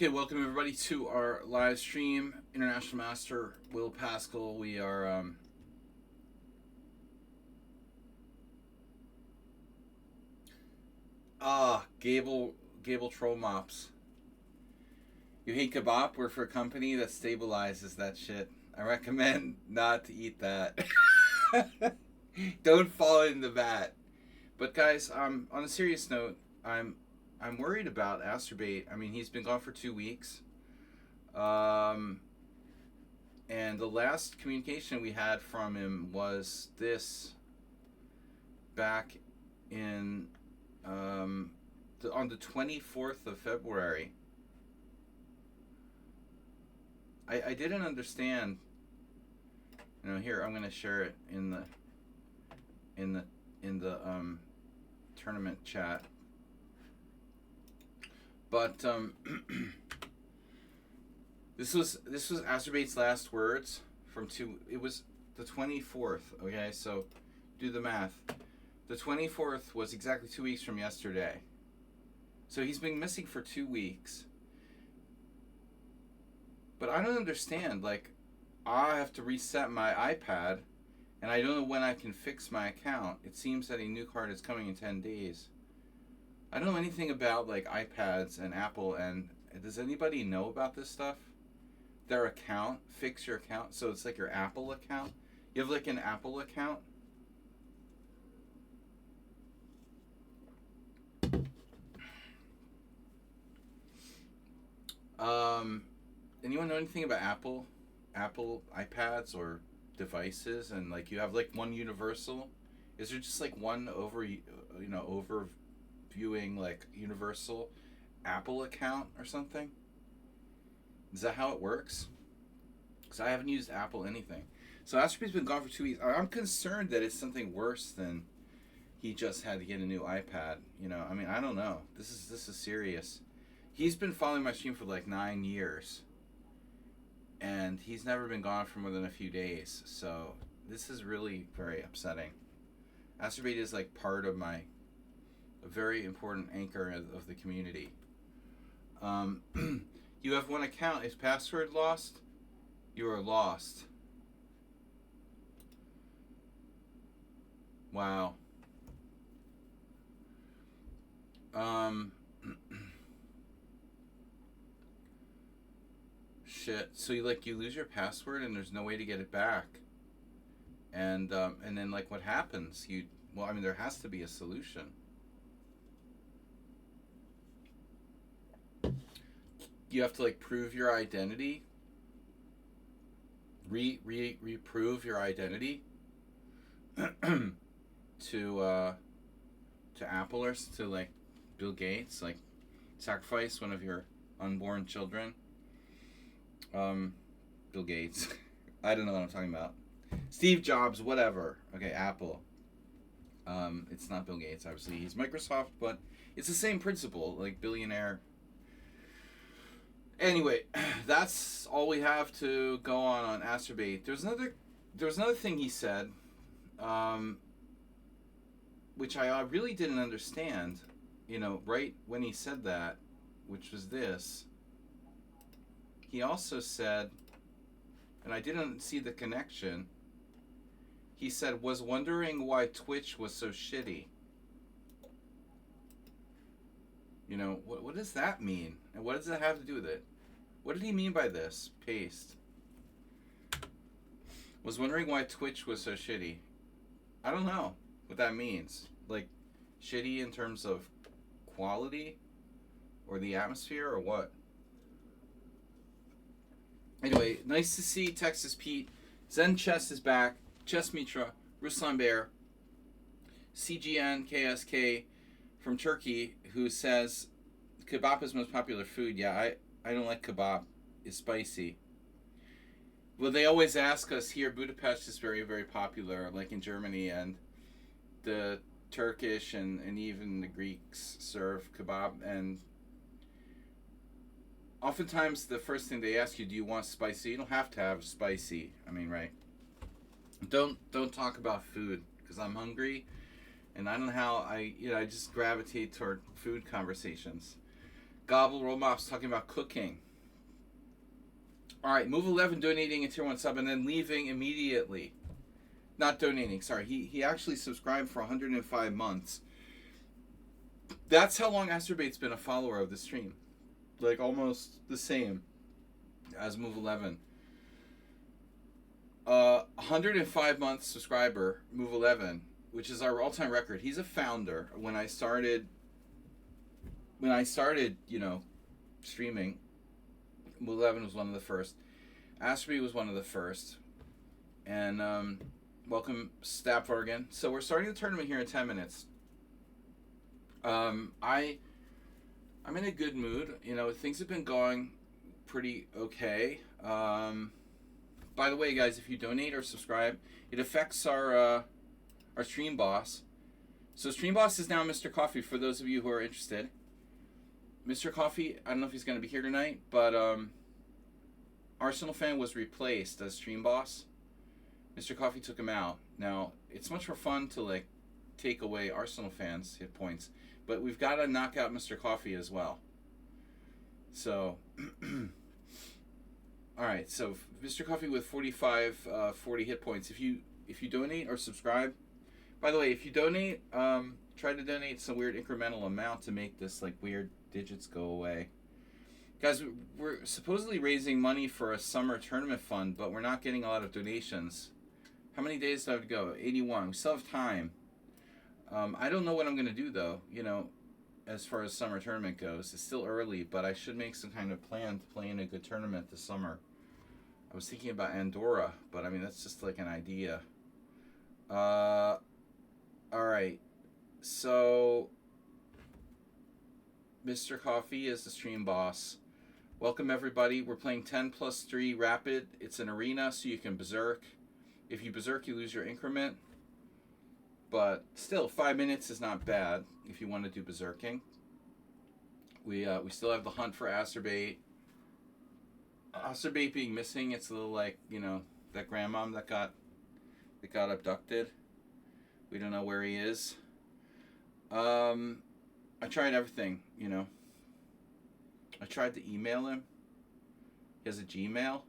Okay, welcome everybody to our live stream. International Master Will Pascal. We are Gable Troll Mops. You hate kebab? We're for a company that stabilizes that shit. I recommend not to eat that. Don't fall in the vat. But guys, on a serious note, I'm worried about Astrobate. I mean, he's been gone for 2 weeks. And the last communication we had from him was this back in on the 24th of February. I didn't understand. Here I'm going to share it in the tournament chat. But this was Astrobate's last words from two. It was the 24th. Okay, so do the math. The 24th was exactly 2 weeks from yesterday. So he's been missing for 2 weeks. But I don't understand. Like, I have to reset my iPad, and I don't know when I can fix my account. It seems that a new card is coming in 10 days. I don't know anything about like iPads and Apple, and does anybody know about this stuff? Their account, fix your account. So it's like your Apple account. You have like an Apple account. Anyone know anything about Apple iPads or devices, and like you have like one universal? Is there just like one overviewing like universal Apple account or something? Is that how it works? Because I haven't used Apple anything. So Astrobate's been gone for 2 weeks. I'm concerned that it's something worse than he just had to get a new iPad. I mean, I don't know. This is serious. He's been following my stream for like 9 years, and he's never been gone for more than a few days. So this is really very upsetting. Astrobate is like part of a very important anchor of the community. You have one account. Is password lost? You are lost. Wow. Shit. So you lose your password and there's no way to get it back. And then like what happens? There has to be a solution. You have to like prove your identity. Reprove your identity to Apple or to like Bill Gates, like sacrifice one of your unborn children. Bill Gates. I don't know what I'm talking about. Steve Jobs, whatever. Okay, Apple. It's not Bill Gates, obviously. He's Microsoft, but it's the same principle, like billionaire. Anyway, that's all we have to go on Astrobate. There was another thing he said, which I really didn't understand. Right when he said that, which was this. He also said, and I didn't see the connection. He said, was wondering why Twitch was so shitty. What does that mean? And what does that have to do with it? What did he mean by this? Paste. Was wondering why Twitch was so shitty. I don't know what that means. Like, shitty in terms of quality? Or the atmosphere? Or what? Anyway, nice to see Texas Pete. Zen Chess is back. Chess Mitra. Ruslan Bear. CGN KSK from Turkey, who says kebab is most popular food. Yeah, I don't like kebab. It's spicy. Well, they always ask us here. Budapest is very, very popular, like in Germany, and the Turkish and even the Greeks serve kebab. And oftentimes, the first thing they ask you, do you want spicy? You don't have to have spicy. I mean, right? Don't talk about food because I'm hungry, and I don't know how I just gravitate toward food conversations. Gobble Roll Mops talking about cooking. All right, Move 11 donating a tier 1 sub and then leaving immediately. Not donating, sorry. He actually subscribed for 105 months. That's how long Astrobait's been a follower of the stream. Like almost the same as Move 11. 105 month subscriber, Move 11, which is our all-time record. He's a founder. When I started, you know, streaming, Move 11 was one of the first. Astrobait was one of the first. And welcome, Stapvargan. So we're starting the tournament here in 10 minutes. I'm in a good mood. You know, things have been going pretty okay. By the way, guys, if you donate or subscribe, it affects our stream boss. So stream boss is now Mr. Coffee, for those of you who are interested. Mr. Coffee, I don't know if he's going to be here tonight, but Arsenal fan was replaced as stream boss. Mr. Coffee took him out. Now, it's much more fun to, like, take away Arsenal fans' hit points, but we've got to knock out Mr. Coffee as well. So, all right, so Mr. Coffee with 40 hit points. If you donate or subscribe, by the way, if you donate, try to donate some weird incremental amount to make this, like, weird digits go away. Guys, we're supposedly raising money for a summer tournament fund, but we're not getting a lot of donations. How many days do I have to go? 81. We still have time. I don't know what I'm going to do, though, you know, as far as summer tournament goes. It's still early, but I should make some kind of plan to play in a good tournament this summer. I was thinking about Andorra, but, I mean, that's just like an idea. All right. So, Mr. Coffee is the stream boss. Welcome, everybody. We're playing 10+3 Rapid. It's an arena, so you can berserk. If you berserk, you lose your increment. But still, 5 minutes is not bad if you want to do berserking. We still have the hunt for Astrobait. Astrobait being missing, it's a little like, you know, that grandmom that got abducted. We don't know where he is. I tried everything, you know. I tried to email him. He has a Gmail.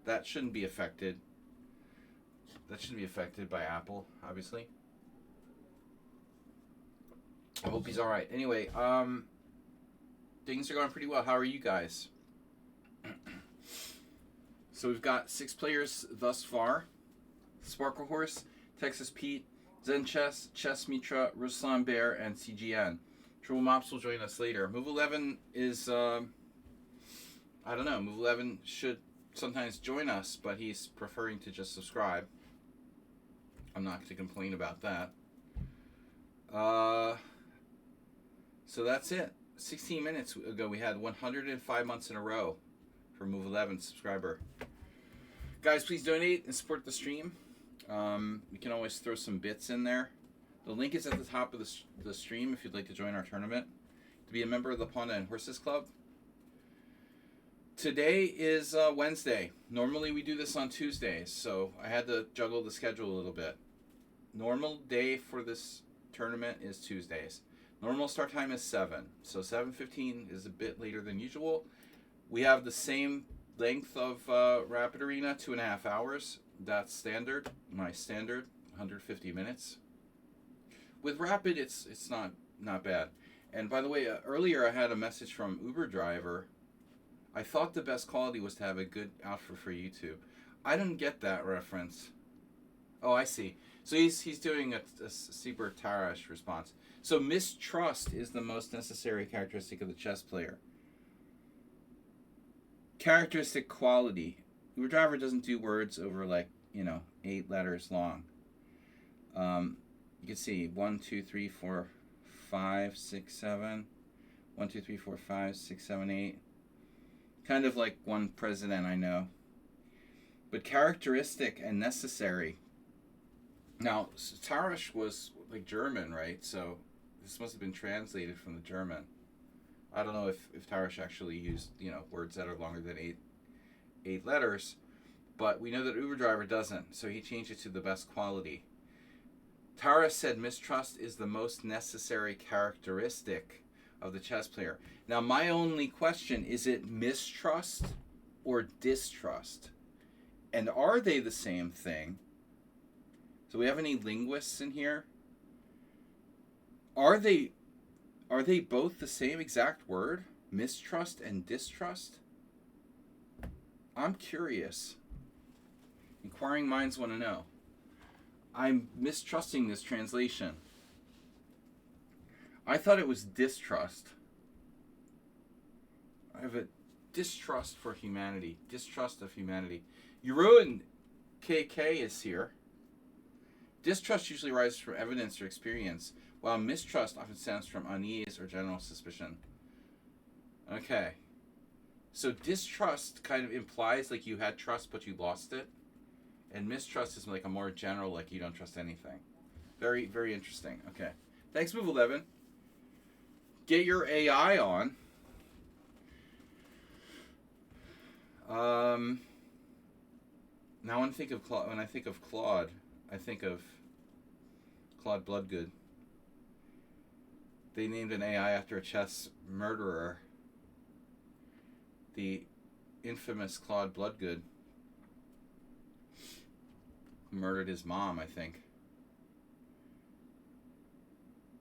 That shouldn't be affected. That shouldn't be affected by Apple, obviously. I hope he's alright. Anyway, things are going pretty well. How are you guys? So we've got 6 players thus far. Sparkle Horse, Texas Pete, Zen Chess, Chess Mitra, Ruslan Bear, and CGN. Triple Mops will join us later. Move 11 is, I don't know, Move 11 should sometimes join us, but he's preferring to just subscribe. I'm not going to complain about that. So that's it. 16 minutes ago, we had 105 months in a row for Move 11 subscriber. Guys, please donate and support the stream. You can always throw some bits in there. The link is at the top of the stream if you'd like to join our tournament. To be a member of the Pawnda and Horses Club. Today is Wednesday. Normally we do this on Tuesdays, so I had to juggle the schedule a little bit. Normal day for this tournament is Tuesdays. Normal start time is 7, so 7:15 is a bit later than usual. We have the same length of Rapid Arena, 2.5 hours. That's standard, my standard, 150 minutes. With Rapid, it's not bad. And by the way, earlier I had a message from Uber driver. I thought the best quality was to have a good outfit for YouTube. I didn't get that reference. Oh, I see. So he's doing a super Tarash response. So mistrust is the most necessary characteristic of the chess player. Characteristic quality. Uber driver doesn't do words over 8 letters long. You can see 1, 2, 3, 4, 5, 6, 7. 1, 2, 3, 4, 5, 6, 7, 8. Kind of like one president I know. But characteristic and necessary. Now, Tarash was like German, right? So this must have been translated from the German. I don't know if Tarash actually used, words that are longer than eight letters. But we know that Uber driver doesn't, so he changed it to the best quality. Tara said mistrust is the most necessary characteristic. of the chess player. Now, my only question is it mistrust or distrust? And are they the same thing? Do we have any linguists in here? Are they both the same exact word? Mistrust and distrust? I'm curious. Inquiring minds want to know. I'm mistrusting this translation. I thought it was distrust. I have a distrust for humanity. Distrust of humanity. Jeroen KK is here. Distrust usually arises from evidence or experience, while mistrust often stems from unease or general suspicion. Okay. So distrust kind of implies like you had trust but you lost it. And mistrust is like a more general, like you don't trust anything. Very, very interesting. Okay. Thanks, Move 11. Get your AI on. Now when I think of Claude, I think of Claude Bloodgood. They named an AI after a chess murderer. The infamous Claude Bloodgood, who murdered his mom, I think.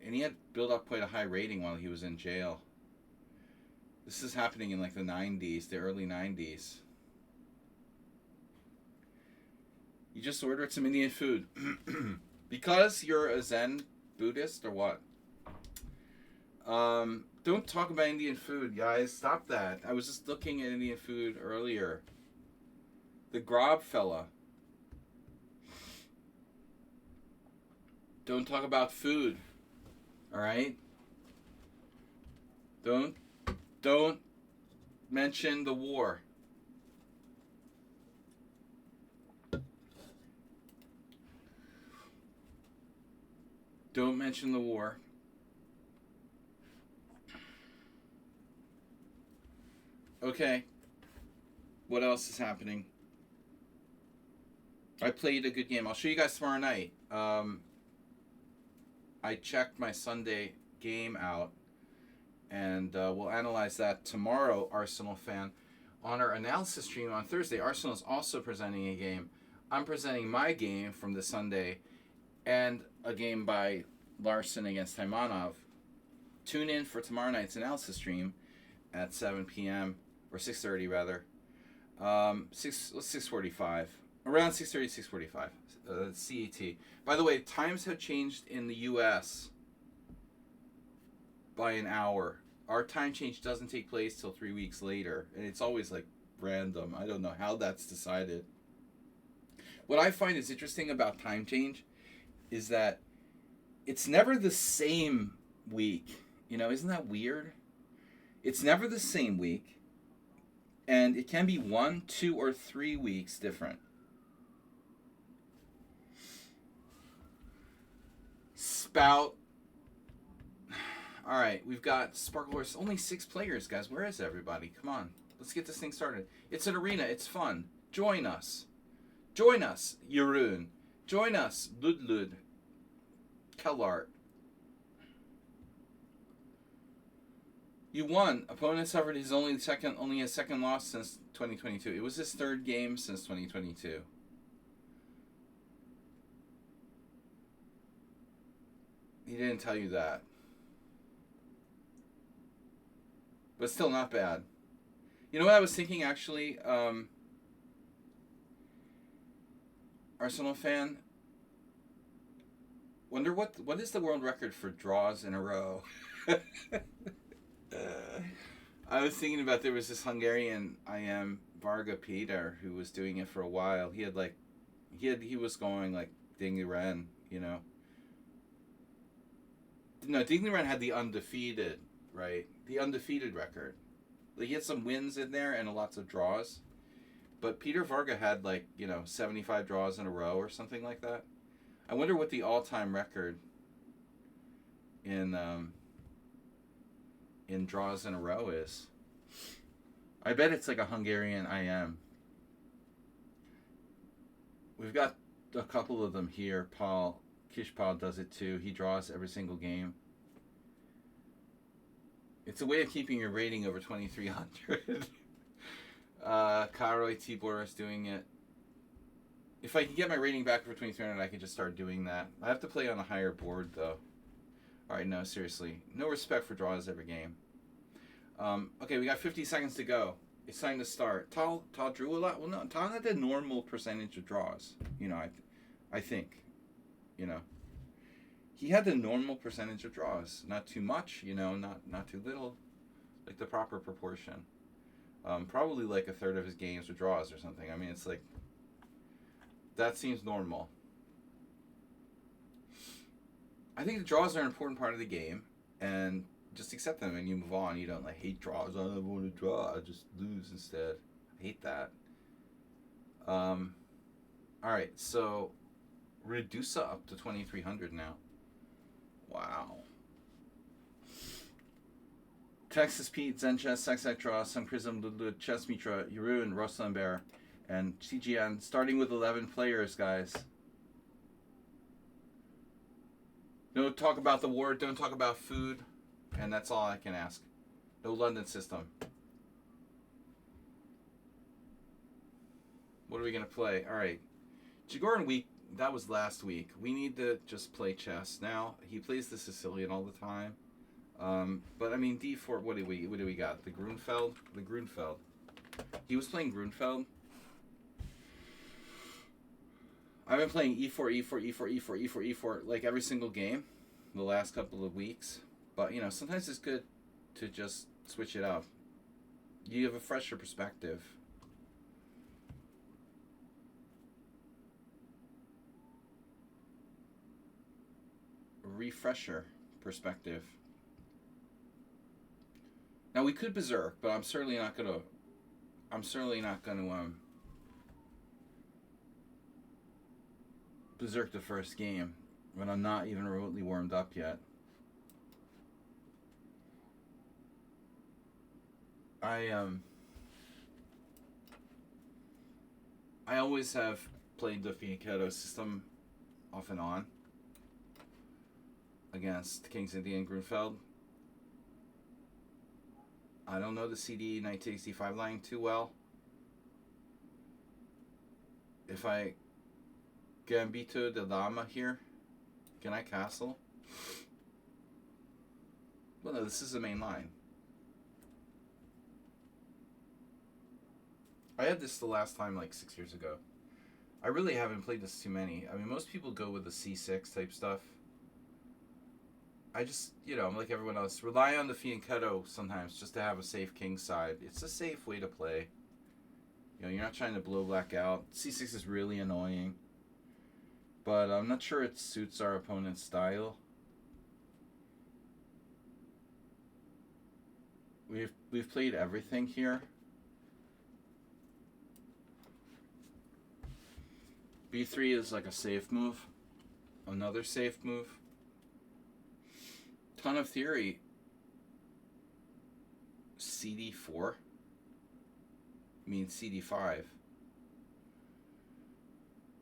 And he had built up quite a high rating while he was in jail. This is happening in like the 90s, the early 90s. You just ordered some Indian food. Because you're a Zen Buddhist or what? Don't talk about Indian food, guys. Stop that. I was just looking at Indian food earlier. The Grob fella. Don't talk about food. Alright? Don't mention the war. Don't mention the war. Okay. What else is happening? I played a good game. I'll show you guys tomorrow night. I checked my Sunday game out, and we'll analyze that tomorrow, Arsenal fan. On our analysis stream on Thursday, Arsenal is also presenting a game. I'm presenting my game from the Sunday, and a game by Larson against Taimanov. Tune in for tomorrow night's analysis stream at 7 p.m. or 6:30 rather. 6:45. Around 6:30, 6:45. CET. By the way, times have changed in the U.S. by an hour. Our time change doesn't take place till 3 weeks later, and it's always like random. I don't know how that's decided. What I find is interesting about time change is that it's never the same week. You know, isn't that weird? It's never the same week, and it can be 1, 2, or 3 weeks different. Spout. All right, we've got Sparkle Horse. Only 6 players, guys. Where is everybody? Come on. Let's get this thing started. It's an arena. It's fun. Join us. Join us, Jeroen. Join us, Ludlud. Kellart. You won. Opponent suffered his only his second loss since 2022. It was his 3rd game since 2022. He didn't tell you that. But still not bad. You know what I was thinking actually? Arsenal fan. Wonder what is the world record for draws in a row? I was thinking about there was this Hungarian Varga Peter who was doing it for a while. He was going like Ding Ren, you know. No, Ding Ren had the undefeated, right? The undefeated record. Like he had some wins in there and lots of draws. But Peter Varga had 75 draws in a row or something like that. I wonder what the all-time record in draws in a row is. I bet it's like a Hungarian IM. We've got a couple of them here. Kishpal does it too. He draws every single game. It's a way of keeping your rating over 2300. Karoy Tibor is doing it. If I can get my rating back over 2300, I can just start doing that. I have to play on a higher board, though. Alright, no, seriously. No respect for draws every game. Okay, we got 50 seconds to go. It's time to start. Tal drew a lot. Well, no, Tal had the normal percentage of draws. You know, I think. You know. He had the normal percentage of draws. Not too much, you know, not too little. Like the proper proportion. Probably like a third of his games were draws or something. I mean, it's like... That seems normal. I think the draws are an important part of the game. And just accept them and you move on. You don't like hate draws. I don't want to draw. I just lose instead. I hate that. Alright, so... Redusa up to 2300 now. Wow. Texas Pete, Zenchess, Sexac Draw, Sun Prism, Lulu, Chess Mitra, Yuru, and Ruslan Bear, and CGN, starting with 11 players, guys. Don't talk about the war, don't talk about food, and that's all I can ask. No London system. What are we going to play? Alright. Jagoran Week. That was last week. We need to just play chess now. He plays the Sicilian all the time. But I mean, D4. What do we got? The Grunfeld. The Grunfeld. He was playing Grunfeld. I've been playing E4, E4, E4, E4, E4, E4 like every single game, the last couple of weeks. But you know, sometimes it's good to just switch it up. You have a fresher perspective. Refresher perspective. Now we could berserk, but I'm certainly not gonna berserk the first game when I'm not even remotely warmed up yet. I always have played the Fianchetto system off and on against King's Indian Grunfeld. I don't know the CD 1965 line too well. If I Gambito de Dama here, can I castle? Well, no, this is the main line. I had this the last time like 6 years ago. I really haven't played this too many. I mean, most people go with the C6 type stuff. I just, you know, I'm like everyone else. Rely on the Fianchetto sometimes just to have a safe king side. It's a safe way to play. You know, you're not trying to blow black out. C6 is really annoying. But I'm not sure it suits our opponent's style. We've played everything here. B3 is like a safe move. Another safe move. Ton of theory. CD4 means CD5.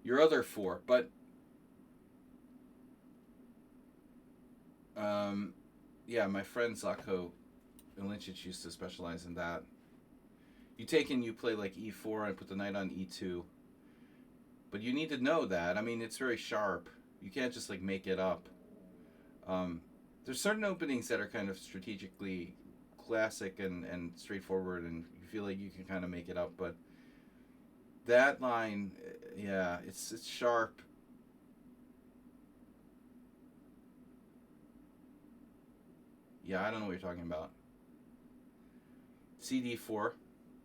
Your other 4, but yeah, my friend Zako Ilinchich used to specialize in that. You take and you play like E4 and put the knight on E2. But you need to know that. I mean, it's very sharp. You can't just like make it up. There's certain openings that are kind of strategically classic and straightforward, and you feel like you can kind of make it up. But that line, yeah, it's sharp. Yeah, I don't know what you're talking about. CD4.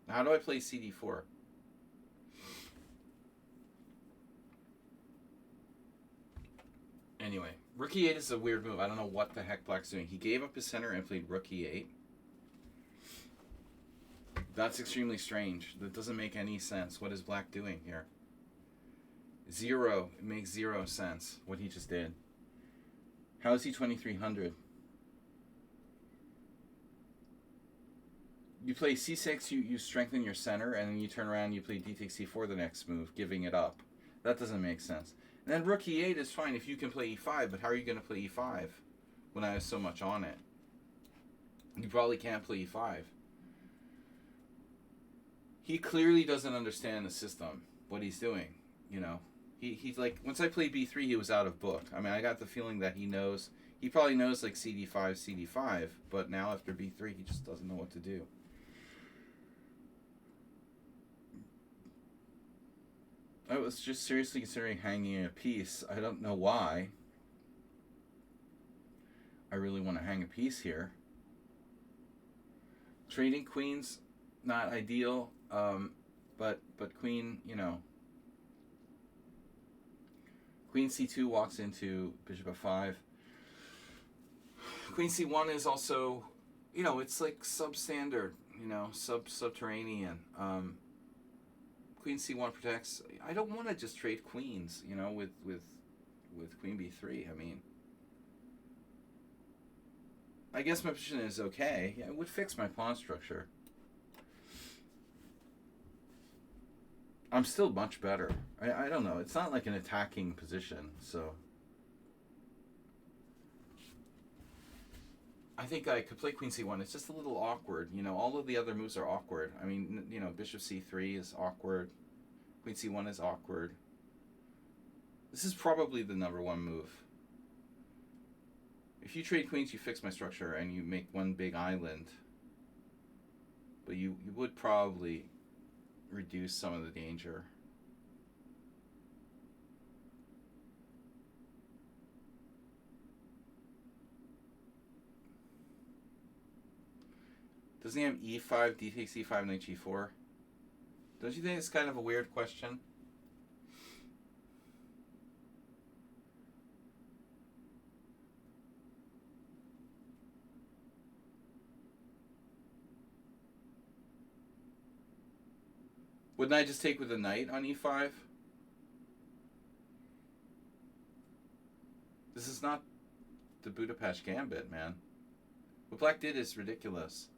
How do I play CD4? Anyway, rook e8 is a weird move. I don't know what the heck Black's doing. He gave up his center and played rook e8. That's extremely strange. That doesn't make any sense. What is Black doing here? Zero. It makes zero sense what he just did. How is he 2300? You play c6, you strengthen your center, and then you turn around and you play d takes c4 the next move, giving it up. That doesn't make sense. And then rook e8 is fine if you can play e5, but how are you going to play e5 when I have so much on it? You probably can't play e5. He clearly doesn't understand the system, what he's doing. You know, he's like, once I played b3, he was out of book. I mean, I got the feeling that he probably knows like cd5, but now after b3, he just doesn't know what to do. I was just seriously considering hanging a piece. I don't know why. I really want to hang a piece here. Trading queens, not ideal. But queen, you know, queen c2 walks into bishop f5. Queen c1 is also, you know, it's like substandard, you know, subterranean. Queen c1 protects. I don't want to just trade queens, you know, with queen b3. I mean, I guess my position is okay. Yeah, it would fix my pawn structure. I'm still much better. I don't know. It's not like an attacking position, so I think I could play queen c1. It's just a little awkward. You know, all of the other moves are awkward. I mean, you know, bishop c3 is awkward. Queen c1 is awkward. This is probably the number one move. If you trade queens, you fix my structure and you make one big island. But you would probably reduce some of the danger. Doesn't he have e5, d takes e5, knight g4? Don't you think it's kind of a weird question? Wouldn't I just take with a knight on e5? This is not the Budapest Gambit, man. What black did is ridiculous.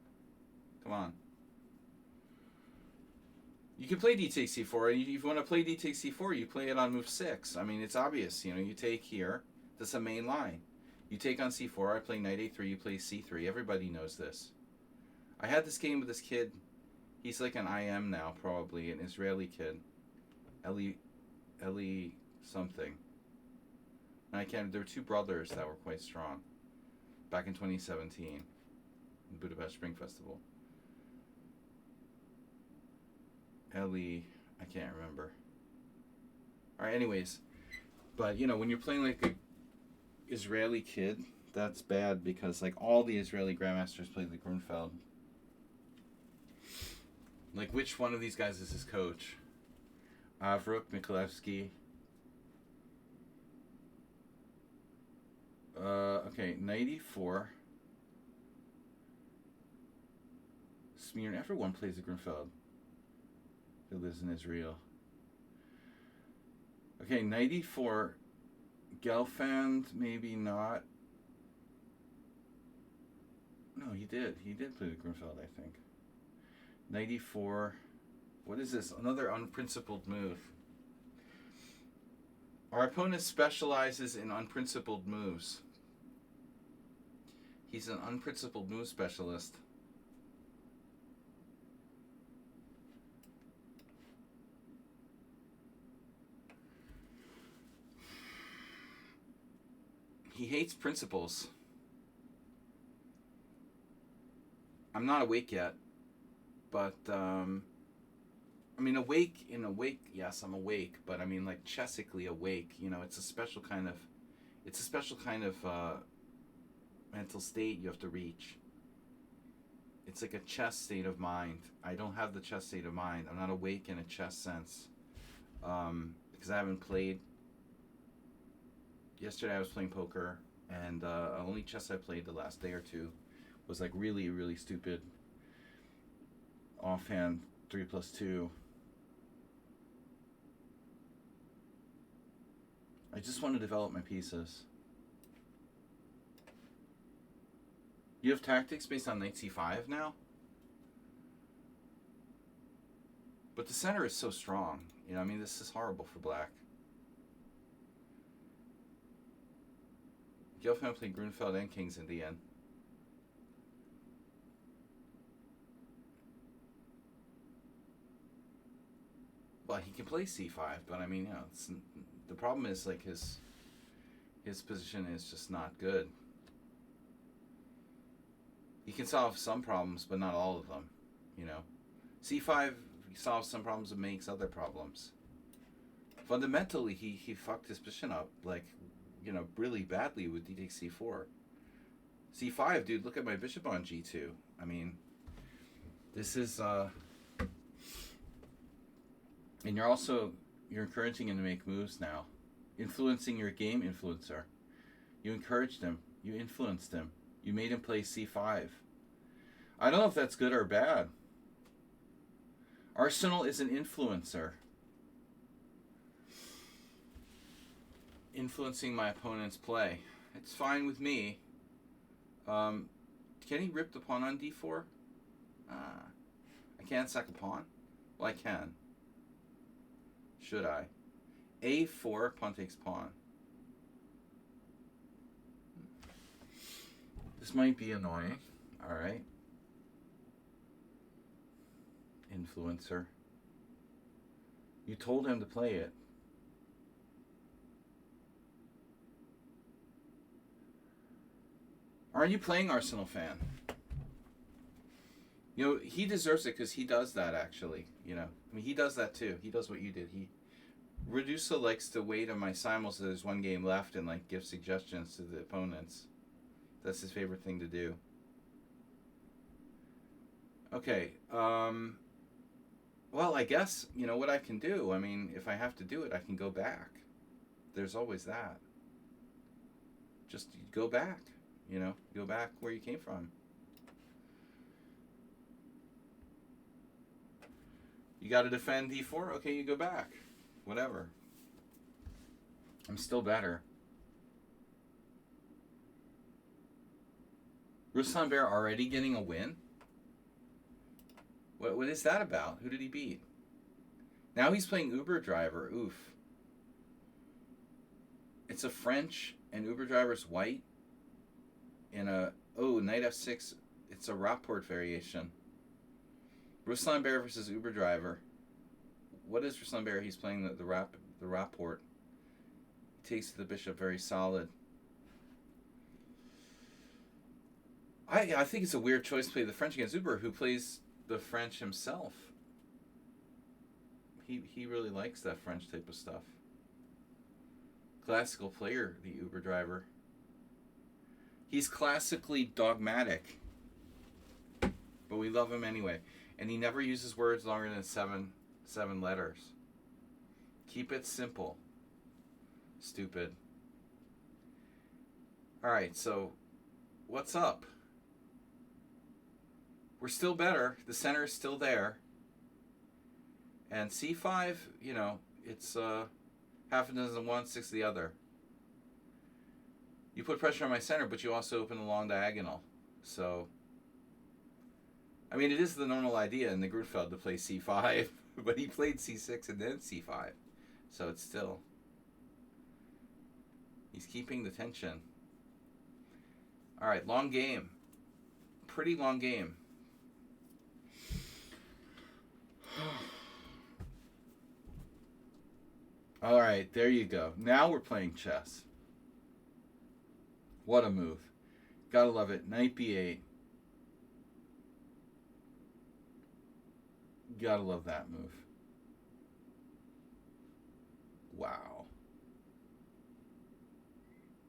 Come on. You can play d takes c4, and if you want to play d takes c4, you play it on move 6. I mean, it's obvious. You know, you take here. That's a main line. You take on c4. I play knight a3. You play c3. Everybody knows this. I had this game with this kid. He's like an IM now, probably, an Israeli kid. Eli something. And I can't. There were two brothers that were quite strong. Back in 2017, in Budapest Spring Festival. Eli, I can't remember. All right, anyways, but you know, when you're playing like a Israeli kid, that's bad because like all the Israeli grandmasters play the Grunfeld. Like, which one of these guys is his coach? Avruk, Mikhailevsky. Okay, 94. Smirn. Everyone plays the Grunfeld who lives in Israel. Okay, 94. Gelfand, maybe not. No, he did. He did play the Grunfeld, I think. 94. What is this? Another unprincipled move. Our opponent specializes in unprincipled moves. He's an unprincipled move specialist. He hates principles. I'm not awake yet. But, I mean, awake, yes, I'm awake, but I mean, like, chessically awake, you know, it's a special kind of mental state you have to reach. It's like a chess state of mind. I don't have the chess state of mind. I'm not awake in a chess sense, because I haven't played. Yesterday I was playing poker, and the only chess I played the last day or two was, like, really, really stupid offhand 3+2. I just want to develop my pieces. You have tactics based on knight c5 now? But the center is so strong. You know, I mean, this is horrible for black. Gelfand played Grunfeld and King's Indian. can play c5, but I mean, the problem is like his position is just not good. He can solve some problems, but not all of them. c5 solves some problems and makes other problems. Fundamentally, he fucked his position up like, really badly with d takes c4. c5, dude, look at my bishop on g2. I mean, this is and you're encouraging him to make moves now, influencing your game influencer. You encouraged him, you influenced him, you made him play c5. I don't know if that's good or bad. Arsenal is an influencer, influencing my opponent's play. It's fine with me. Can he rip the pawn on d4? I can't sack a pawn? Well, I can. Should I? a4, pawn takes pawn. This might be annoying. Alright. Influencer. You told him to play it. Aren't you playing Arsenal fan? He deserves it because he does that, actually. I mean, he does that too. He does what you did. Redusa likes to wait on my simul so there's one game left and like give suggestions to the opponents. That's his favorite thing to do. Okay. Well, I guess, what I can do. I mean, if I have to do it, I can go back. There's always that. Just go back. Go back where you came from. You got to defend d4? Okay, you go back. Whatever. I'm still better. Ruslan Bear already getting a win? What is that about? Who did he beat? Now he's playing Uber Driver. Oof. It's a French, and Uber Driver's white. In a... Oh, knight f6. It's a Rapport variation. Ruslan Bear versus Uber Driver. What is Ruslan Bear? He's playing the Rapport. He takes the bishop very solid. I think it's a weird choice to play the French against Uber, who plays the French himself. He really likes that French type of stuff. Classical player, the Uber Driver. He's classically dogmatic, but we love him anyway. And he never uses words longer than seven letters. Keep it simple. Stupid. Alright, so what's up? We're still better. The center is still there. And c5, it's half a dozen one, six the other. You put pressure on my center, but you also open a long diagonal. So, I mean, it is the normal idea in the Grunfeld to play c5, but he played c6 and then c5. So it's still... He's keeping the tension. Alright, long game. Pretty long game. Alright, there you go. Now we're playing chess. What a move. Gotta love it. Knight b8. Gotta love that move. Wow.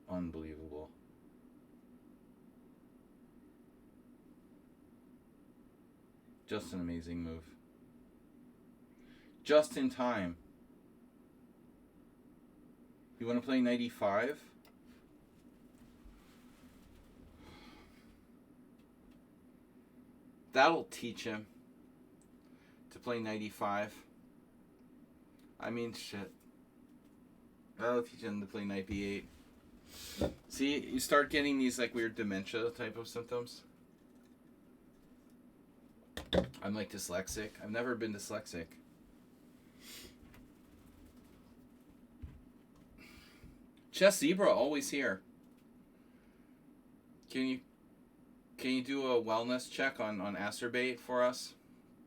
Unbelievable. Just an amazing move. Just in time. You want to play knight e5? That'll teach him to play knight e5. I mean, shit. That'll teach him to play knight b8. See, you start getting these like weird dementia type of symptoms. I'm like dyslexic. I've never been dyslexic. Chess Zebra, always here. Can you do a wellness check on Acerbate for us?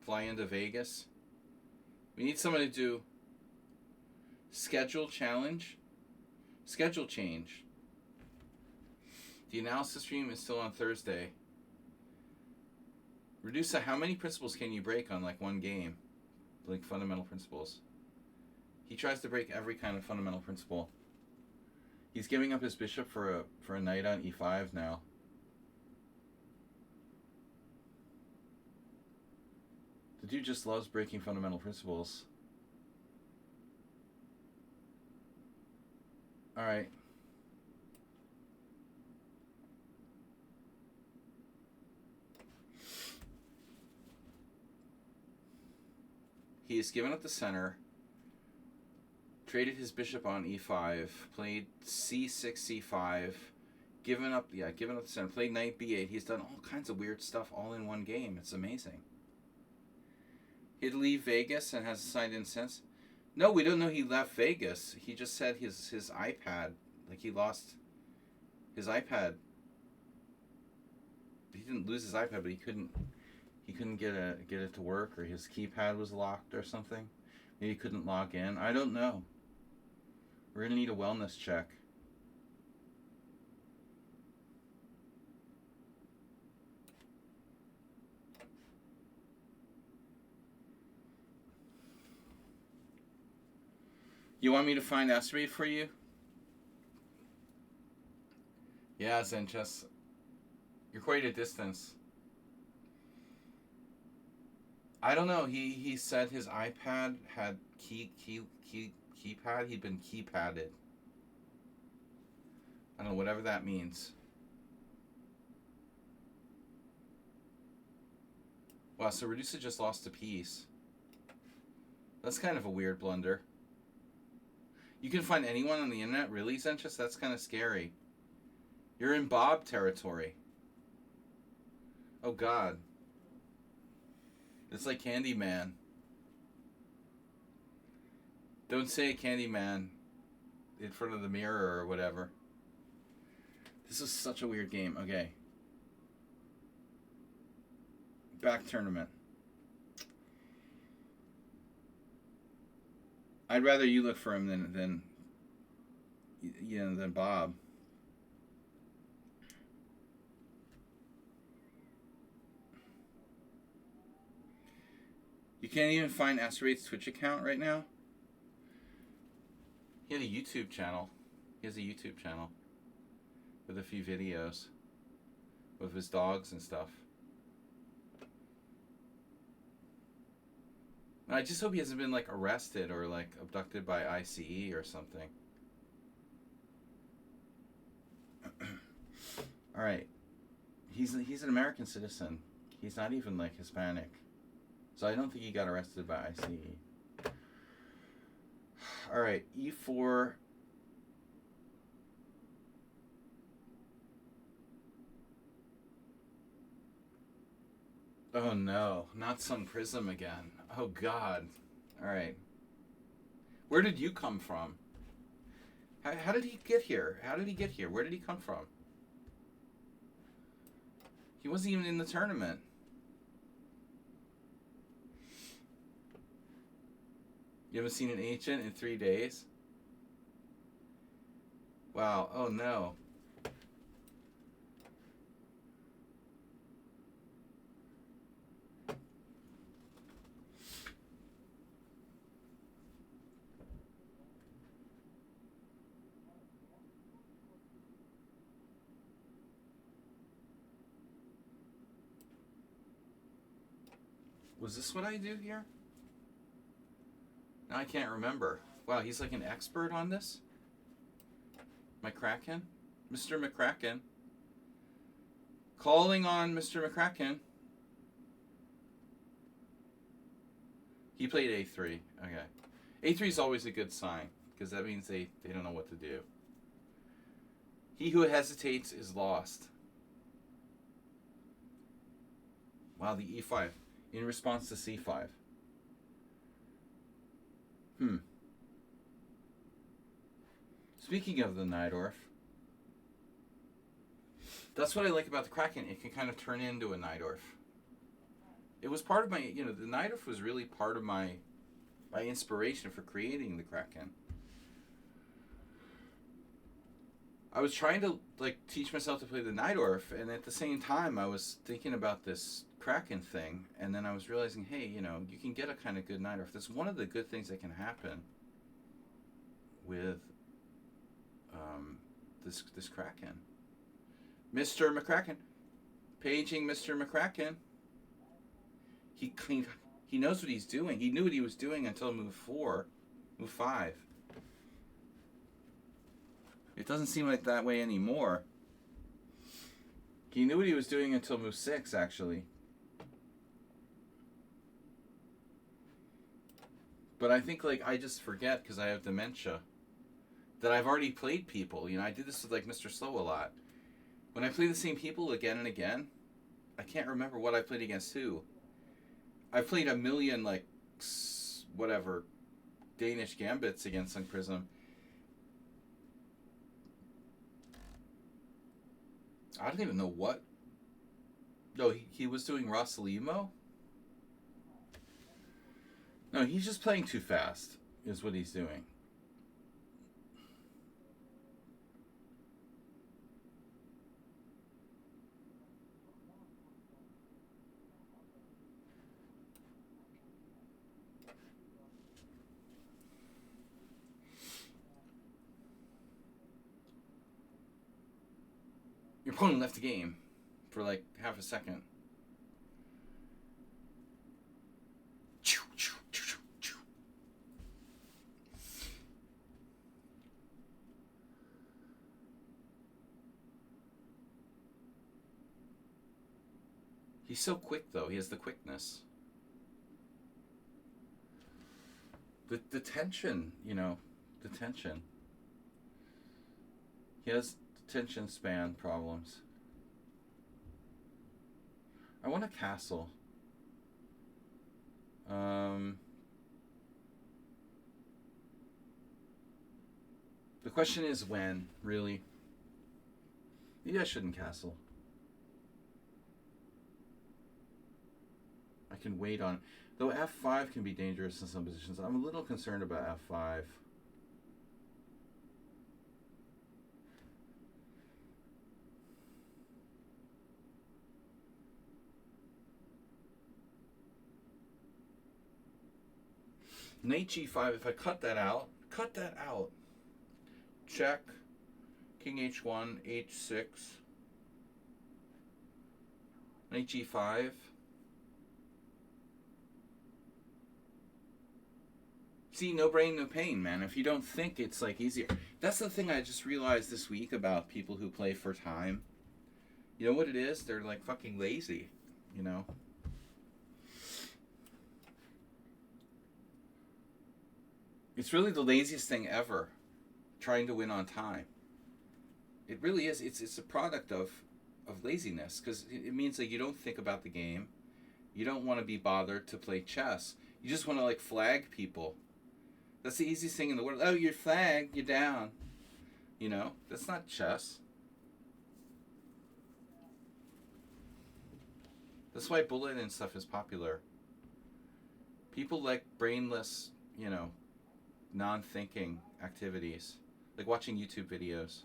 Fly into Vegas. We need someone to do Schedule challenge. Schedule change. The analysis stream is still on Thursday. Redusa, how many principles can you break on like one game? Like fundamental principles. He tries to break every kind of fundamental principle. He's giving up his bishop for a knight on e5 now. The dude just loves breaking fundamental principles. All right. He has given up the center, traded his bishop on e5, played c6, c5, given up the center, played knight b8. He's done all kinds of weird stuff all in one game. It's amazing. He'd leave Vegas and has signed in since. No, we don't know he left Vegas. He just said his iPad, like he lost his iPad. He didn't lose his iPad, but he couldn't get it to work, or his keypad was locked or something. Maybe he couldn't log in. I don't know. We're gonna need a wellness check. You want me to find asteroid for you? Yeah, Zenchess. You're quite a distance. I don't know. He said his iPad had keypad. He'd been keypadded. I don't know, whatever that means. Wow, so Redusa just lost a piece. That's kind of a weird blunder. You can find anyone on the internet? Really, Zenchess? That's kind of scary. You're in Bob territory. Oh, God. It's like Candyman. Don't say Candyman in front of the mirror or whatever. This is such a weird game. Okay. Back tournament. I'd rather you look for him than Bob. You can't even find Asteroid's Twitch account right now? He had a YouTube channel. He has a YouTube channel with a few videos with his dogs and stuff. I just hope he hasn't been like arrested or like abducted by ICE or something. All right. He's an American citizen. He's not even like Hispanic. So I don't think he got arrested by ICE. All right, e4. Oh no, not some prism again. Oh God. All right. Where did you come from? How did he get here? How did he get here? Where did he come from? He wasn't even in the tournament. You haven't seen an ancient in 3 days? Wow. Oh no. Was this what I do here? Now I can't remember. Wow, he's like an expert on this? McCracken? Mr. McCracken. Calling on Mr. McCracken. He played A3. Okay. A3 is always a good sign, because that means they don't know what to do. He who hesitates is lost. Wow, the E5. In response to C5. Speaking of the Najdorf, that's what I like about the Kraken. It can kind of turn into a Najdorf. It was part of my, the Najdorf was really part of my inspiration for creating the Kraken. I was trying to like teach myself to play the Nightorf, and at the same time, I was thinking about this Kraken thing, and then I was realizing, hey, you know, you can get a kind of good Nightorf. That's one of the good things that can happen with this Kraken. Mr. McCracken. Paging Mr. McCracken. He cleaned. He knows what he's doing. He knew what he was doing until move 5. It doesn't seem like that way anymore. He knew what he was doing until move 6, actually. But I think, like, I just forget because I have dementia that I've already played people. You know, I did this with, like, Mr. Slow a lot. When I play the same people again and again, I can't remember what I played against who. I've played a million, like, whatever, Danish gambits against Sun Prism. I don't even know what. No, he was doing Rosalimo? No, he's just playing too fast, is what he's doing. Your opponent left the game for like half a second. He's so quick, though. He has the quickness. The tension, you know, the tension. He has attention span problems. I want a castle. The question is when, really. Maybe I shouldn't castle. I can wait on... Though F5 can be dangerous in some positions, I'm a little concerned about F5. Knight G5, if I cut that out, check, King H1, H6, Knight G5. See, no brain, no pain, man. If you don't think, it's like easier. That's the thing I just realized this week about people who play for time. You know what it is? They're like fucking lazy, you know? It's really the laziest thing ever, trying to win on time. It really is. It's a product of laziness, because it means that you don't think about the game. You don't want to be bothered to play chess. You just want to like flag people. That's the easiest thing in the world. Oh, you're flagged, you're down. You know, that's not chess. That's why bullet and stuff is popular. People like brainless, you know, non-thinking activities, like watching YouTube videos.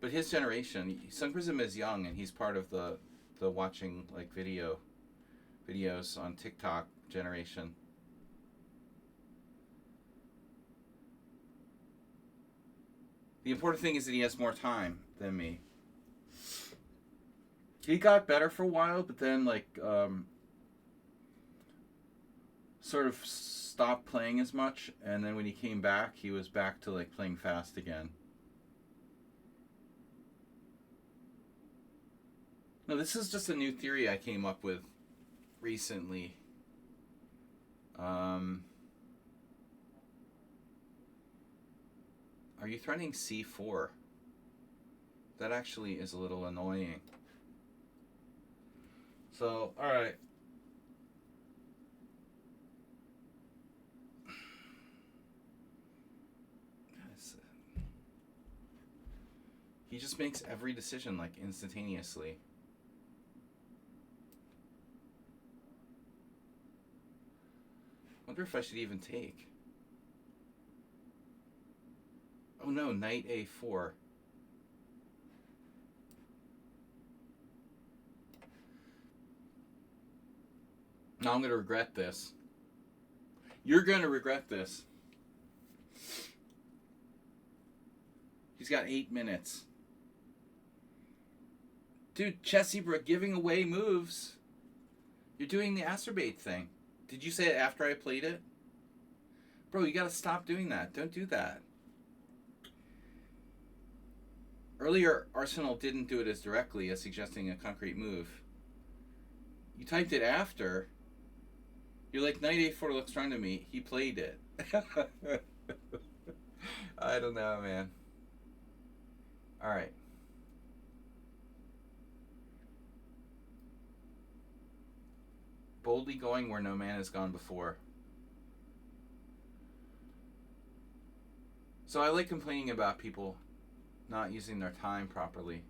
But his generation, Sun Prism is young, and he's part of the watching like videos on TikTok generation. The important thing is that he has more time than me. He got better for a while, but then like sort of stopped playing as much, and then when he came back, he was back to like playing fast again. No, this is just a new theory I came up with recently. Are you threatening C4? That actually is a little annoying. So, alright. He just makes every decision like instantaneously. Wonder if I should even take. Oh no, knight a4. Now I'm going to regret this. You're going to regret this. He's got 8 minutes. Dude, Chessybrook giving away moves. You're doing the acerbate thing. Did you say it after I played it? Bro, you gotta stop doing that. Don't do that. Earlier, Arsenal didn't do it as directly as suggesting a concrete move. You typed it after. You're like, knight a4 looks strong to me. He played it. I don't know, man. Alright. Boldly going where no man has gone before. So I like complaining about people not using their time properly.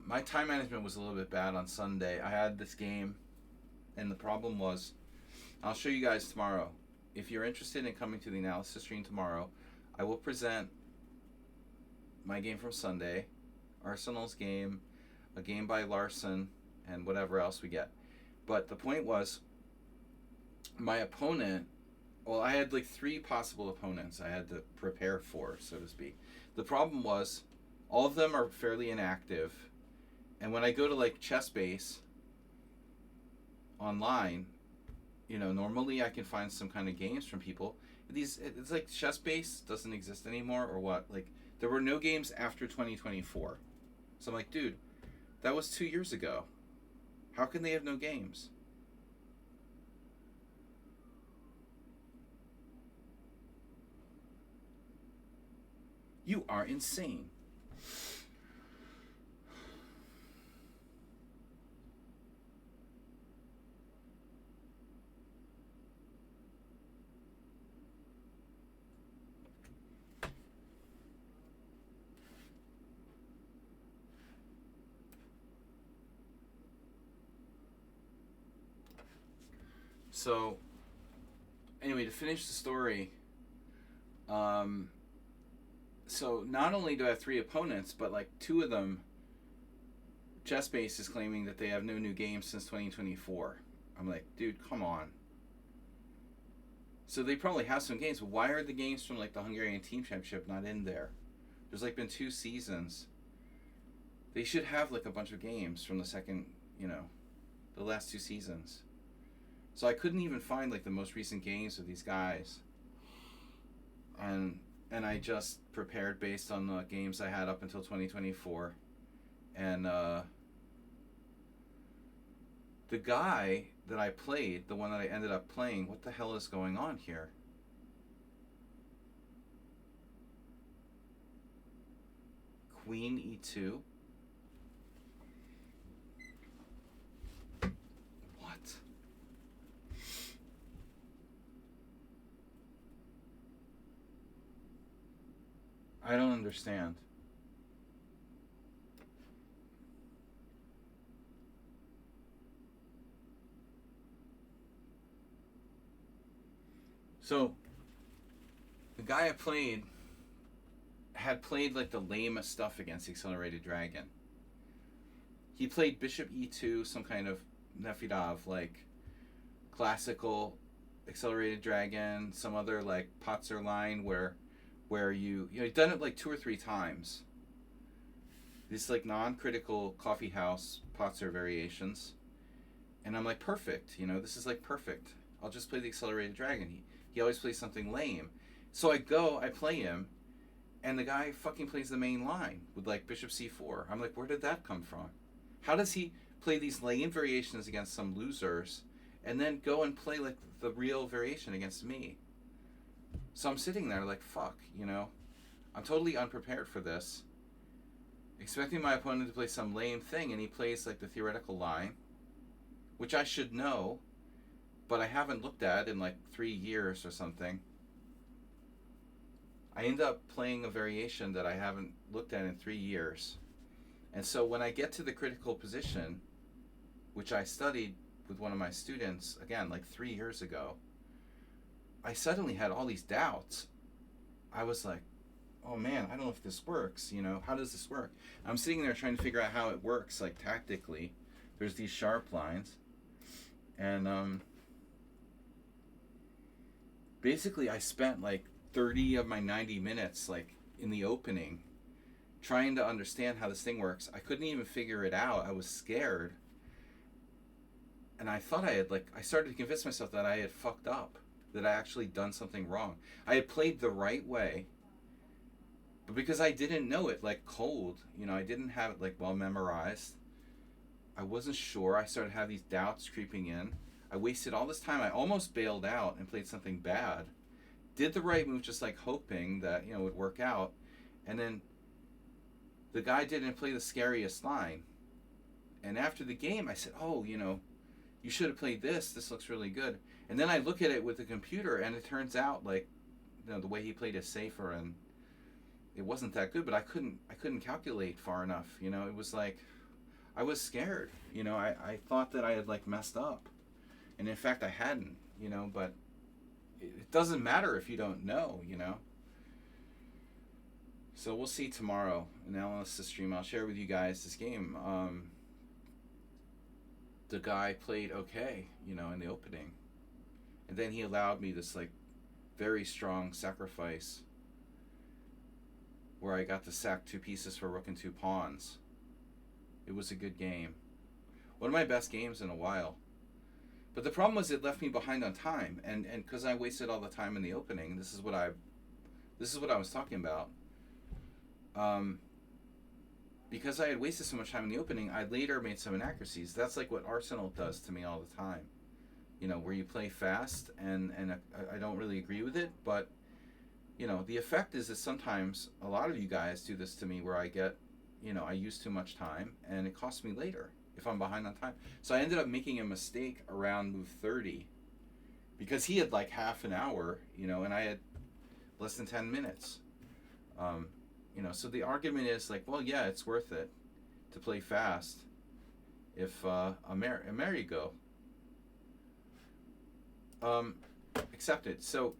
My time management was a little bit bad on Sunday. I had this game, and the problem was, I'll show you guys tomorrow. If you're interested in coming to the analysis stream tomorrow, I will present my game from Sunday, Arsenal's game, a game by Larson, and whatever else we get. But the point was, my opponent, well, I had like 3 possible opponents I had to prepare for, so to speak. The problem was, all of them are fairly inactive, and when I go to like ChessBase online, you know, normally I can find some kind of games from people. It's like ChessBase doesn't exist anymore, or what? Like, there were no games after 2024. So I'm like, dude, that was 2 years ago. How can they have no games? You are insane. So, anyway, to finish the story, so not only do I have 3 opponents, but like 2 of them, ChessBase is claiming that they have no new games since 2024. I'm like, dude, come on. So they probably have some games, but why are the games from like the Hungarian Team Championship not in there? There's like been 2 seasons. They should have like a bunch of games from the second, you know, the last 2 seasons. So I couldn't even find like the most recent games of these guys. And I just prepared based on the games I had up until 2024. And the guy that I played, the one that I ended up playing, what the hell is going on here? Queen e2. I don't understand. So, the guy I played had played like the lamest stuff against the Accelerated Dragon. He played Bishop e2, some kind of Nefidov, like classical Accelerated Dragon, some other like Potzer line where you know, he'd done it like 2 or 3 times. These like non-critical coffee house Potzer variations. And I'm like, perfect, you know, this is like perfect. I'll just play the Accelerated Dragon. He always plays something lame. So I play him, and the guy fucking plays the main line with like Bishop c4. I'm like, where did that come from? How does he play these lame variations against some losers and then go and play like the real variation against me? So I'm sitting there like, fuck, you know, I'm totally unprepared for this, expecting my opponent to play some lame thing, and he plays like the theoretical line, which I should know, but I haven't looked at in like 3 years or something. I end up playing a variation that I haven't looked at in 3 years. And so when I get to the critical position, which I studied with one of my students, again, like 3 years ago, I suddenly had all these doubts. I was like, oh man, I don't know if this works, how does this work? I'm sitting there trying to figure out how it works, like tactically. There's these sharp lines. And basically I spent like 30 of my 90 minutes like in the opening trying to understand how this thing works. I couldn't even figure it out. I was scared. And I thought I started to convince myself that I had fucked up, that I actually done something wrong. I had played the right way, but because I didn't know it like cold, I didn't have it like well memorized. I wasn't sure. I started to have these doubts creeping in. I wasted all this time. I almost bailed out and played something bad. Did the right move just like hoping that, it would work out. And then the guy didn't play the scariest line. And after the game, I said, oh, you should have played this. This looks really good. And then I look at it with the computer, and it turns out like, the way he played is safer, and it wasn't that good. But I couldn't calculate far enough. It was like I was scared. I thought that I had like messed up, and in fact I hadn't. But it doesn't matter if you don't know. So we'll see tomorrow in the analysis stream. I'll share with you guys this game. The guy played okay, in the opening. And then he allowed me this like very strong sacrifice where I got to sack 2 pieces for rook and 2 pawns. It was a good game. One of my best games in a while. But the problem was it left me behind on time, and because I wasted all the time in the opening, this is what I was talking about. Because I had wasted so much time in the opening, I later made some inaccuracies. That's like what Arsenal does to me all the time. Where you play fast, and I don't really agree with it, but, the effect is that sometimes a lot of you guys do this to me where I get, I use too much time, and it costs me later if I'm behind on time. So I ended up making a mistake around move 30 because he had like half an hour, and I had less than 10 minutes. So the argument is like, well, yeah, it's worth it to play fast if Amerigo accepted. So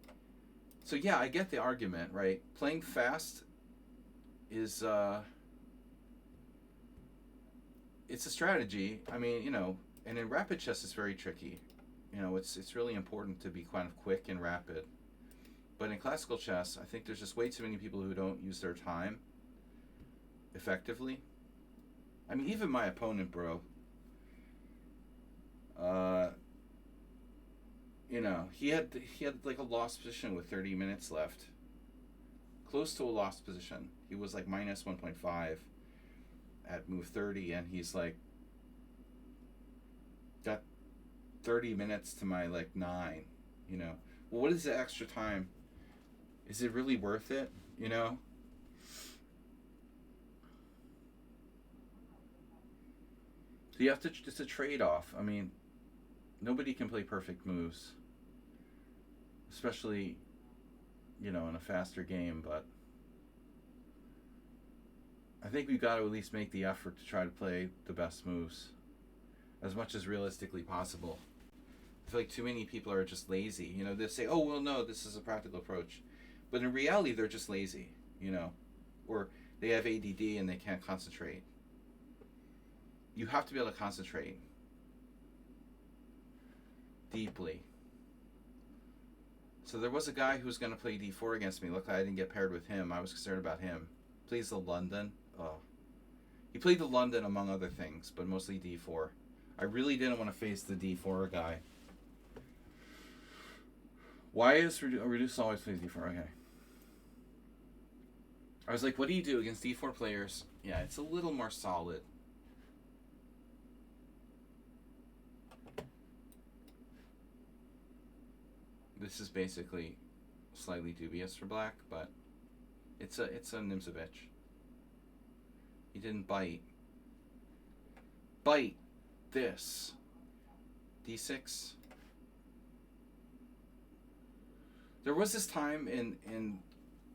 yeah, I get the argument, right? Playing fast is it's a strategy. I mean, and in rapid chess it's very tricky. It's really important to be kind of quick and rapid. But in classical chess, I think there's just way too many people who don't use their time effectively. I mean, even my opponent, bro. He had like a lost position with 30 minutes left. Close to a lost position. He was like minus 1.5 at move 30, and he's like got 30 minutes to my like 9. Well, what is the extra time? Is it really worth it? So you have to, it's a trade-off. I mean, nobody can play perfect moves, especially, in a faster game, but I think we've got to at least make the effort to try to play the best moves as much as realistically possible. I feel like too many people are just lazy. They say, oh, well, no, this is a practical approach. But in reality, they're just lazy, or they have ADD and they can't concentrate. You have to be able to concentrate deeply. So there was a guy who was going to play d4 against me. Luckily, I didn't get paired with him. I was concerned about him. Plays the London. Oh. He played the London among other things, but mostly d4. I really didn't want to face the d4 guy. Why is Reduce always plays d4? Okay. I was like, what do you do against d4 players? Yeah, it's a little more solid. This is basically slightly dubious for black, but it's a Nimzovich. He didn't bite. Bite this. D6. There was this time in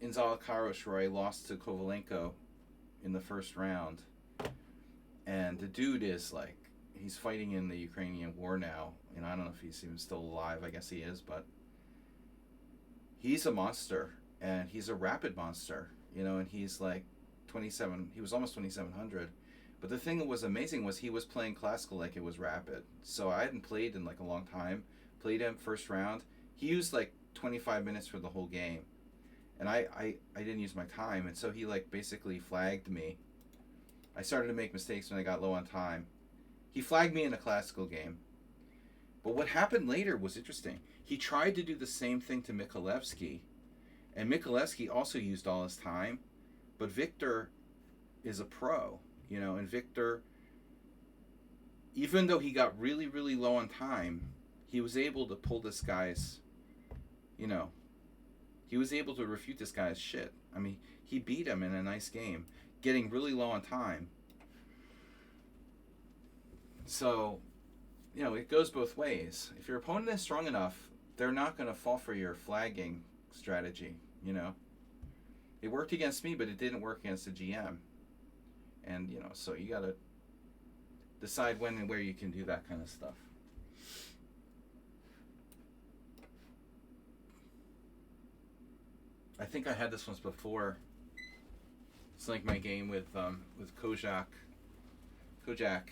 Zalakaros where I lost to Kovalenko in the first round, and the dude is like he's fighting in the Ukrainian war now, and I don't know if he's even still alive. I guess he is, but he's a monster, and he's a rapid monster, and he's like 27. He was almost 2,700. But the thing that was amazing was he was playing classical like it was rapid. So I hadn't played in like a long time. Played him first round. He used like 25 minutes for the whole game, and I didn't use my time, and so he like basically flagged me. I started to make mistakes when I got low on time. He flagged me in a classical game. But what happened later was interesting. He tried to do the same thing to Michalewski, and Michalewski also used all his time, but Victor is a pro, and Victor, even though he got really, really low on time, he was able to pull this guy's, he was able to refute this guy's shit. I mean, he beat him in a nice game, getting really low on time. So, it goes both ways. If your opponent is strong enough, they're not going to fall for your flagging strategy, It worked against me, but it didn't work against the GM. And, so you got to decide when and where you can do that kind of stuff. I think I had this once before. It's like my game with Kojak. Kojak.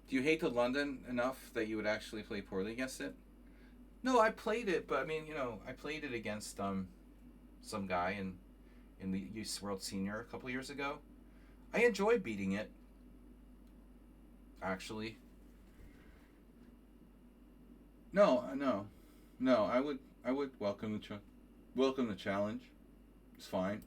Do you hate the London enough that you would actually play poorly against it? No, I played it, but I mean, I played it against some guy in the Youth World Senior a couple years ago. I enjoyed beating it. Actually. No. I would welcome the challenge. It's fine.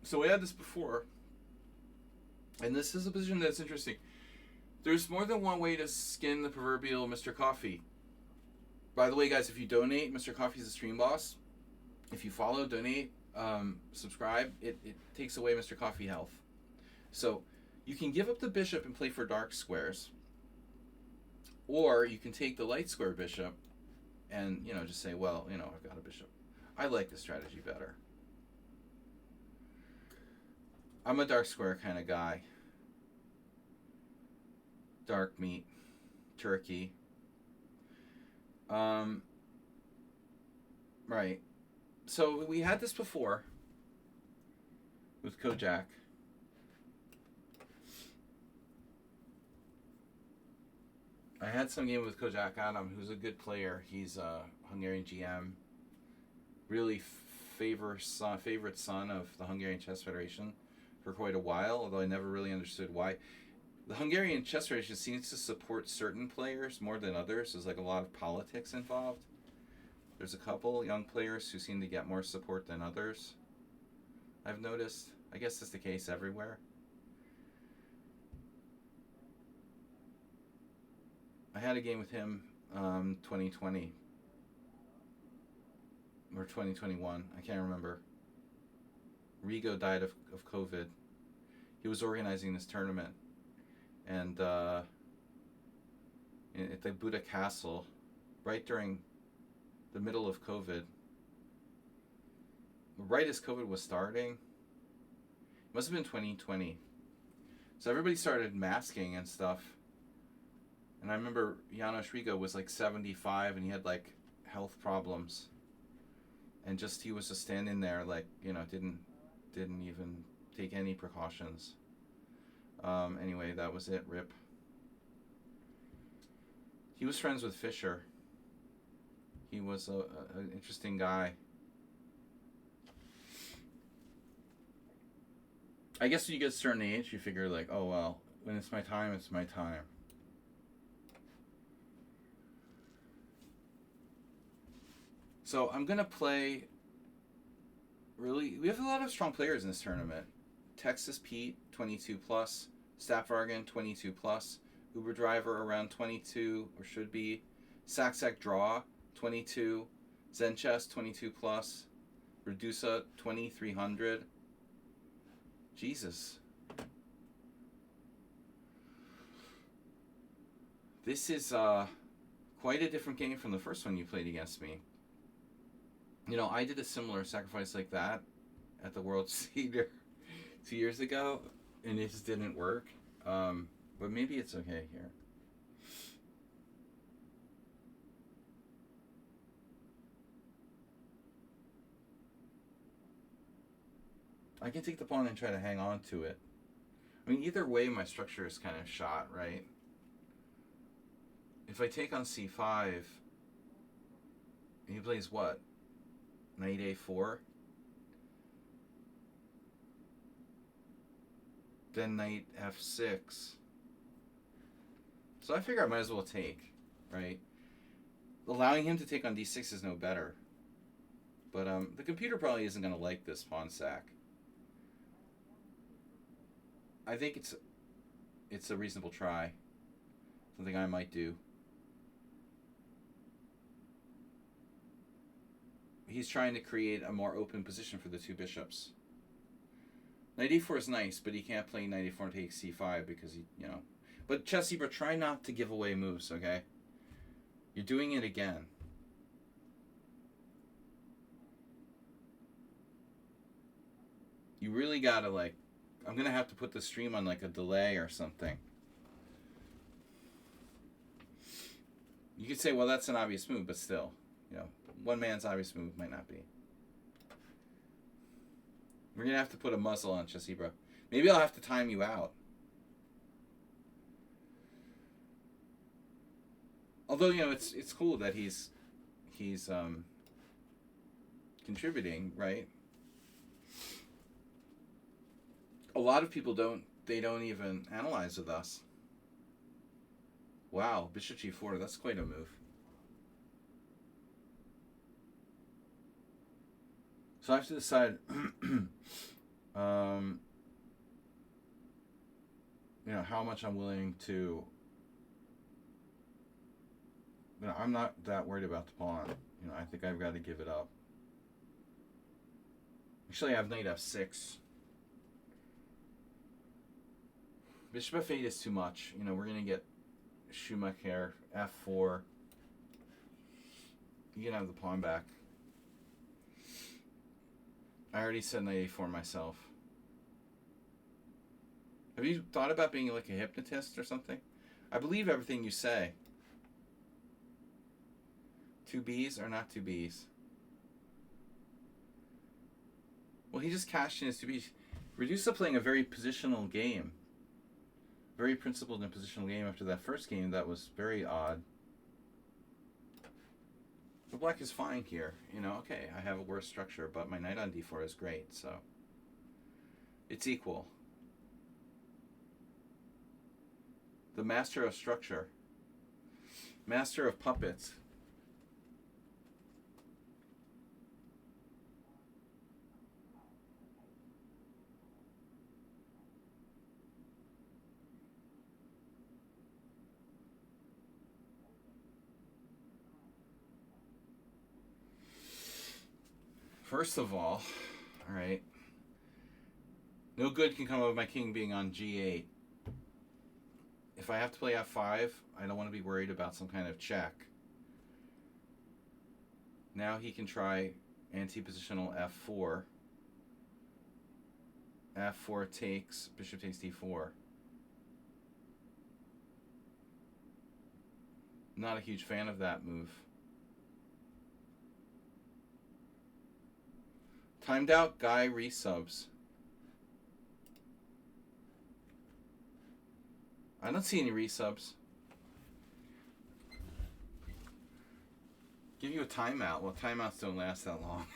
So we had this before, and this is a position that's interesting. There's more than one way to skin the proverbial Mr. Coffee. By the way, guys, if you donate, Mr. Coffee's a stream boss. If you follow, donate, subscribe, it takes away Mr. Coffee health. So you can give up the bishop and play for dark squares, or you can take the light square bishop and, just say, well, I've got a bishop. I like this strategy better. I'm a dark square kind of guy. Dark meat, turkey. Right. So we had this before with Kojak. I had some game with Kojak Adam, who's a good player. He's a Hungarian GM. Really favorite son of the Hungarian Chess Federation for quite a while, although I never really understood why. The Hungarian Chess Federation seems to support certain players more than others. There's like a lot of politics involved. There's a couple young players who seem to get more support than others, I've noticed. I guess that's the case everywhere. I had a game with him 2020 or 2021. I can't remember. Rigo died of COVID. He was organizing this tournament, and at the Buddha Castle, right during the middle of COVID, right as COVID was starting, it must have been 2020. So everybody started masking and stuff. And I remember Janos Rigo was like 75 and he had like health problems. And he was just standing there like, didn't even take any precautions. Anyway, that was it. RIP. He was friends with Fischer. He was an interesting guy. I guess when you get a certain age, you figure like, oh well, when it's my time, it's my time. So I'm going to play, we have a lot of strong players in this tournament. Texas Pete, 22 plus. Staffvargan, 22 plus. Uber Driver, around 22, or should be. Saxac Draw, 22. Zen Chess, 22 plus. Redusa, 2300. Jesus. This is quite a different game from the first one you played against me. You know, I did a similar sacrifice like that at the World Senior 2 years ago, and it just didn't work. But maybe it's okay here. I can take the pawn and try to hang on to it. I mean, either way, my structure is kind of shot, right? If I take on c5, he plays what? Knight a4? Then knight f6. So I figure I might as well take, right? Allowing him to take on d6 is no better. But the computer probably isn't going to like this pawn sack. I think it's a reasonable try. Something I might do. He's trying to create a more open position for the two bishops. Knight e4 is nice, but he can't play knight e4 and take c5 because he, you know. But chess Zebra, try not to give away moves, okay? You're doing it again. You really gotta, like, I'm gonna have to put the stream on like a delay or something. You could say, well, that's an obvious move, but still, you know, one man's obvious move might not be. We're gonna have to put a muzzle on chess Zebra. Maybe I'll have to time you out. Although, you know, it's cool that he's contributing, right? A lot of people don't even analyze with us. Wow, bishop g4, that's quite a move. So I have to decide you know, how much I'm willing to, you know, I'm not that worried about the pawn. You know, I think I've got to give it up. Actually, I have knight f6. Bishop f8 is too much. You know, we're going to get Schumacher, f4. You can have the pawn back. I already said knight a4 myself. Have you thought about being like a hypnotist or something? I believe everything you say. Two Bs or not two Bs? Well, he just cashed in his two Bs. Reduce's playing a very positional game. Very principled and positional game after that first game. That was very odd. But black is fine here. You know, okay, I have a worse structure, but my knight on d4 is great, so it's equal. The master of structure. Master of puppets. First of all right, no good can come of my king being on g8. If I have to play f5, I don't want to be worried about some kind of check. Now he can try anti-positional f4. f4 takes, bishop takes d4. Not a huge fan of that move. Timed out guy resubs. I don't see any resubs. Give you a timeout. Well, timeouts don't last that long.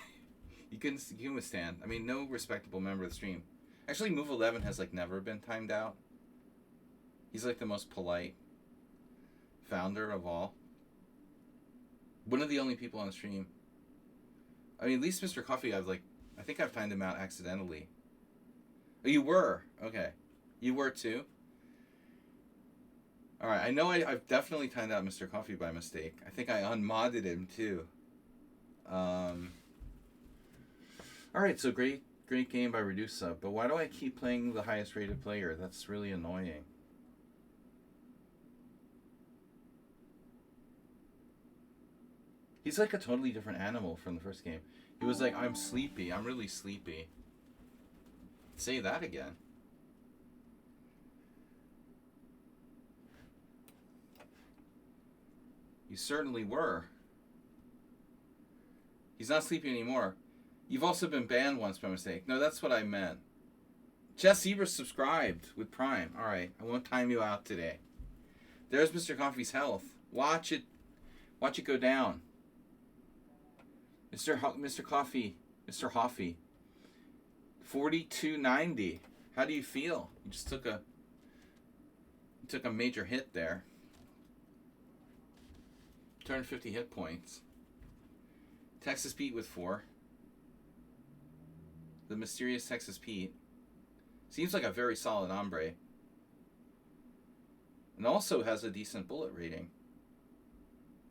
You can withstand. I mean, no respectable member of the stream. Actually, Move 11 has like never been timed out. He's like the most polite founder of all. One of the only people on the stream. I mean, at least Mr. Coffee, I think I've timed him out accidentally. Oh, you were? Okay. You were too? Alright, I know I've definitely timed out Mr. Coffee by mistake. I think I unmodded him too. Alright, so great game by Redusa. But why do I keep playing the highest rated player? That's really annoying. He's like a totally different animal from the first game. He was like, I'm sleepy. I'm really sleepy. Say that again. You certainly were. He's not sleepy anymore. You've also been banned once by mistake. No, that's what I meant. Jess Ebers subscribed with Prime. All right, I won't time you out today. There's Mr. Coffee's health. Watch it go down. Mr. Coffee, Mr. Hoffy. 4290. How do you feel? You just took a major hit there. 250 hit points. Texas Pete with 4. The mysterious Texas Pete. Seems like a very solid hombre. And also has a decent bullet rating.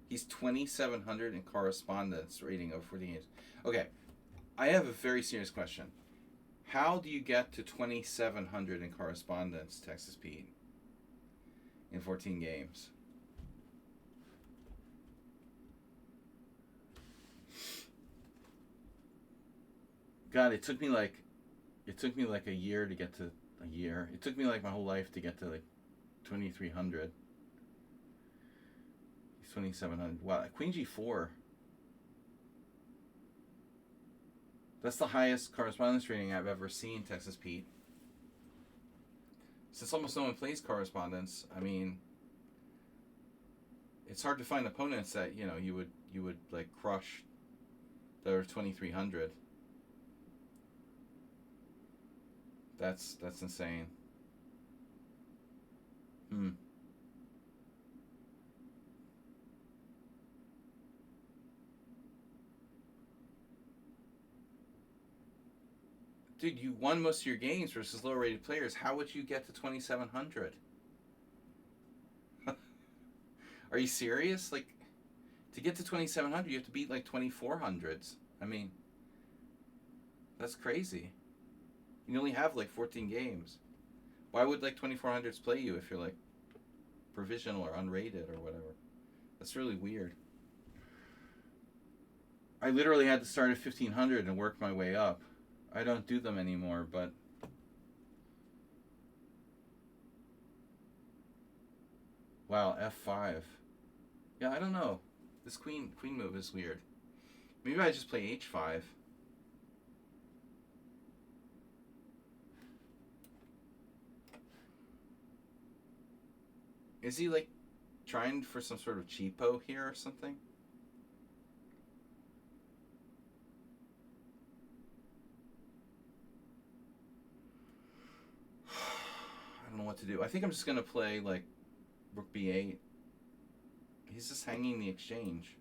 He's 2,700 in correspondence rating over 40 games. Okay, I have a very serious question. How do you get to 2,700 in correspondence, Texas Pete, in 14 games? God, it took me like a year to get to a year. It took me like my whole life to get to like 2,300. He's 2,700. Wow, Queen G4. That's the highest correspondence rating I've ever seen, Texas Pete. Since almost no one plays correspondence, I mean, it's hard to find opponents that you would like crush that are 2,300. That's insane. Dude, you won most of your games versus lower rated players. How would you get to 2,700? Are you serious? Like, to get to 2,700, you have to beat like 2,400s. I mean, that's crazy. You only have like 14 games. Why would like 2,400s play you if you're like provisional or unrated or whatever? That's really weird. I literally had to start at 1,500 and work my way up. I don't do them anymore, but wow, F5. Yeah, I don't know. This queen move is weird. Maybe I just play H5. Is he like trying for some sort of cheapo here or something? I don't know what to do. I think I'm just gonna play like Rook B8. He's just hanging the exchange.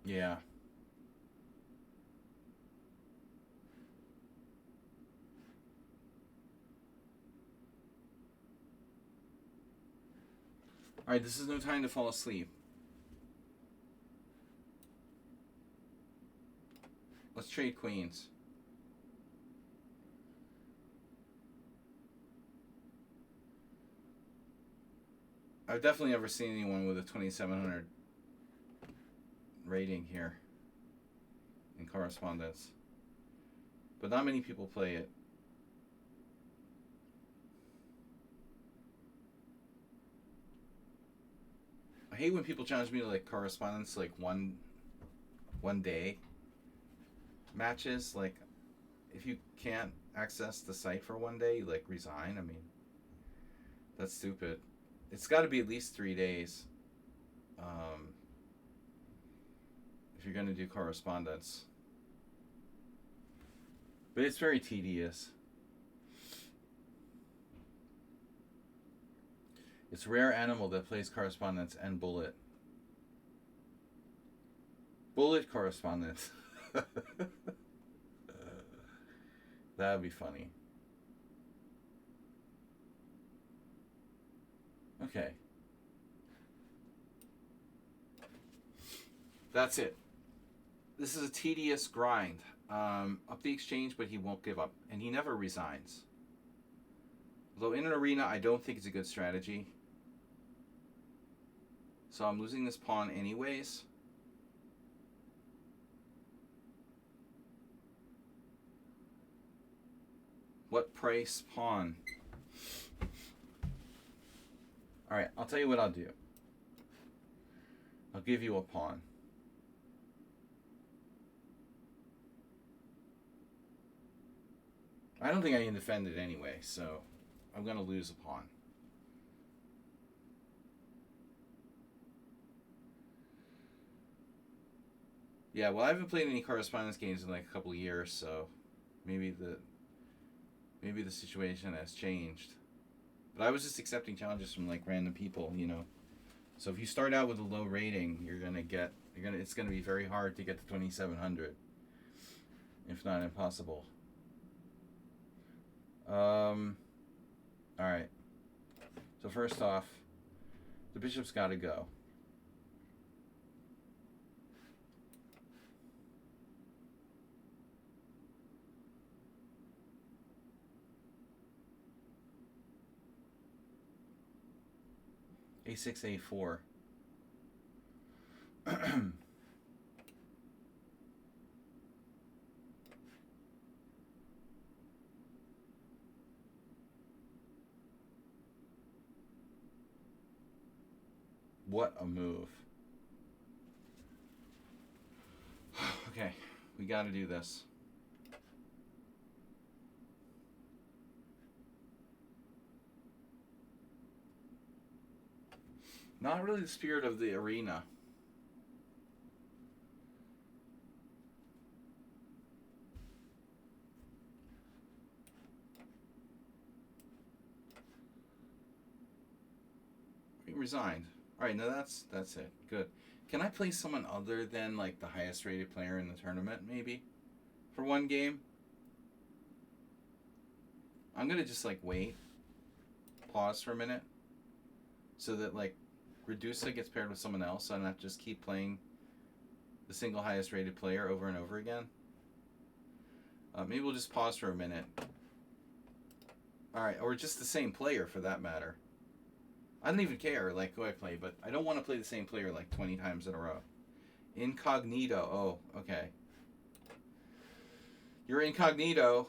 Yeah. Alright, this is no time to fall asleep. Let's trade queens. I've definitely never seen anyone with a 2,700 rating here in correspondence. But not many people play it. I hate when people challenge me to like correspondence like one day matches. Like, if you can't access the site for one day, you like resign. I mean, that's stupid. It's got to be at least 3 days if you're going to do correspondence. But it's very tedious. It's a rare animal that plays correspondence and bullet. Bullet correspondence. That would be funny. Okay. That's it. This is a tedious grind. Up the exchange, but he won't give up. And he never resigns. Although in an arena, I don't think it's a good strategy. So I'm losing this pawn anyways. What price pawn? Alright, I'll tell you what I'll do. I'll give you a pawn. I don't think I can defend it anyway, so I'm going to lose a pawn. Yeah, well, I haven't played any correspondence games in like a couple of years, so maybe the situation has changed. But I was just accepting challenges from like random people, you know. So if you start out with a low rating, it's gonna be very hard to get to 2,700, if not impossible. All right. So first off, the bishop's got to go. A6, A4. What a move. Okay, we got to do this. Not really the spirit of the arena. He resigned. Alright, now that's it. Good. Can I play someone other than like the highest rated player in the tournament, maybe? For one game? I'm gonna just like wait. Pause for a minute. So that like Redusa gets paired with someone else, so I don't have to just keep playing the single highest rated player over and over again. Maybe we'll just pause for a minute. Alright, or just the same player for that matter. I don't even care like who I play, but I don't want to play the same player like 20 times in a row. Incognito. Oh, okay. You're incognito.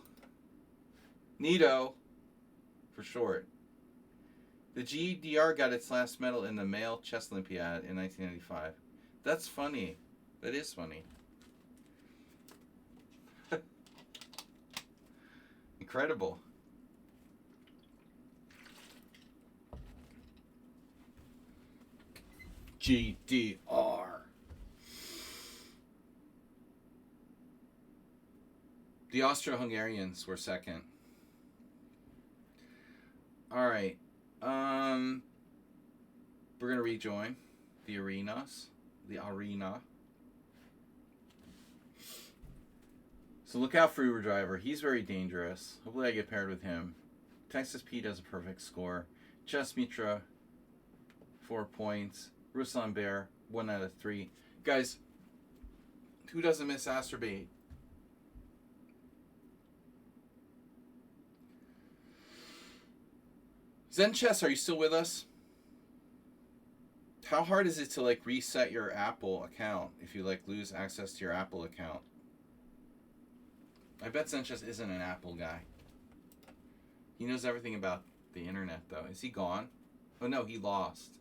Nito, for short. The GDR got its last medal in the male chess Olympiad in 1995. That's funny. That is funny. Incredible. GDR. The Austro-Hungarians were second. All right. We're gonna rejoin the arenas. The arena. So look out for Uber Driver. He's very dangerous. Hopefully I get paired with him. Texas P does a perfect score. Chess Mitra, 4 points. Ruslan Bear, 1 out of 3. Guys, who doesn't masturbate? Zen Chess, are you still with us? How hard is it to like reset your Apple account if you like lose access to your Apple account? I bet Zen Chess isn't an Apple guy. He knows everything about the internet though. Is he gone? Oh no, he lost.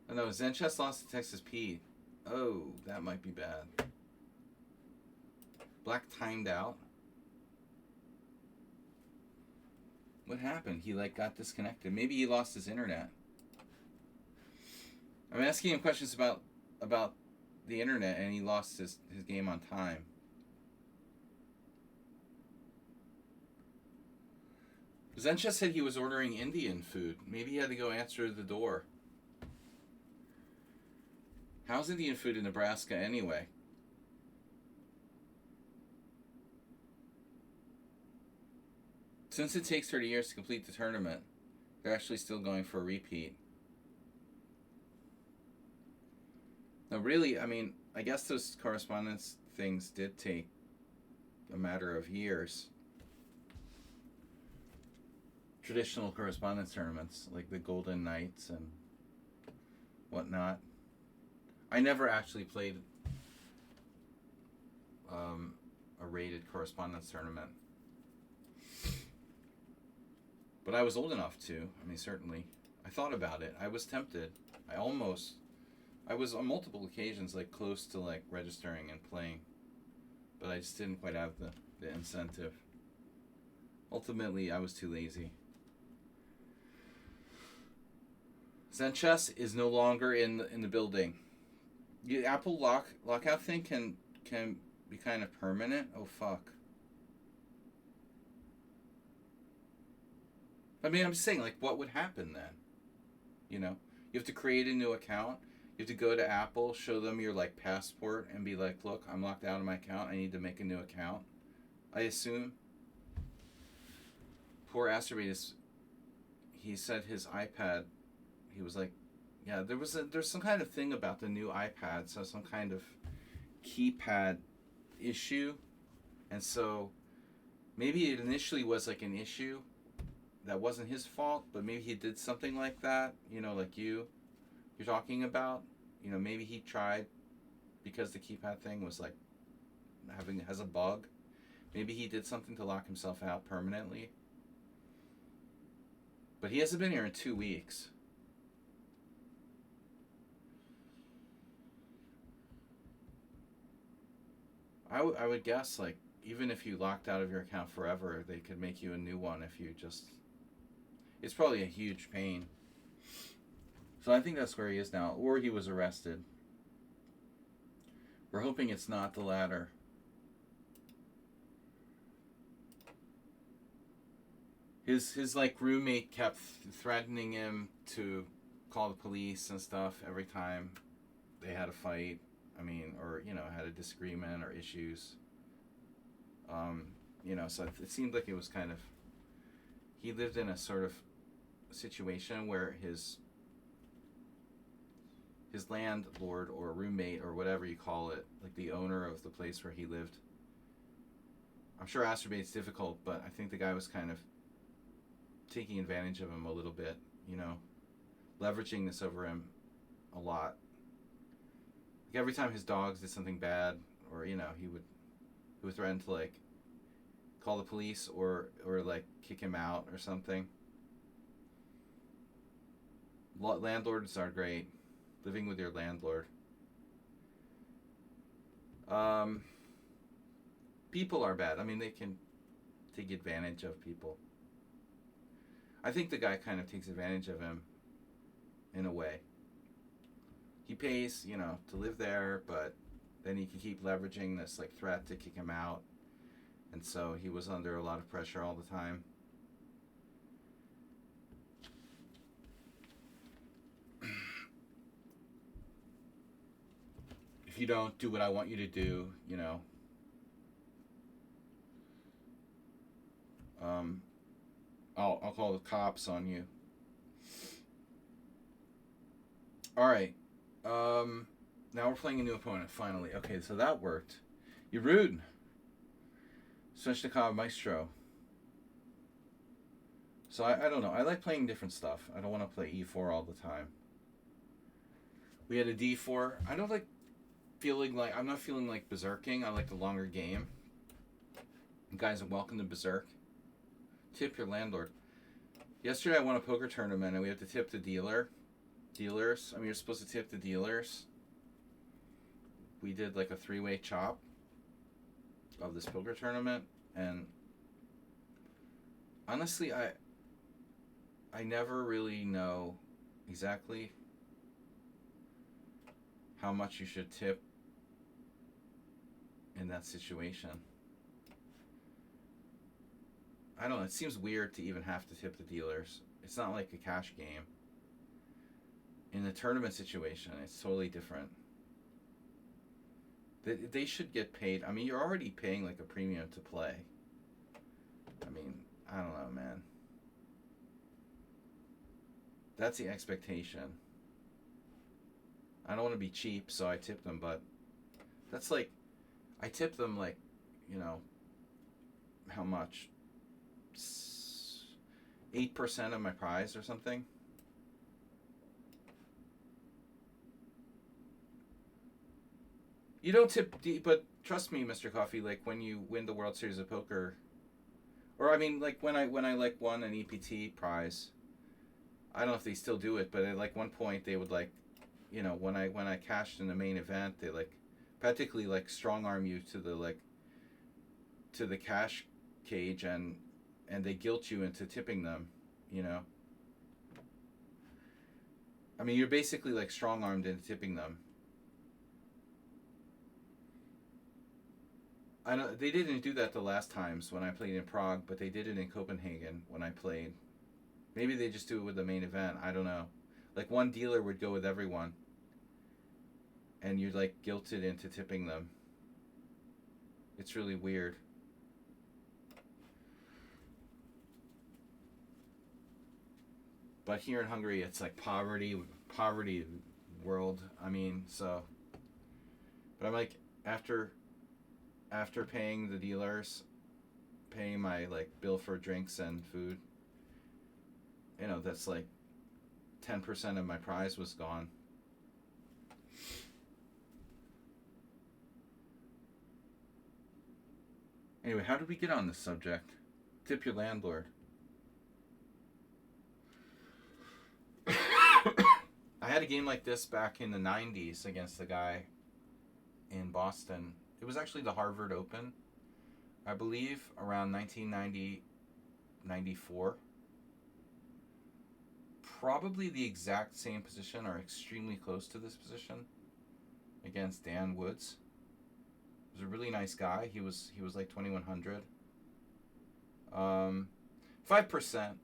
Oh no, Zen Chess lost to Texas Pete. Oh, that might be bad. Black timed out. What happened? He like got disconnected. Maybe he lost his internet. I'm asking him questions about the internet and he lost his game on time. Zencha said he was ordering Indian food. Maybe he had to go answer the door. How's Indian food in Nebraska anyway? Since it takes 30 years to complete the tournament, they're actually still going for a repeat. No, really, I mean, I guess those correspondence things did take a matter of years. traditional correspondence tournaments like the Golden Knights and whatnot. I never actually played a rated correspondence tournament, but I was old enough to. I mean, certainly, I thought about it. I was tempted. I was on multiple occasions like close to like registering and playing, but I just didn't quite have the incentive. Ultimately, I was too lazy. Zen Chess is no longer in the building. The Apple lockout thing can be kind of permanent. Oh fuck. I mean, I'm just saying, like, what would happen then? You know, you have to create a new account. You have to go to Apple, show them your like passport, and be like, "Look, I'm locked out of my account. I need to make a new account." I assume. Poor Asteroid he said his iPad. He was like, "Yeah, there's some kind of thing about the new iPad, so some kind of keypad issue, and so maybe it initially was like an issue that wasn't his fault, but maybe he did something like that. You know, like you're talking about. You know, maybe he tried because the keypad thing was like has a bug. Maybe he did something to lock himself out permanently. But he hasn't been here in 2 weeks. I would guess, like, even if you locked out of your account forever, they could make you a new one if you just... It's probably a huge pain. So I think that's where he is now. Or he was arrested. We're hoping it's not the latter. His like roommate kept threatening him to call the police and stuff every time they had a fight. I mean, or you know, had a disagreement or issues. You know, so it seemed like it was kind of. He lived in a sort of situation where his landlord or roommate or whatever you call it, like the owner of the place where he lived. I'm sure masturbate's difficult, but I think the guy was kind of taking advantage of him a little bit, you know, leveraging this over him a lot. Like every time his dogs did something bad, or you know, he would threaten to like call the police or like kick him out or something. Landlords are great. Living with your landlord. People are bad. I mean, they can take advantage of people. I think the guy kind of takes advantage of him in a way. He pays, you know, to live there, but then he can keep leveraging this like threat to kick him out. And so he was under a lot of pressure all the time. If you don't do what I want you to do, you know, I'll call the cops on you. All right. Now we're playing a new opponent, finally. Okay, so that worked. Yerud. Sveshnikov Maestro. So I don't know. I like playing different stuff. I don't want to play e4 all the time. We had a d4. I don't like feeling like... I'm not feeling like berserking. I like the longer game. You guys are welcome to berserk. Tip your landlord. Yesterday I won a poker tournament and we had to tip the dealers. I mean, you're supposed to tip the dealers. We did like a 3-way chop of this poker tournament, and honestly, I never really know exactly how much you should tip in that situation. I don't know, it seems weird to even have to tip the dealers. It's not like a cash game. In a tournament situation, it's totally different. They should get paid. I mean, you're already paying like a premium to play. I mean, I don't know, man. That's the expectation. I don't want to be cheap, so I tip them, but that's like, I tip them like, you know, how much? 8% of my prize or something. You don't tip, but trust me, Mr. Coffee. Like when you win the World Series of Poker, or I mean, like when I like won an EPT prize. I don't know if they still do it, but at like one point they would like, you know, when I cashed in the main event, they like practically like strong arm you to the like to the cash cage and they guilt you into tipping them, you know. I mean, you're basically like strong armed into tipping them. I know they didn't do that the last times when I played in Prague, but they did it in Copenhagen when I played. Maybe they just do it with the main event. I don't know. Like one dealer would go with everyone, and you're like guilted into tipping them. It's really weird. But here in Hungary, it's like poverty world. I mean, so. But I'm like after paying the dealers, paying my like bill for drinks and food, you know, that's like 10% of my prize was gone. Anyway, how did we get on this subject? Tip your landlord. I had a game like this back in the 90s against a guy in Boston. It was actually the Harvard Open, I believe, around 1990, 94. Probably the exact same position or extremely close to this position against Dan Woods. He was a really nice guy. He was like 2100. 5%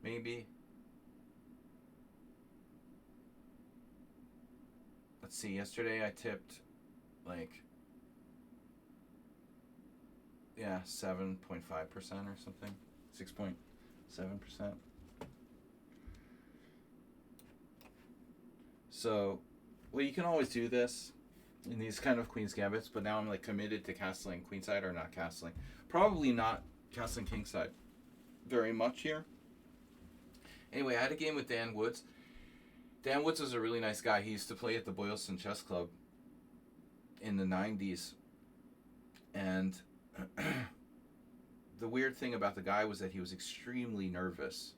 maybe. Let's see, yesterday I tipped like 7.5% or something. 6.7%. So, well, you can always do this in these kind of Queen's Gambits, but now I'm like committed to castling Queenside or not castling. Probably not castling Kingside very much here. Anyway, I had a game with Dan Woods. Dan Woods was a really nice guy. He used to play at the Boylston Chess Club in the 90s. And the weird thing about the guy was that he was extremely nervous.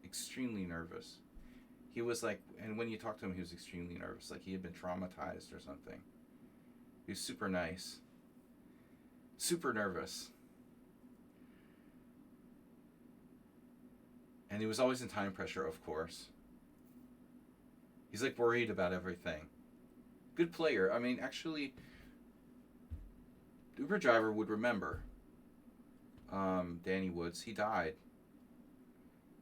Extremely nervous. He was like, and when you talk to him, he was extremely nervous. Like he had been traumatized or something. He was super nice. Super nervous. And he was always in time pressure, of course. He's like worried about everything. Good player. I mean, actually, Uber driver would remember Danny Woods. He died.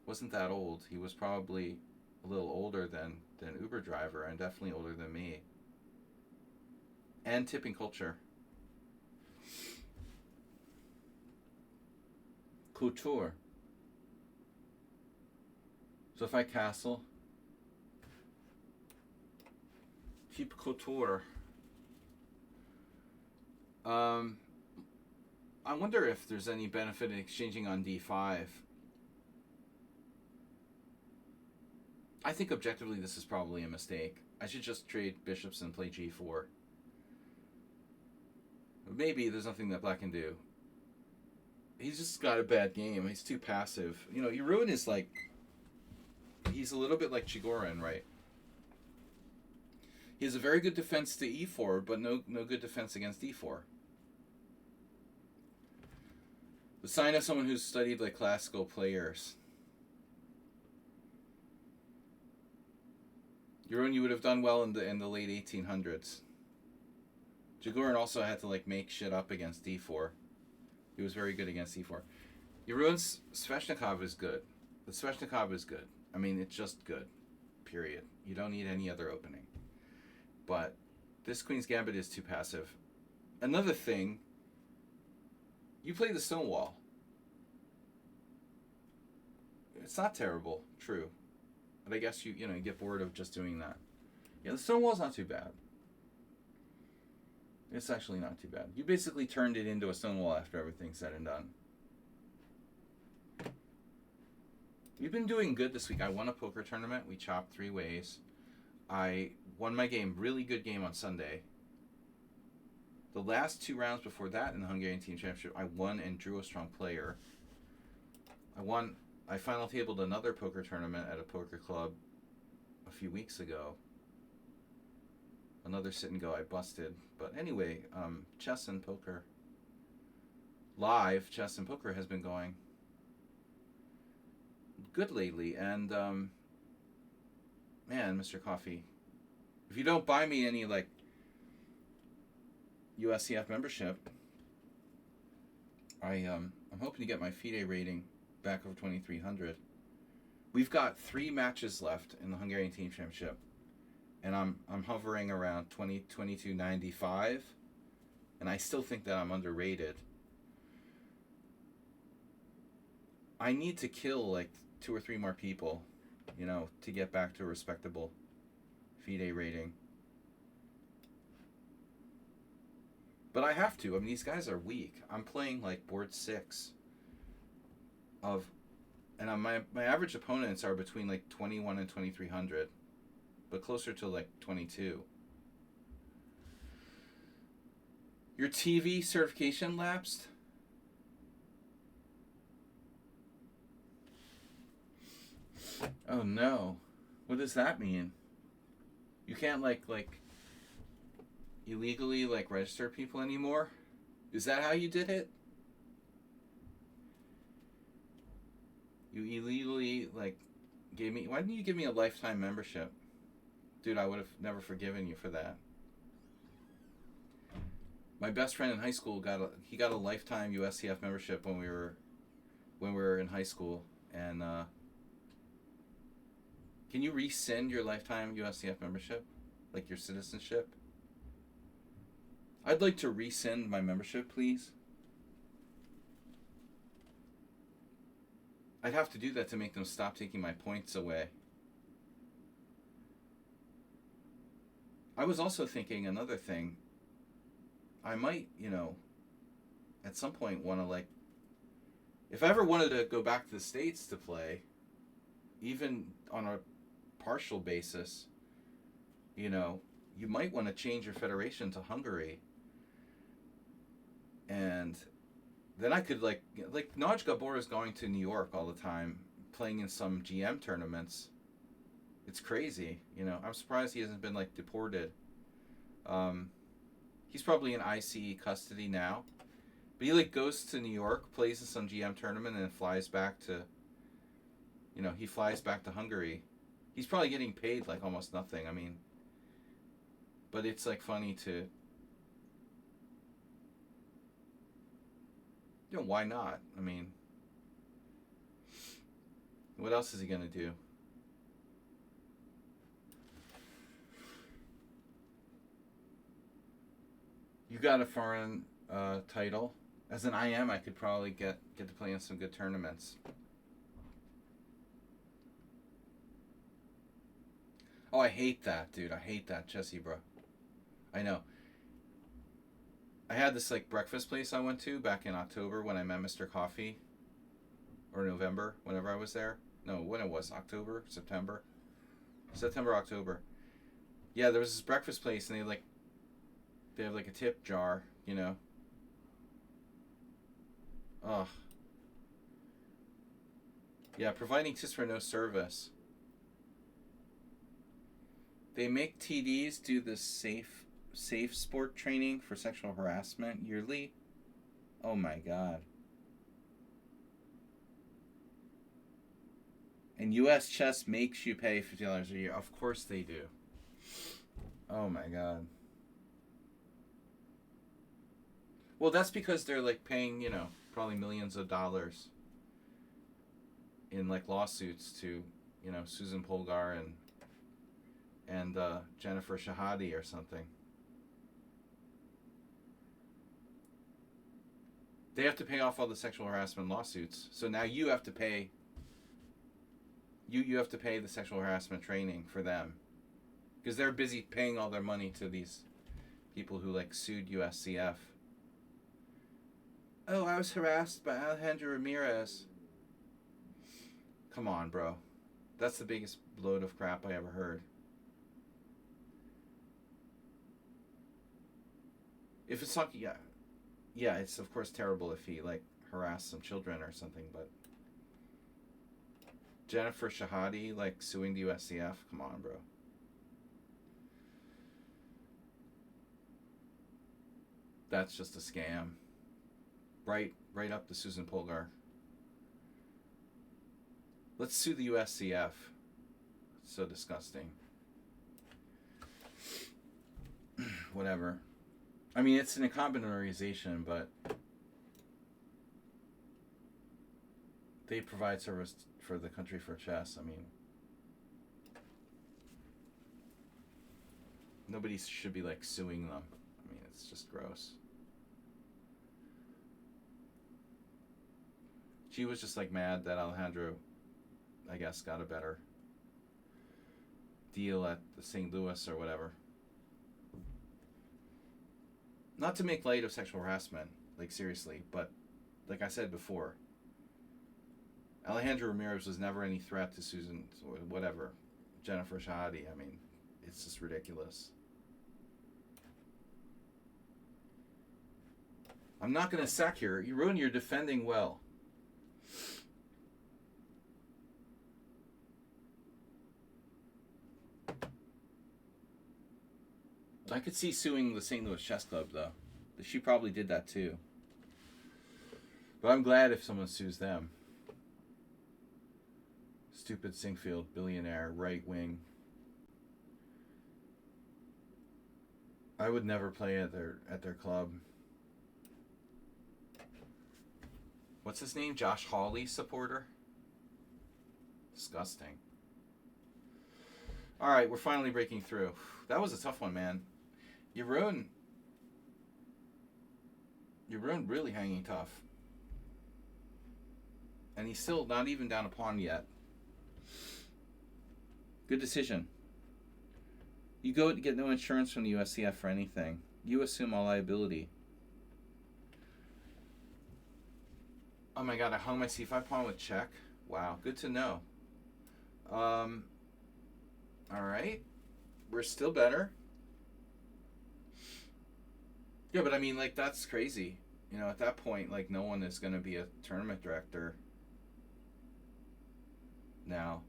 Wasn't that old. He was probably a little older than Uber driver and definitely older than me. And tipping culture. Couture. So if I castle, keep couture. I wonder if there's any benefit in exchanging on d5. I think objectively this is probably a mistake. I should just trade bishops and play g4. Maybe there's nothing that black can do. He's just got a bad game. He's too passive. You know, Jeroen is like, he's a little bit like Chigorin, right? He has a very good defense to e4, but no good defense against d4. The sign of someone who's studied like classical players. Jeroen, you would have done well in the late 1800s. Chigorin also had to like make shit up against d4. He was very good against e4. Jeroen's Sveshnikov is good. The Sveshnikov is good. I mean, it's just good. Period. You don't need any other opening. But this Queen's Gambit is too passive. Another thing, you play the Stonewall. It's not terrible, true. But I guess you get bored of just doing that. Yeah, the Stonewall's not too bad. It's actually not too bad. You basically turned it into a Stonewall after everything's said and done. We've been doing good this week. I won a poker tournament. We chopped 3 ways. I won my game, really good game on Sunday. The last 2 rounds before that in the Hungarian Team Championship, I won and drew a strong player. I final tabled another poker tournament at a poker club a few weeks ago. Another sit and go I busted. But anyway, chess and poker. Live chess and poker has been going good lately. And, man, Mr. Coffee, if you don't buy me any, like, USCF membership, I'm hoping to get my FIDE rating back over 2300. We've got 3 matches left in the Hungarian Team Championship, and I'm hovering around 2295, and I still think that I'm underrated. I need to kill like 2 or 3 more people, to get back to a respectable FIDE rating. But I have to. I mean, these guys are weak. I'm playing like board 6 and my average opponents are between like 21 and 2300, but closer to like 22. Your TV certification lapsed? Oh no. What does that mean? You can't like illegally like register people anymore? Is that how you did it? You illegally like gave me... Why didn't you give me a lifetime membership? Dude, I would have never forgiven you for that. My best friend in high school got a lifetime USCF membership when we were in high school, and can you rescind your lifetime USCF membership? Like your citizenship? I'd like to rescind my membership, please. I'd have to do that to make them stop taking my points away. I was also thinking another thing. I might, at some point want to like... If I ever wanted to go back to the States to play, even on a partial basis, you might want to change your federation to Hungary. And then I could like Naj Gabor is going to New York all the time, playing in some GM tournaments. It's crazy, I'm surprised he hasn't been like deported. He's probably in ICE custody now, but he like goes to New York, plays in some GM tournament, and then flies back to, he flies back to Hungary. He's probably getting paid like almost nothing. I mean, but it's like funny to, why not? I mean, what else is he gonna do? You got a foreign title. As an IM, I could probably get to play in some good tournaments. Oh, I hate that, dude. I hate that, Chessy, bro. I know. I had this like breakfast place I went to back in October when I met Mr. Coffee. Or November, whenever I was there. No, when it was, October, September, October. Yeah, there was this breakfast place, and they have like a tip jar, Ugh. Yeah, providing tips for no service. They make TDs do the safe sport training for sexual harassment yearly. Oh my god. And US Chess makes you pay $50 a year. Of course they do. Oh my god. Well, that's because they're like paying, probably millions of dollars in like lawsuits to, Susan Polgar and Jennifer Shahadi or something. They have to pay off all the sexual harassment lawsuits. So now you have to pay. You have to pay the sexual harassment training for them, because they're busy paying all their money to these people who like sued USCF. Oh, I was harassed by Alejandro Ramirez. Come on, bro. That's the biggest load of crap I ever heard. If it's talking, yeah, it's of course terrible if he like harassed some children or something. But Jennifer Shahadi like suing the USCF. Come on, bro. That's just a scam. Right up to Susan Polgar. Let's sue the USCF. It's so disgusting. Whatever. I mean, it's an incumbent organization, but they provide service for the country for chess. I mean, nobody should be like suing them. I mean, it's just gross. She was just like mad that Alejandro, I guess, got a better deal at the St. Louis or whatever. Not to make light of sexual harassment, like seriously, but like I said before, Alejandro Ramirez was never any threat to Susan, whatever, Jennifer Shahadi. I mean, it's just ridiculous. I'm not going to sack here. You're defending well. I could see suing the St. Louis Chess Club, though. She probably did that, too. But I'm glad if someone sues them. Stupid Singfield, billionaire, right wing. I would never play at their club. What's his name? Josh Hawley supporter? Disgusting. Alright, we're finally breaking through. That was a tough one, man. Jeroen really hanging tough. And he's still not even down a pawn yet. Good decision. You go to get no insurance from the USCF for anything. You assume all liability. Oh my god, I hung my c5 pawn with check. Wow, good to know. Alright. We're still better. Yeah, but I mean, like, that's crazy. You know, at that point, like, no one is going to be a tournament director now.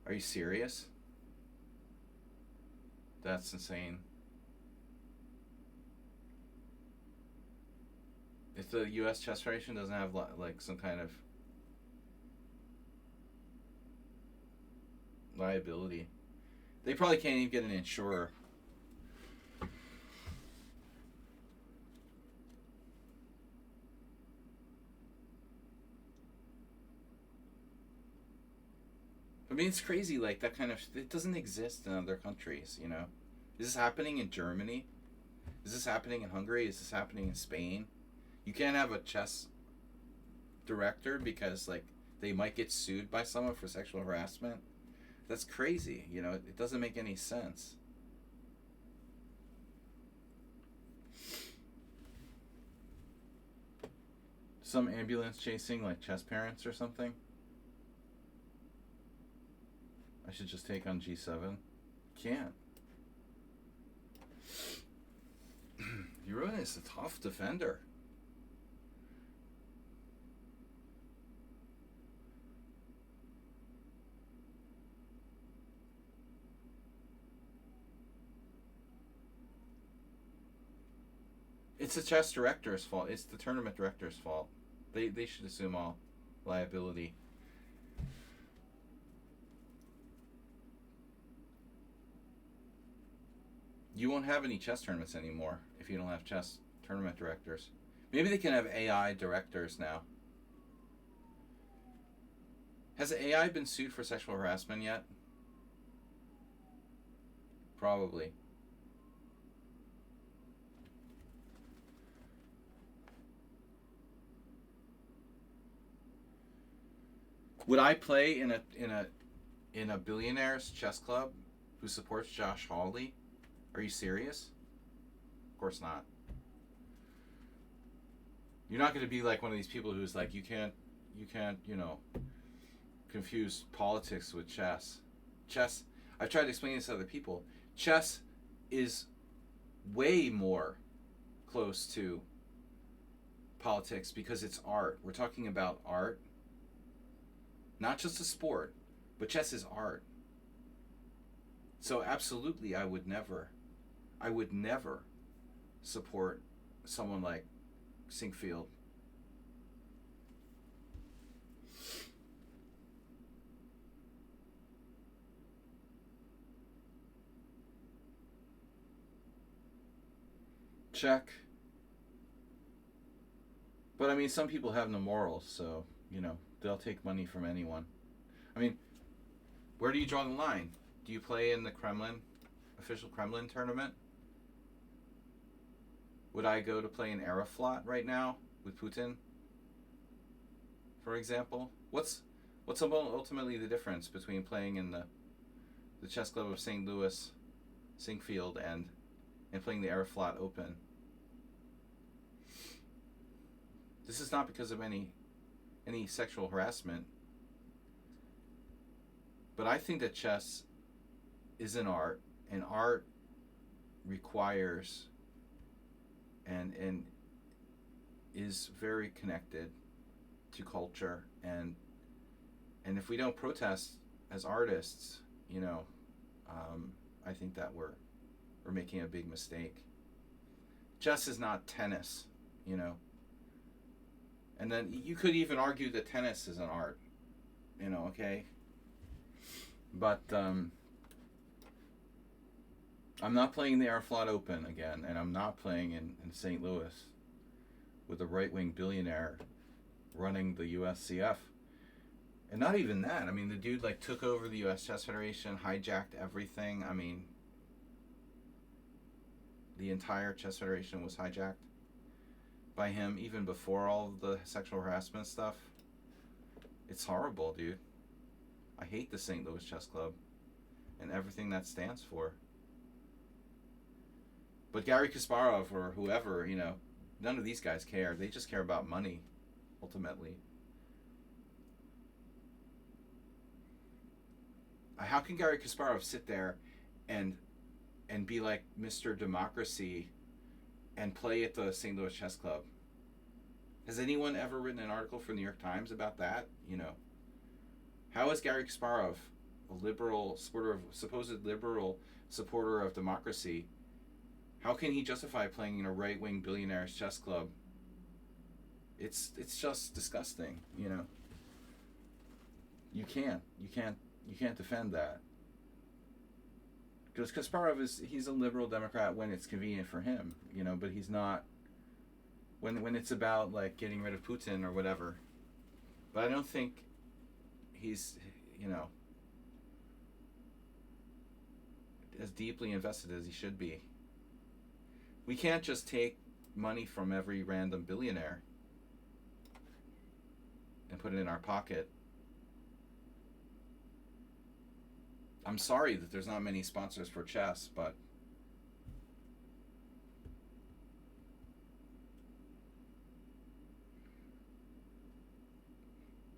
Are you serious? That's insane. If the U.S. Chess Federation doesn't have, like, some kind of liability, they probably can't even get an insurer. I mean, it's crazy, like, that kind of... It doesn't exist in other countries, you know? Is this happening in Germany? Is this happening in Hungary? Is this happening in Spain? You can't have a chess director because, like, they might get sued by someone for sexual harassment. That's crazy, you know? It doesn't make any sense. Some ambulance chasing, like, chess parents or something? I should just take on G7. Can't. Jeroen is a tough defender. It's the chess director's fault. It's the tournament director's fault. They should assume all liability. You won't have any chess tournaments anymore if you don't have chess tournament directors. Maybe they can have AI directors now. Has AI been sued for sexual harassment yet? Probably. Would I play in a billionaire's chess club who supports Josh Hawley? Are you serious? Of course not. You're not going to be like one of these people who's like, you can't, confuse politics with chess. Chess, I've tried to explain this to other people. Chess is way more close to politics because it's art. We're talking about art, not just a sport, but chess is art. So absolutely, I would never support someone like Sinkfield. Check. But I mean, some people have no morals, so, they'll take money from anyone. I mean, where do you draw the line? Do you play in the Kremlin, official Kremlin tournament? Would I go to play in Aeroflot right now with Putin, for example? What's ultimately the difference between playing in the chess club of St. Louis, Sinkfield, and playing the Aeroflot Open? This is not because of any sexual harassment, but I think that chess is an art, and art requires and is very connected to culture, and if we don't protest as artists, I think that we're making a big mistake. Chess is not tennis, and then you could even argue that tennis is an art, okay? But I'm not playing the Aeroflot Open again, and I'm not playing in St. Louis with a right-wing billionaire running the USCF. And not even that. I mean, the dude took over the U.S. Chess Federation, hijacked everything. I mean, the entire Chess Federation was hijacked by him even before all of the sexual harassment stuff. It's horrible, dude. I hate the St. Louis Chess Club and everything that stands for. But Gary Kasparov or whoever, none of these guys care. They just care about money, ultimately. How can Gary Kasparov sit there and be like Mr. Democracy and play at the St. Louis Chess Club? Has anyone ever written an article for the New York Times about that? How is Gary Kasparov, a liberal supposed liberal supporter of democracy, how can he justify playing in a right-wing billionaire's chess club? It's just disgusting, You can't defend that. Because Kasparov he's a liberal Democrat when it's convenient for him, but he's not when it's about getting rid of Putin or whatever. But I don't think he's, as deeply invested as he should be. We can't just take money from every random billionaire and put it in our pocket. I'm sorry that there's not many sponsors for chess, but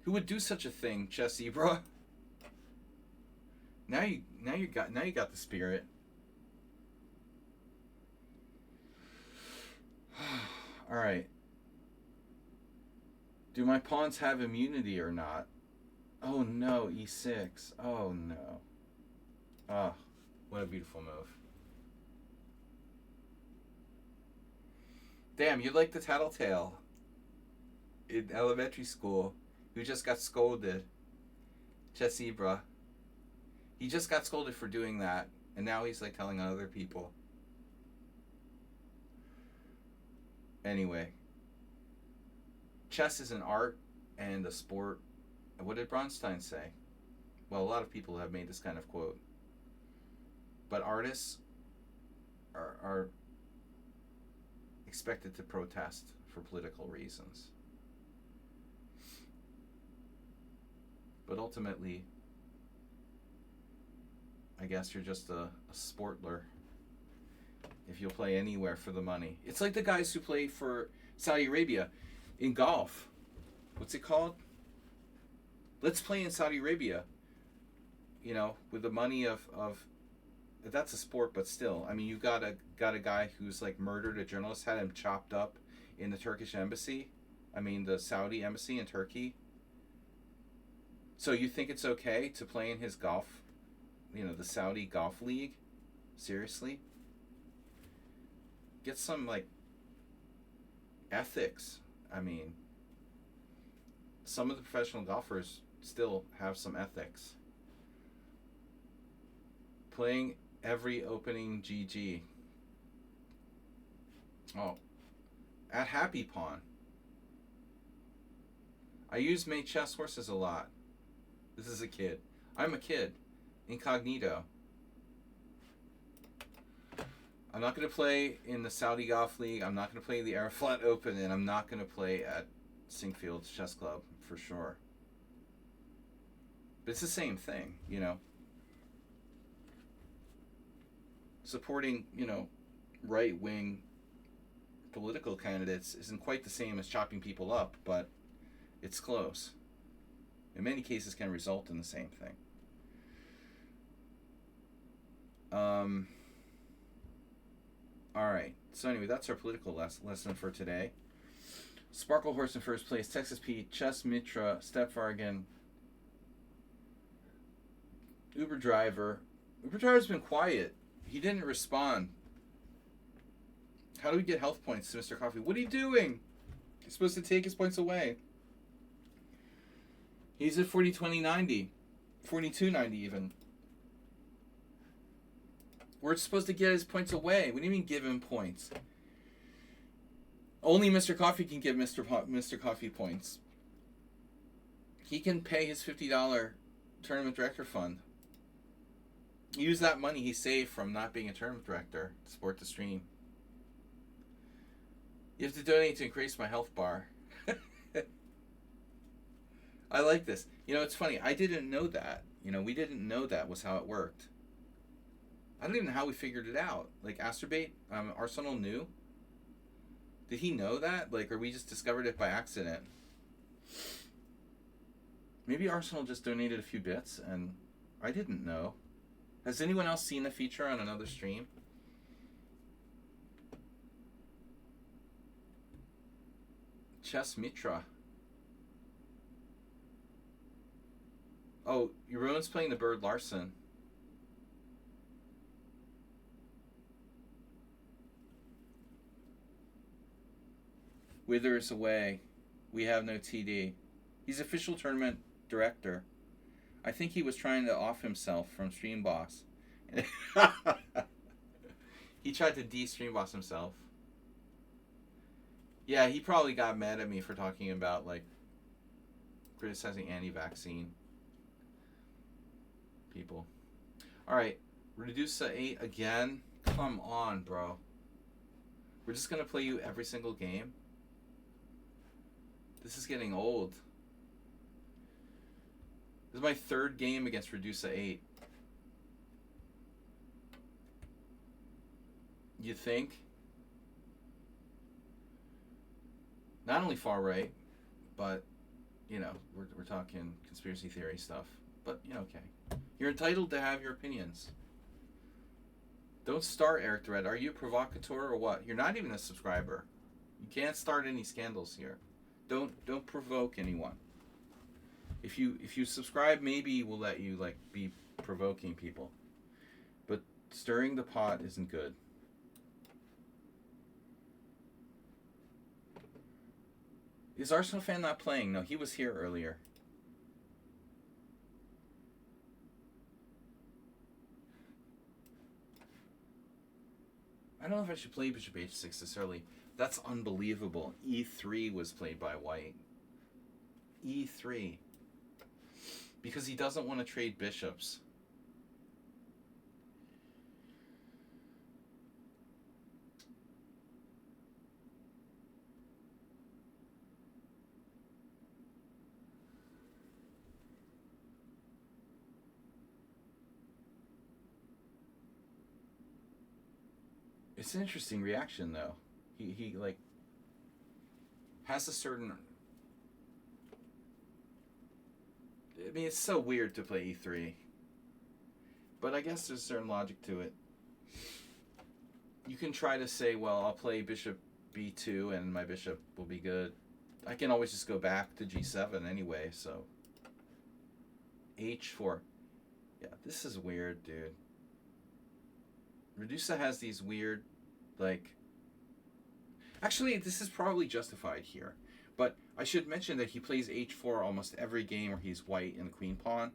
who would do such a thing, Chess Zebra? Now you got the spirit. All right. Do my pawns have immunity or not? Oh no, e6. Oh no. Oh, what a beautiful move. Damn, you're like the tattletale in elementary school who just got scolded. Chess Zebra. He just got scolded for doing that, and now he's telling other people. Anyway, chess is an art and a sport. What did Bronstein say? Well, a lot of people have made this kind of quote. But artists are expected to protest for political reasons. But ultimately, I guess you're just a sportler if you'll play anywhere for the money. It's like the guys who play for Saudi Arabia. in golf. What's it called? Let's play in Saudi Arabia. You know, with the money of that's a sport, but still, I mean, you got a guy who's like murdered a journalist, had him chopped up in the Turkish embassy. I mean, the Saudi embassy in Turkey. So you think it's okay to play in his golf, you know, the Saudi Golf League? Seriously? Get some like ethics. I mean, some of the professional golfers still have some ethics. Playing every opening GG. Oh, at Happy Pawn. I use made chess horses a lot. This is a kid. I'm a kid. Incognito. I'm not going to play in the Saudi Golf League. I'm not going to play the Arafat Open, and I'm not going to play at Sinkfield Chess Club for sure. But it's the same thing, you know. Supporting, you know, right-wing political candidates isn't quite the same as chopping people up, but it's close. In many cases can result in the same thing. Alright, so anyway, that's our political lesson for today. Sparkle Horse in first place, Texas Pete, Chess Mitra, Stepvargan, Uber Driver. Uber Driver's been quiet. He didn't respond. How do we get health points to Mr. Coffee? What are you doing? You're supposed to take his points away. He's at 40, 20, 90. 42, 90 even. We're supposed to get his points away. We didn't even give him points. Only Mr. Coffee can give Mr. Coffee points. He can pay his $50 tournament director fund. Use that money he saved from not being a tournament director to support the stream. You have to donate to increase my health bar. I like this. You know, it's funny. I didn't know that. You know, we didn't know that was how it worked. I don't even know how we figured it out. Like, Astrobate, Arsenal knew. Did he know that? Like, or we just discovered it by accident? Maybe Arsenal just donated a few bits, and I didn't know. Has anyone else seen the feature on another stream? Chess Mitra. Oh, Jeroen's playing the Bird Larson. Withers away. We have no TD. He's official tournament director. I think he was trying to off himself from Stream Boss. He tried to de-Stream Boss himself. Yeah, he probably got mad at me for talking about, like, criticizing anti-vaccine people. Alright, Reduce 8 again? Come on, bro. We're just gonna play you every single game? This is getting old. This is my third game against Reduce 8. You think? Not only far right, but, you know, we're talking conspiracy theory stuff. But, you know, okay. You're entitled to have your opinions. Don't start, Eric Thread. Are you a provocateur or what? You're not even a subscriber. You can't start any scandals here. Don't provoke anyone. If you subscribe, maybe we'll let you, like, be provoking people. But stirring the pot isn't good. Is Arsenal fan not playing? No, he was here earlier. I don't know if I should play Bishop H6 this early. That's unbelievable. E3 was played by White. E3. Because he doesn't want to trade bishops. It's an interesting reaction, though. He like... has a certain... I mean, it's so weird to play e3. But I guess there's a certain logic to it. You can try to say, well, I'll play bishop b2 and my bishop will be good. I can always just go back to g7 anyway, so... h4. Yeah, this is weird, dude. Redusa has these weird, like... Actually, this is probably justified here. But I should mention that he plays h4 almost every game where he's white in the queen pawn,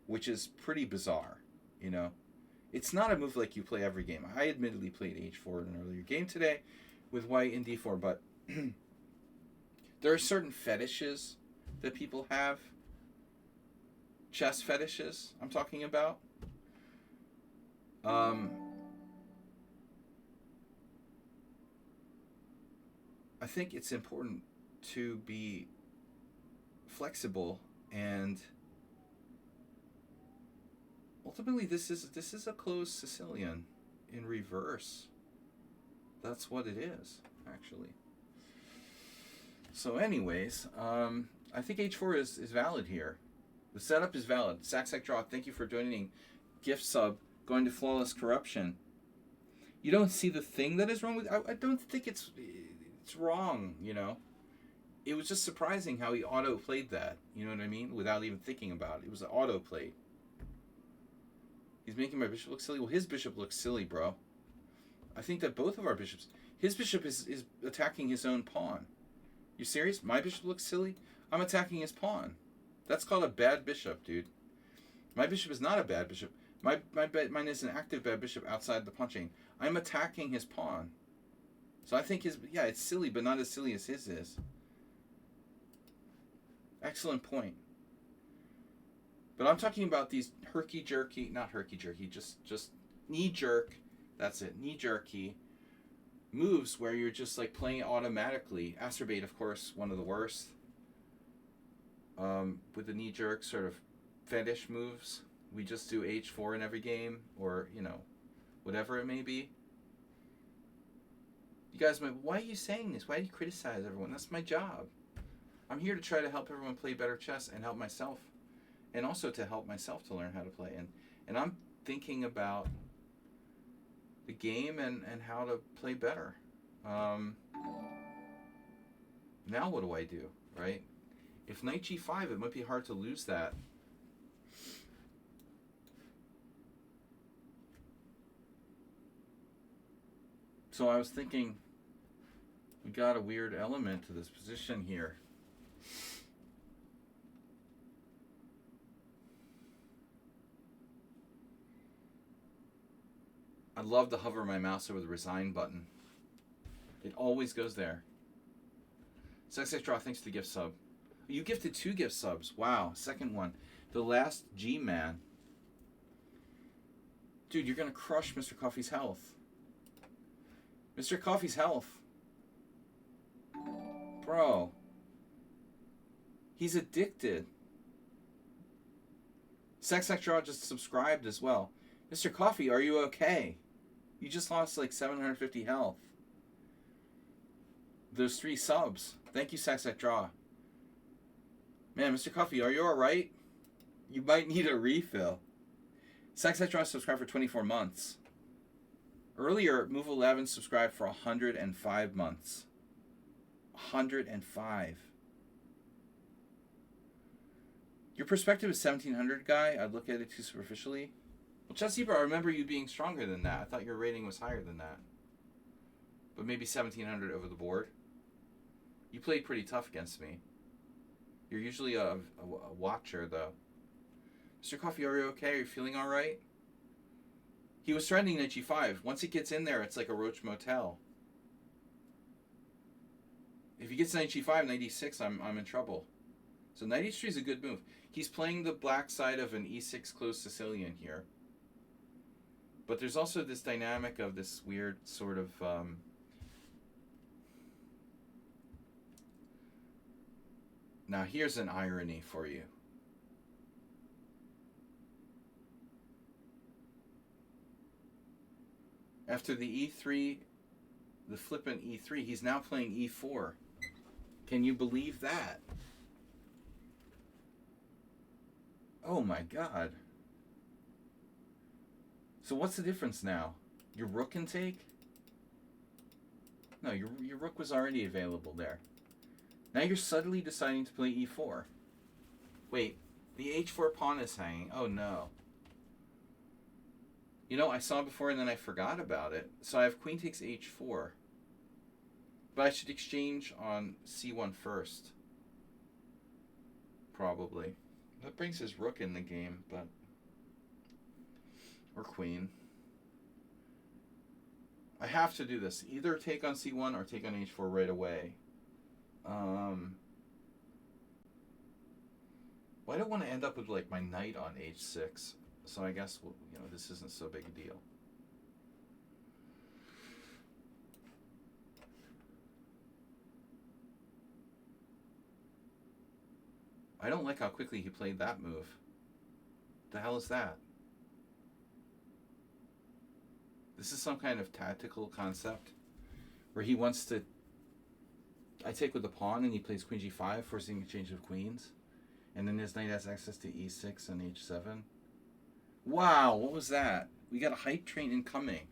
which is pretty bizarre, you know? It's not a move like you play every game. I admittedly played h4 in an earlier game today with white in d4, but there are certain fetishes that people have. Chess fetishes, I'm talking about. I think it's important to be flexible, and ultimately this is a closed Sicilian in reverse. That's what it is, actually. So anyways, I think h4 is valid here. The setup is valid. Sack Draw, thank you for donating. Gift sub, going to Flawless Corruption. You don't see the thing that is wrong with... I don't think it's wrong, you know. It was just surprising how he auto-played that, you know what I mean? Without even thinking about it. It was an auto-play. He's making my bishop look silly. Well, his bishop looks silly, bro. I think that both of our bishops... His bishop is attacking his own pawn. You serious? My bishop looks silly? I'm attacking his pawn. That's called a bad bishop, dude. My bishop is not a bad bishop. Mine is an active bad bishop outside the pawn chain. I'm attacking his pawn. So I think yeah, it's silly, but not as silly as his is. Excellent point. But I'm talking about these herky-jerky, not herky-jerky, just knee-jerk, that's it, knee-jerky moves where you're just like playing it automatically. Acerbate, of course, one of the worst. With the knee-jerk sort of fetish moves. We just do h4 in every game, or, you know, whatever it may be. You guys might, why are you saying this? Why do you criticize everyone? That's my job. I'm here to try to help everyone play better chess and help myself. And also to help myself to learn how to play. And I'm thinking about the game and how to play better. Now what do I do, right? If knight g5, it might be hard to lose that. So I was thinking, we got a weird element to this position here. I'd love to hover my mouse over the resign button. It always goes there. Sex Draw, thanks to the gift sub. You gifted 2 gift subs. Wow, second one. The last G-Man. Dude, you're going to crush Mr. Coffee's health. Mr. Coffee's health. Bro. He's addicted. Sex Draw just subscribed as well. Mr. Coffee, are you okay? You just lost like 750 health. Those 3 subs. Thank you, Sex Draw. Man, Mr. Coffee, are you alright? You might need a refill. Sex Draw subscribed for 24 months. Earlier, Move 11 subscribed for 105 months. 105. Your perspective is 1700, guy. I'd look at it too superficially. Well, Chessy, I remember you being stronger than that. I thought your rating was higher than that. But maybe 1700 over the board. You played pretty tough against me. You're usually a watcher, though. Mr. Coffee, are you okay? Are you feeling all right? He was threatening knight g5. Once he gets in there, it's like a Roach Motel. If he gets knight g5, knight e6, I'm in trouble. So knight h3 is a good move. He's playing the black side of an e6 closed Sicilian here. But there's also this dynamic of this weird sort of... Now here's an irony for you. After the e3, the flippant e3, he's now playing e4. Can you believe that? Oh my god. So what's the difference now? Your rook can take? No, your rook was already available there. Now you're suddenly deciding to play e4. Wait, the h4 pawn is hanging. Oh no. You know, I saw it before and then I forgot about it. So I have queen takes h4. But I should exchange on c1 first. Probably. That brings his rook in the game, but... Or queen. I have to do this. Either take on c1 or take on h4 right away. Well, I don't want to end up with like my knight on h6. So I guess, well, you know, this isn't so big a deal. I don't like how quickly he played that move. The hell is that? This is some kind of tactical concept where he wants to... I take with the pawn and he plays queen g5, forcing a exchange of queens. And then his knight has access to e6 and h7. Wow, what was that? We got a hype train incoming.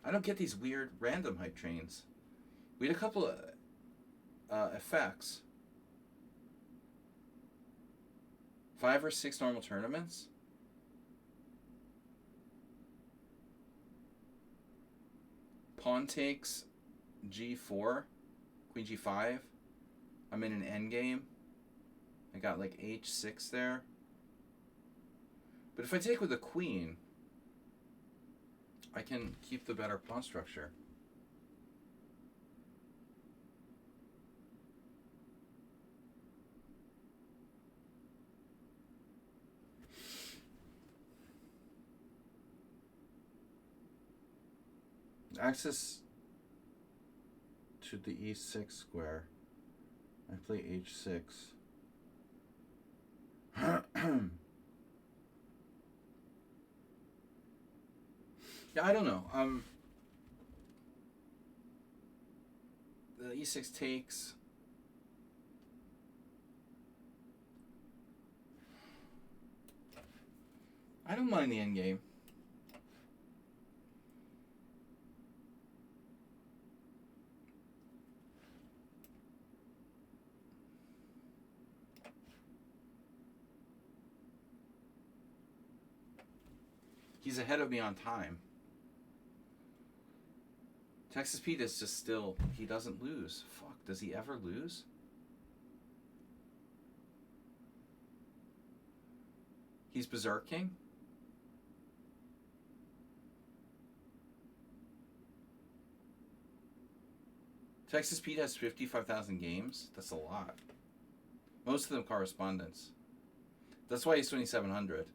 I don't get these weird random hype trains. We had a couple of effects. 5 or 6 normal tournaments. Pawn takes g4, queen g5. I'm in an endgame. I got like h6 there. But if I take with a queen, I can keep the better pawn structure. Access to the e6 square. I play h6. Yeah, I don't know. The e6 takes. I don't mind the endgame. He's ahead of me on time. Texas Pete is just still... He doesn't lose. Fuck, does he ever lose? He's berserking? Texas Pete has 55,000 games. That's a lot. Most of them correspondence. That's why he's 2,700.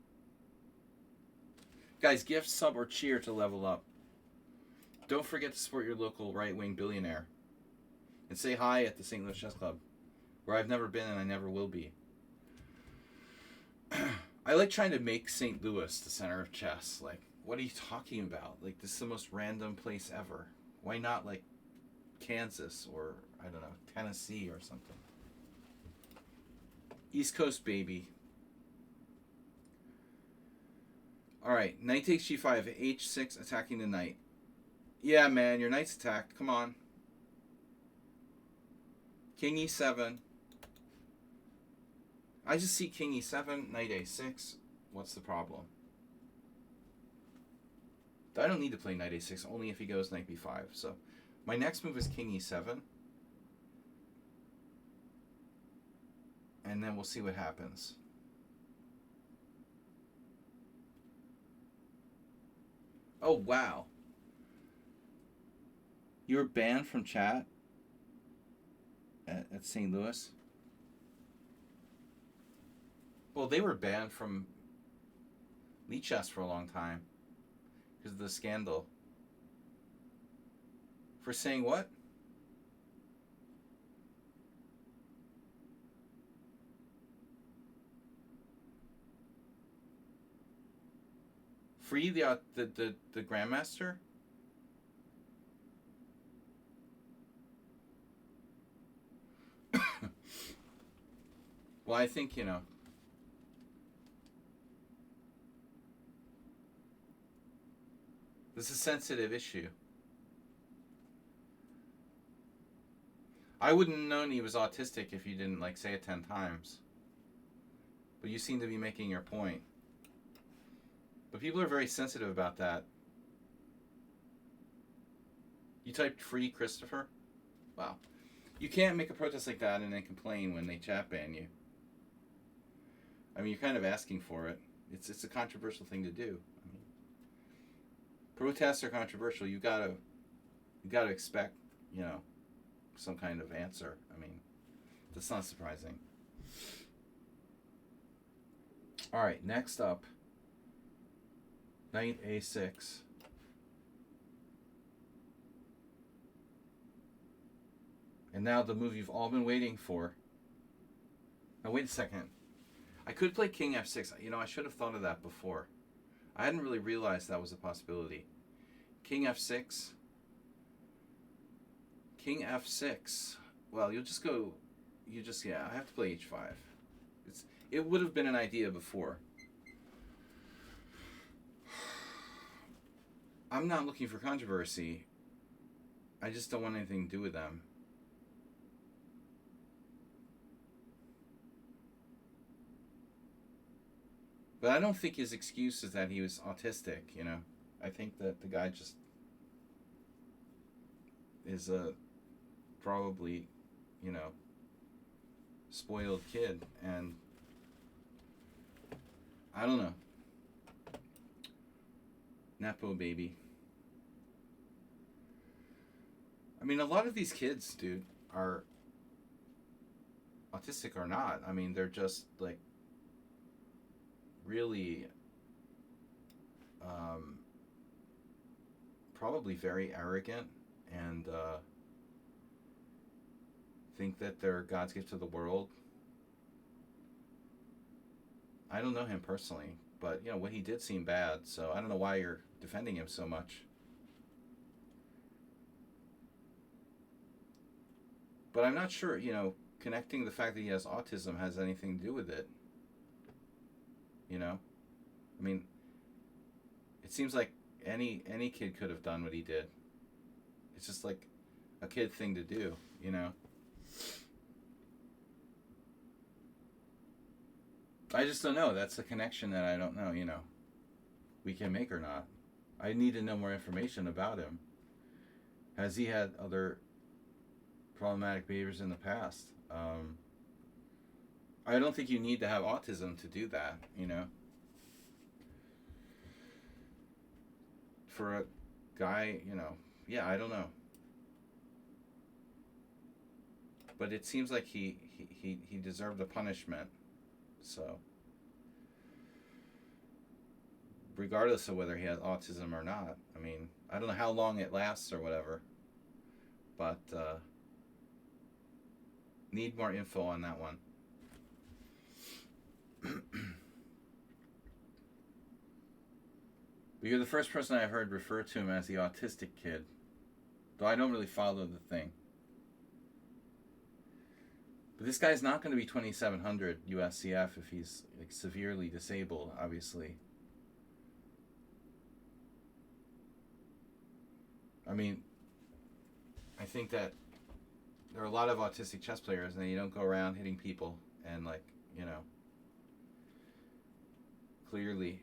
Guys, gift, sub, or cheer to level up. Don't forget to support your local right-wing billionaire. And say hi at the St. Louis Chess Club, where I've never been and I never will be. I like trying to make St. Louis the center of chess. Like, what are you talking about? Like, this is the most random place ever. Why not, like, Kansas or, I don't know, Tennessee or something? East Coast, baby. Alright, knight takes g5, h6, attacking the knight. Yeah, man, your knight's attacked. Come on. King e7. I just see king e7, knight a6. What's the problem? I don't need to play knight a6, only if he goes knight b5. So my next move is king e7. And then we'll see what happens. Oh, wow. You were banned from chat at St. Louis? Well, they were banned from Lead Chess for a long time because of the scandal. For saying what? Free the Grandmaster? Well, I think, you know, this is a sensitive issue. I wouldn't have known he was autistic if you didn't, like, say it 10 times. But you seem to be making your point. But people are very sensitive about that. You typed free Christopher? Wow. You can't make a protest like that and then complain when they chat ban you. I mean, you're kind of asking for it. It's a controversial thing to do. I mean, protests are controversial. You gotta expect, you know, some kind of answer. I mean, that's not surprising. All right, next up, Knight A6. And now the move you've all been waiting for. Now wait a second. I could play King F6. You know, I should have thought of that before. I hadn't really realized that was a possibility. King F6. King F6. Well, you'll just go... I have to play H5. It would have been an idea before. I'm not looking for controversy. I just don't want anything to do with them. But I don't think his excuse is that he was autistic, you know. I think that the guy just is a probably, you know, spoiled kid, and I don't know. Nepo baby. I mean, a lot of these kids, dude, are autistic or not. I mean, they're just like really probably very arrogant and think that they're God's gift to the world. I don't know him personally, but you know what he did seemed bad, so I don't know why you're defending him so much. But I'm not sure, you know, connecting the fact that he has autism has anything to do with it. You know? I mean, it seems like any kid could have done what he did. It's just like a kid thing to do, you know? I just don't know. That's a connection that I don't know, you know, we can make or not. I need to know more information about him. Has he had other problematic behaviors in the past? I don't think you need to have autism to do that, you know. For a guy, you know, yeah, I don't know. But it seems like he deserved a punishment. So, regardless of whether he has autism or not, I mean, I don't know how long it lasts or whatever, but need more info on that one. But you're the first person I've heard refer to him as the autistic kid, though I don't really follow the thing. But this guy's not going to be 2700 USCF if he's like severely disabled, obviously. I mean, I think that there are a lot of autistic chess players and you don't go around hitting people and, like, you know, clearly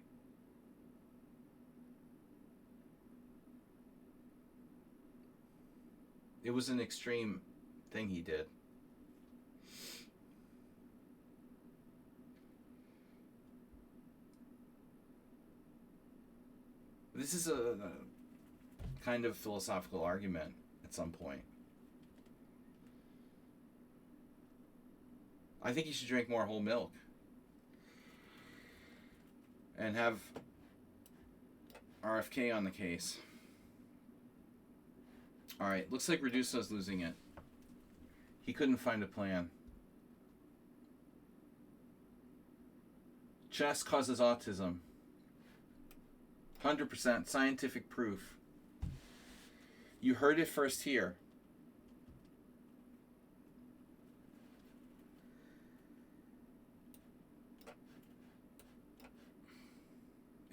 it was an extreme thing he did. This is a kind of philosophical argument at some point. I think you should drink more whole milk and have RFK on the case. Alright, looks like Reduso's losing it. He couldn't find a plan. Chess causes autism. 100% scientific proof. You heard it first here.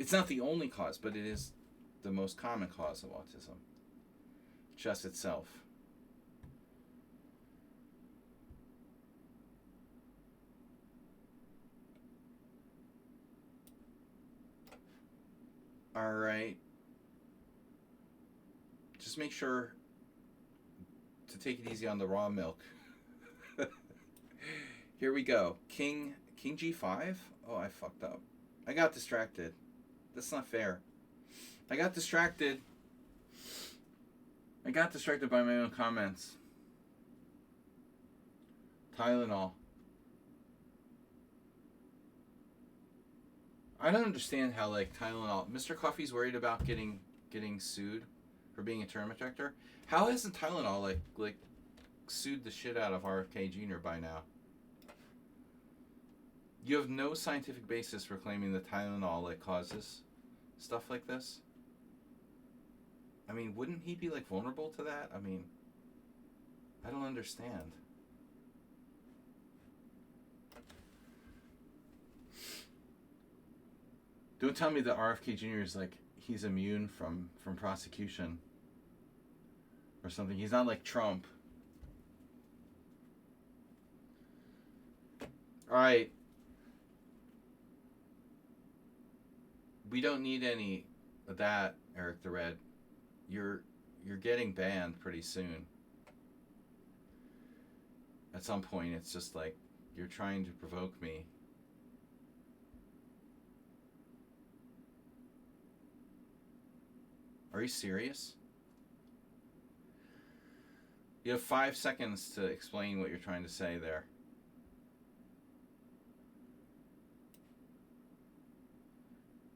It's not the only cause, but it is the most common cause of autism. Chess itself. All right. Just make sure to take it easy on the raw milk. Here we go. King G5? Oh, I fucked up. I got distracted. That's not fair. I got distracted by my own comments. Tylenol. I don't understand how, like, Tylenol... Mr. Coffee's worried about getting sued for being a term protector. How hasn't Tylenol, like sued the shit out of RFK Jr. by now? You have no scientific basis for claiming that Tylenol, like, causes stuff like this. I mean, wouldn't he be, like, vulnerable to that? I mean, I don't understand. Don't tell me that RFK Jr. is, like, he's immune from prosecution or something. He's not like Trump. All right. We don't need any of that, Eric the Red. You're getting banned pretty soon. At some point, it's just like you're trying to provoke me. Are you serious? You have 5 seconds to explain what you're trying to say there.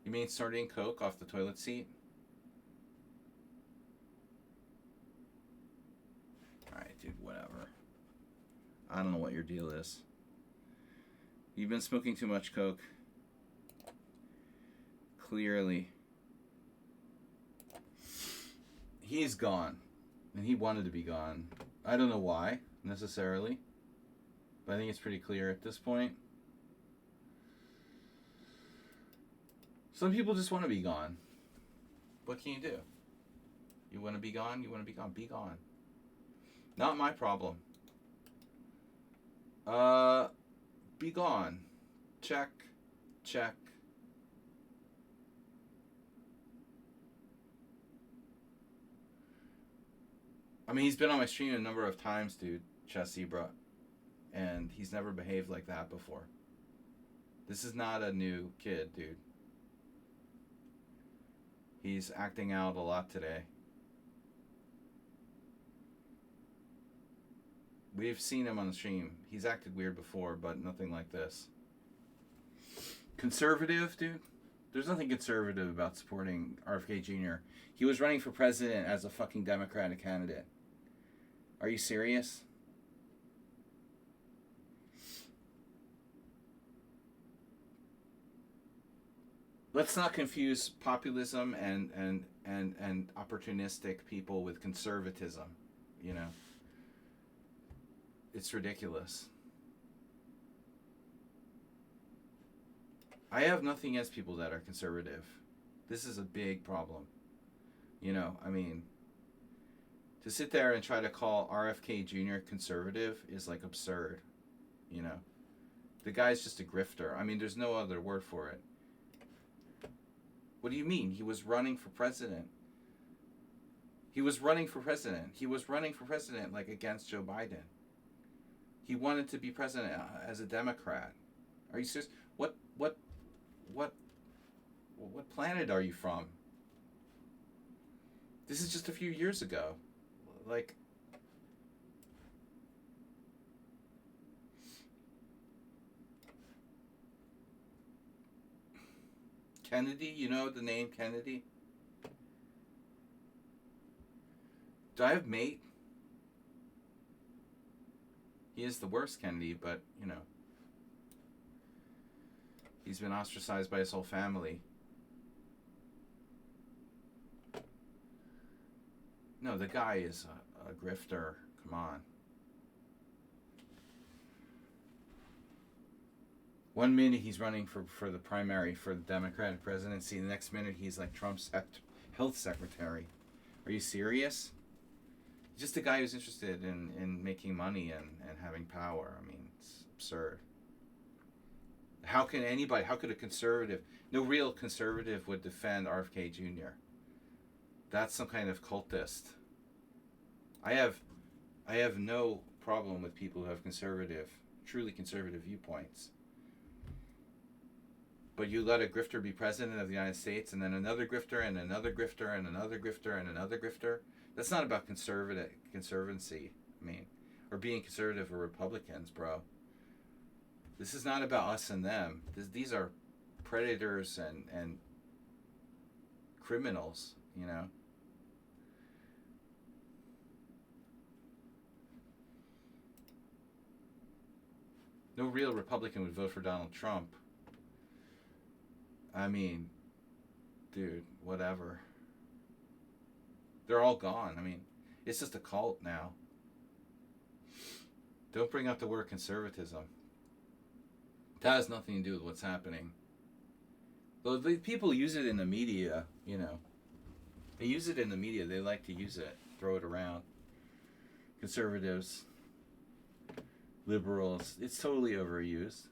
You mean snorting coke off the toilet seat? Alright, dude, whatever. I don't know what your deal is. You've been smoking too much coke. Clearly. He's gone. And he wanted to be gone. I don't know why, necessarily. But I think it's pretty clear at this point. Some people just want to be gone. What can you do? You want to be gone? You want to be gone? Be gone. Not my problem. Be gone. Check. Check. I mean, he's been on my stream a number of times, dude, Chess Zebra. And he's never behaved like that before. This is not a new kid, dude. He's acting out a lot today. We've seen him on the stream. He's acted weird before, but nothing like this. Conservative, dude? There's nothing conservative about supporting RFK Jr. He was running for president as a fucking Democratic candidate. Are you serious? Let's not confuse populism and opportunistic people with conservatism, you know? It's ridiculous. I have nothing against people that are conservative. This is a big problem. You know, I mean, to sit there and try to call RFK Jr. conservative is like absurd. You know, the guy's just a grifter. I mean, there's no other word for it. What do you mean? He was running for president. He was running for president. He was running for president, like, against Joe Biden. He wanted to be president as a Democrat. Are you serious? What planet are you from? This is just a few years ago. Like, Kennedy, you know the name Kennedy? Do I have mate? He is the worst Kennedy, but, you know. He's been ostracized by his whole family. No, the guy is a grifter. Come on. One minute he's running for the primary for the Democratic presidency. The next minute he's like Trump's health secretary. Are you serious? Just a guy who's interested in making money and having power. I mean, it's absurd. How could a conservative, no real conservative would defend RFK Jr.? That's some kind of cultist. I have no problem with people who have truly conservative viewpoints. But you let a grifter be president of the United States, and then another grifter, and another grifter, and another grifter, and another grifter. That's not about conservancy. I mean, or being conservative or Republicans, bro. This is not about us and them. These are predators and criminals, you know. No real Republican would vote for Donald Trump. I mean, dude, whatever. They're all gone. I mean, it's just a cult now. Don't bring up the word conservatism. That has nothing to do with what's happening. Though the people use it in the media, you know. They use it in the media. They like to use it, throw it around. Conservatives, liberals, it's totally overused.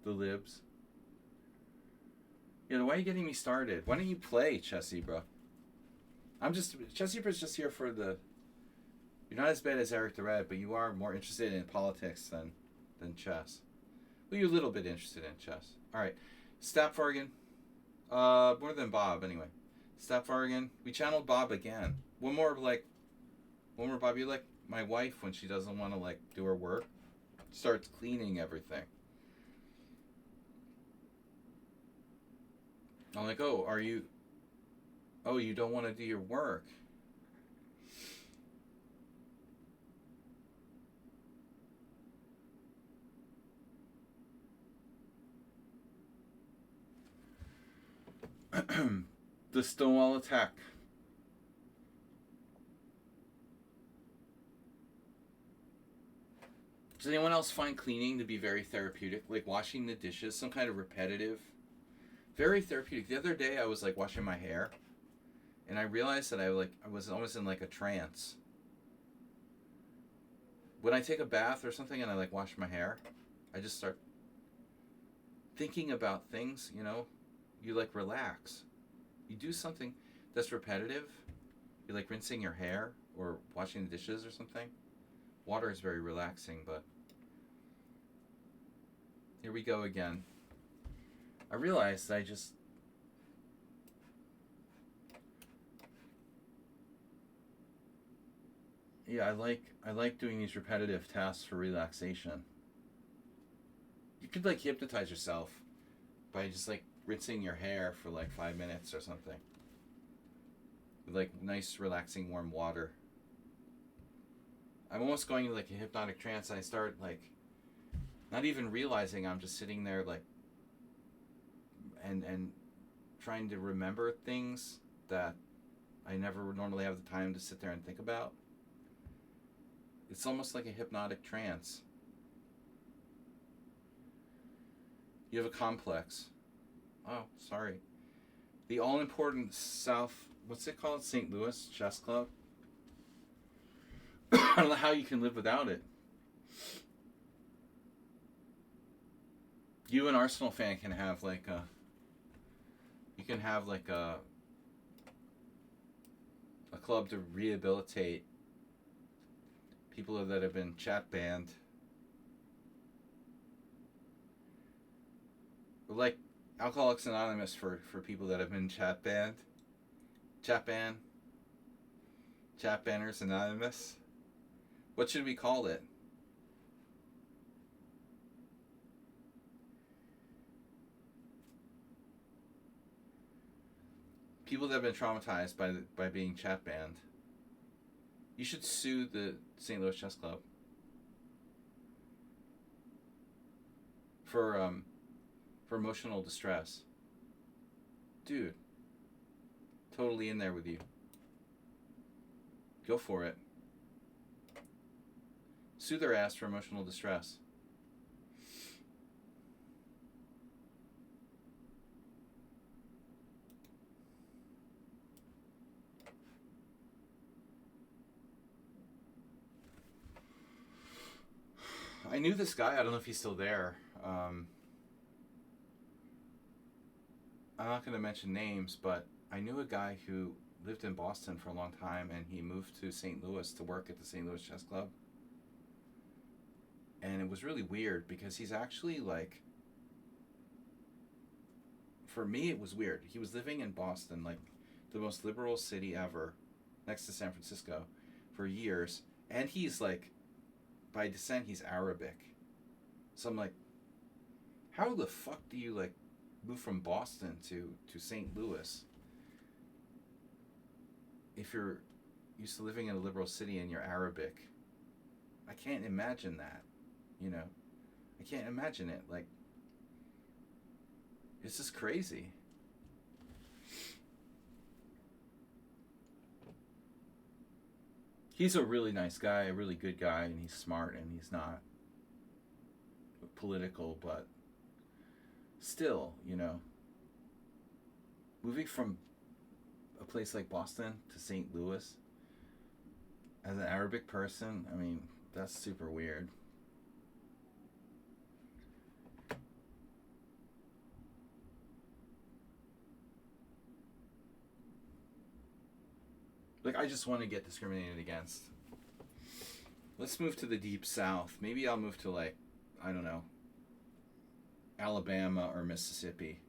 The libs. You know, why are you getting me started? Why don't you play Chessy, bro? Chessy Bro's just here for the... You're not as bad as Eric the Red, but you are more interested in politics than chess. Well, you're a little bit interested in chess. Alright. Stapfargan. More than Bob, anyway. Stapfargan. We channeled Bob again. One more Bob. You're like my wife when she doesn't want to, like, do her work. Starts cleaning everything. I'm like, you don't want to do your work. The Stonewall attack. Does anyone else find cleaning to be very therapeutic? Like washing the dishes, some kind of repetitive? Very therapeutic. The other day I was like washing my hair, and I realized that I was almost in like a trance. When I take a bath or something and I like wash my hair, I just start thinking about things, you know. You like relax. You do something that's repetitive. You like rinsing your hair or washing the dishes or something. Water is very relaxing, but here we go again. I realized I like doing these repetitive tasks for relaxation. You could like hypnotize yourself by just like rinsing your hair for like 5 minutes or something. With like nice relaxing warm water. I'm almost going into like a hypnotic trance, and I start like not even realizing I'm just sitting there like and trying to remember things that I never normally have the time to sit there and think about. It's almost like a hypnotic trance. You have a complex. Oh, sorry. The all-important what's it called? St. Louis Chess Club? I don't know how you can live without it. You, an Arsenal fan, can have like a club to rehabilitate people that have been chat banned. Like Alcoholics Anonymous for people that have been chat banned. Chat banners Anonymous. What should we call it? People that have been traumatized by being chat banned. You should sue the St. Louis Chess Club for emotional distress. Dude, totally in there with you. Go for it. Sue their ass for emotional distress. I knew this guy. I don't know if he's still there. I'm not going to mention names, but I knew a guy who lived in Boston for a long time, and he moved to St. Louis to work at the St. Louis Chess Club. And it was really weird because he's actually like, for me, it was weird. He was living in Boston, like the most liberal city ever, next to San Francisco, for years. And he's like, by descent, he's Arabic. So I'm like, how the fuck do you like move from Boston to St. Louis if you're used to living in a liberal city and you're Arabic? I can't imagine that, you know. I can't imagine it. Like, it's just crazy. He's a really nice guy, a really good guy, and he's smart, and he's not political, but still, you know, moving from a place like Boston to St. Louis as an Arabic person, I mean, that's super weird. Like, I just want to get discriminated against. Let's move to the deep south. Maybe I'll move to, like, I don't know, Alabama or Mississippi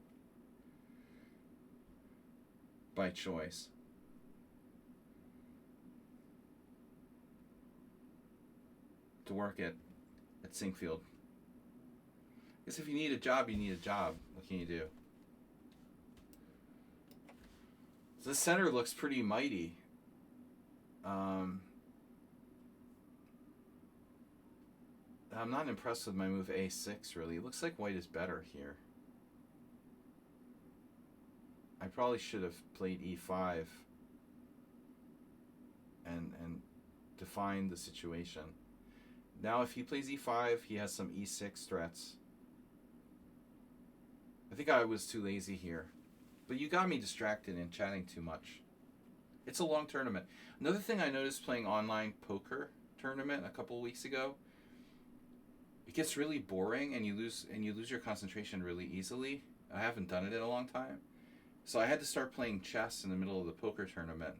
by choice. To work at Sinkfield. I guess if you need a job, you need a job. What can you do? So this center looks pretty mighty. I'm not impressed with my move A6, really. It looks like white is better here. I probably should have played E5 and defined the situation. Now if he plays E5, he has some E6 threats. I think I was too lazy here. But you got me distracted and chatting too much. It's a long tournament. Another thing I noticed playing online poker tournament a couple of weeks ago, it gets really boring and you lose your concentration really easily. I haven't done it in a long time. So I had to start playing chess in the middle of the poker tournament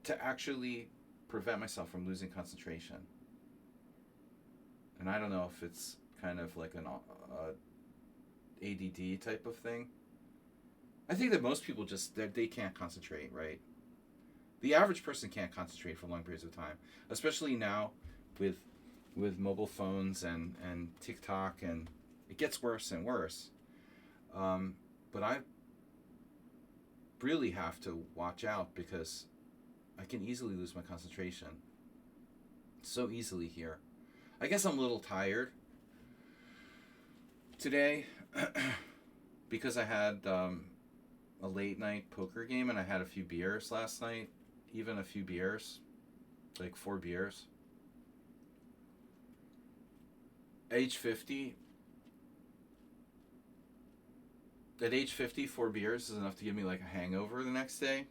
to actually prevent myself from losing concentration. And I don't know if it's kind of like an ADD type of thing. I think that most people just, they can't concentrate, right? The average person can't concentrate for long periods of time, especially now with mobile phones and TikTok, and it gets worse and worse. But I really have to watch out because I can easily lose my concentration. So easily here. I guess I'm a little tired today because I had a late night poker game and I had a few beers last night. Even a few beers, like 4 beers. Age 50. At age 50, 4 beers is enough to give me like a hangover the next day.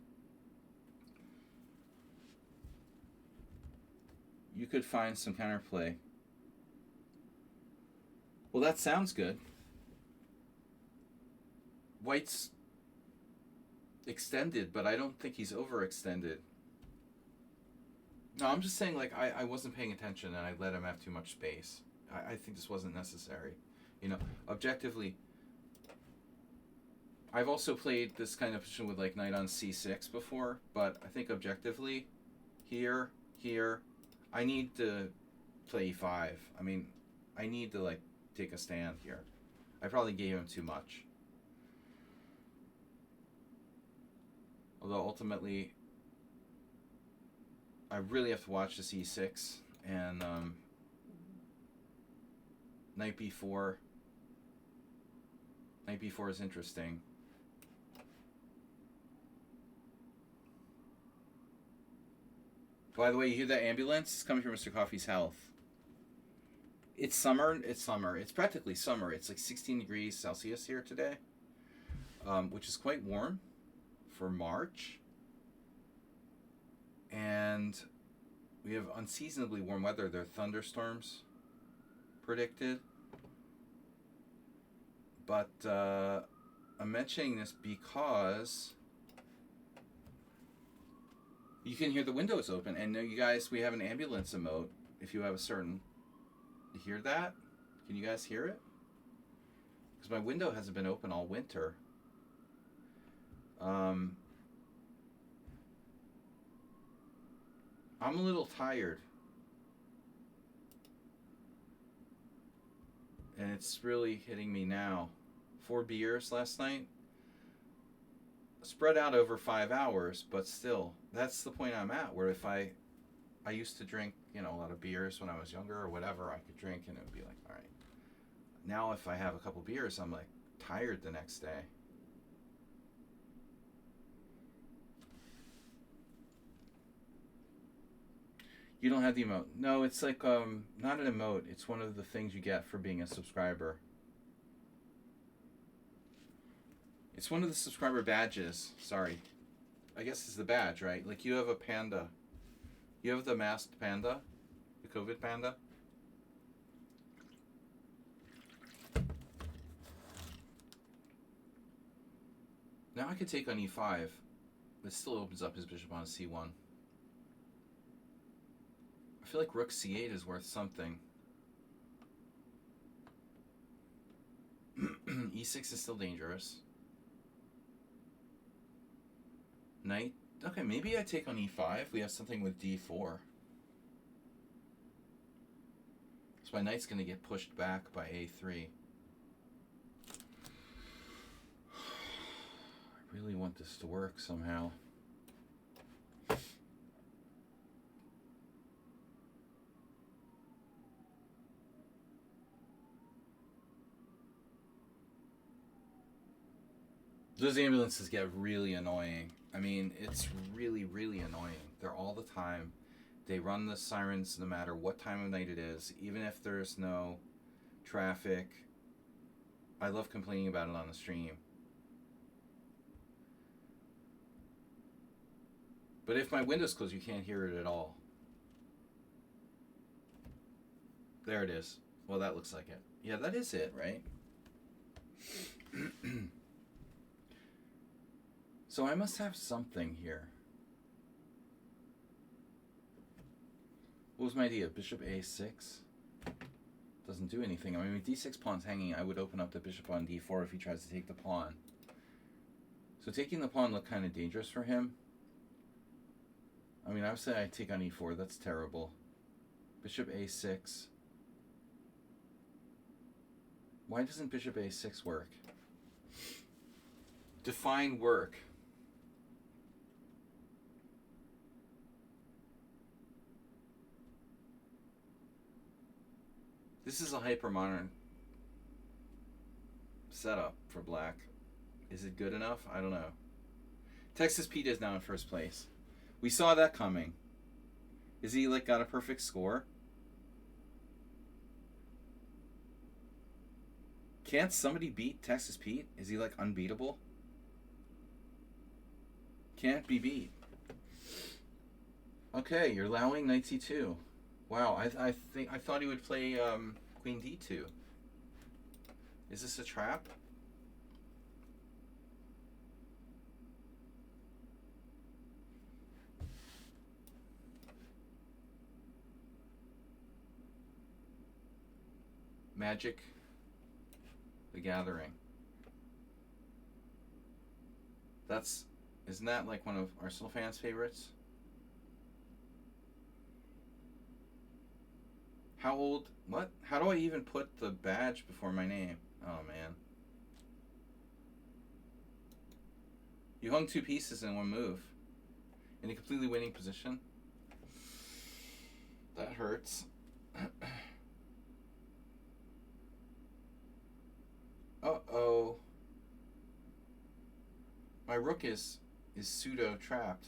You could find some counterplay. Well, that sounds good. White's extended, but I don't think he's overextended. No, I'm just saying, like, I wasn't paying attention and I let him have too much space. I think this wasn't necessary. You know, objectively, I've also played this kind of position with, like, knight on c6 before, but I think objectively, here, I need to play e5. I mean, I need to, like, take a stand here. I probably gave him too much. Although ultimately, I really have to watch this e6 and knight b4. Knight b4 is interesting. By the way, you hear that ambulance? It's coming from Mr. Coffee's health. It's summer. It's summer. It's practically summer. It's like 16 degrees Celsius here today, which is quite warm for March. And we have unseasonably warm weather. There are thunderstorms predicted. But I'm mentioning this because you can hear the windows open. And you guys, we have an ambulance emote. If you have a certain... You hear that? Can you guys hear it? Because my window hasn't been open all winter. I'm a little tired. And it's really hitting me now. 4 beers last night. Spread out over 5 hours, but still, that's the point I'm at, where if I used to drink, a lot of beers when I was younger or whatever, I could drink and it would be like, all right. Now if I have a couple beers, I'm like tired the next day. You don't have the emote. No, it's like not an emote. It's one of the things you get for being a subscriber. It's one of the subscriber badges. Sorry. I guess it's the badge, right? Like you have a panda. You have the masked panda? The COVID panda? Now I could take on e5. It still opens up his bishop on c1. I feel like rook c8 is worth something. e6 is still dangerous. Knight. Okay, maybe I take on e5. We have something with d4. So my knight's going to get pushed back by a3. I really want this to work somehow. Those ambulances get really annoying. I mean, it's really, really annoying. They're all the time. They run the sirens no matter what time of night it is, even if there's no traffic. I love complaining about it on the stream. But if my window's closed, you can't hear it at all. There it is. Well, that looks like it. Yeah, that is it, right? So I must have something here. What was my idea? Bishop a6? Doesn't do anything. I mean, with d6 pawn's hanging, I would open up the bishop on d4 if he tries to take the pawn. So taking the pawn looked kind of dangerous for him. I mean, I would say I take on e4. That's terrible. Bishop a6. Why doesn't bishop a6 work? Define work. This is a hyper-modern setup for black. Is it good enough? I don't know. Texas Pete is now in first place. We saw that coming. Is he like got a perfect score? Can't somebody beat Texas Pete? Is he like unbeatable? Can't be beat. Okay, you're allowing knight c2. Wow, I thought he would play queen d2. Is this a trap? Magic the Gathering. Isn't that like one of Arsenal fans' favorites? How old? What? How do I even put the badge before my name? Oh, man. You hung 2 pieces in one move. In a completely winning position. That hurts. Uh-oh. My rook is pseudo-trapped.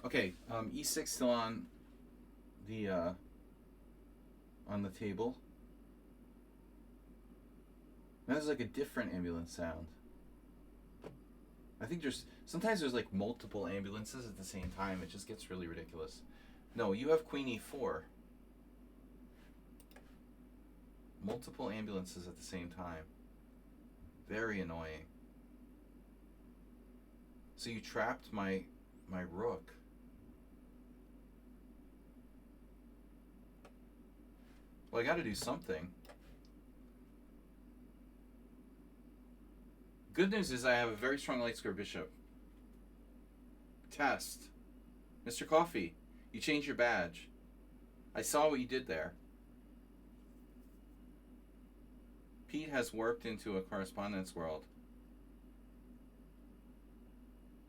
Okay, e6 still on the table. That is like a different ambulance sound. I think sometimes there's like multiple ambulances at the same time. It just gets really ridiculous. No, you have queen e4. Multiple ambulances at the same time. Very annoying. So you trapped my rook. Well, I got to do something. Good news is I have a very strong light square bishop. Test. Mr. Coffee, you changed your badge. I saw what you did there. Pete has warped into a correspondence world.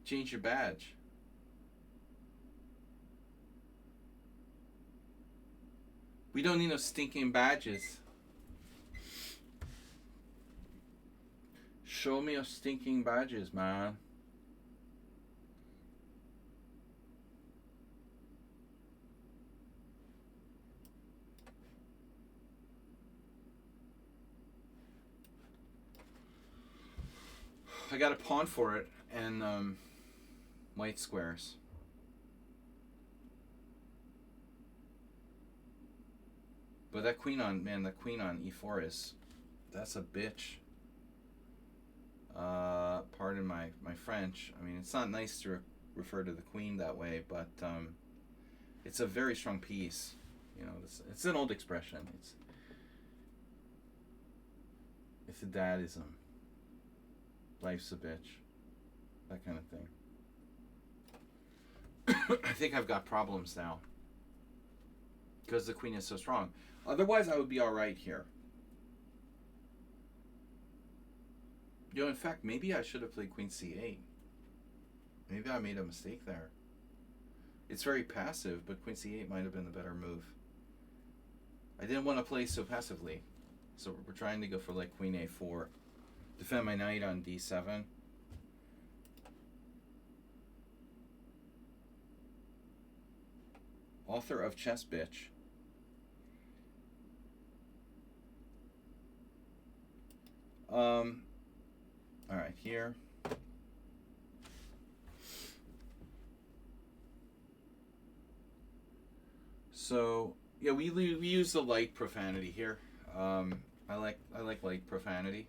Change your badge. We don't need no stinking badges. Show me your stinking badges, man. I got a pawn for it and white squares. But that queen on, man, the queen on e4 is, that's a bitch. Pardon my French. I mean, it's not nice to refer to the queen that way, but it's a very strong piece. You know, it's an old expression. It's a dadism. Life's a bitch. That kind of thing. I think I've got problems now because the queen is so strong. Otherwise, I would be all right here. You know, in fact, maybe I should have played queen c8. Maybe I made a mistake there. It's very passive, but queen c8 might have been the better move. I didn't want to play so passively. So we're trying to go for like queen a4. Defend my knight on d7. Author of Chess Bitch. All right, here. So yeah, we use the light profanity here. I like light profanity.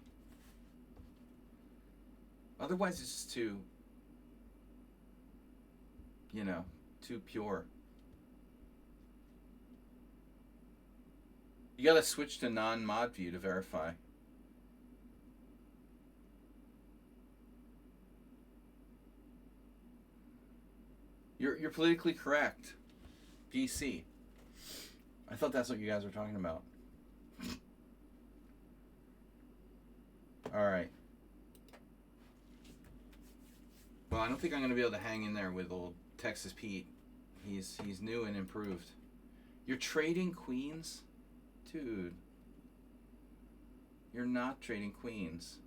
Otherwise, it's just too, you know, too pure. You gotta switch to non-mod view to verify. You're politically correct. DC. I thought that's what you guys were talking about. All right. Well, I don't think I'm going to be able to hang in there with old Texas Pete. He's new and improved. You're trading queens? Dude. You're not trading queens.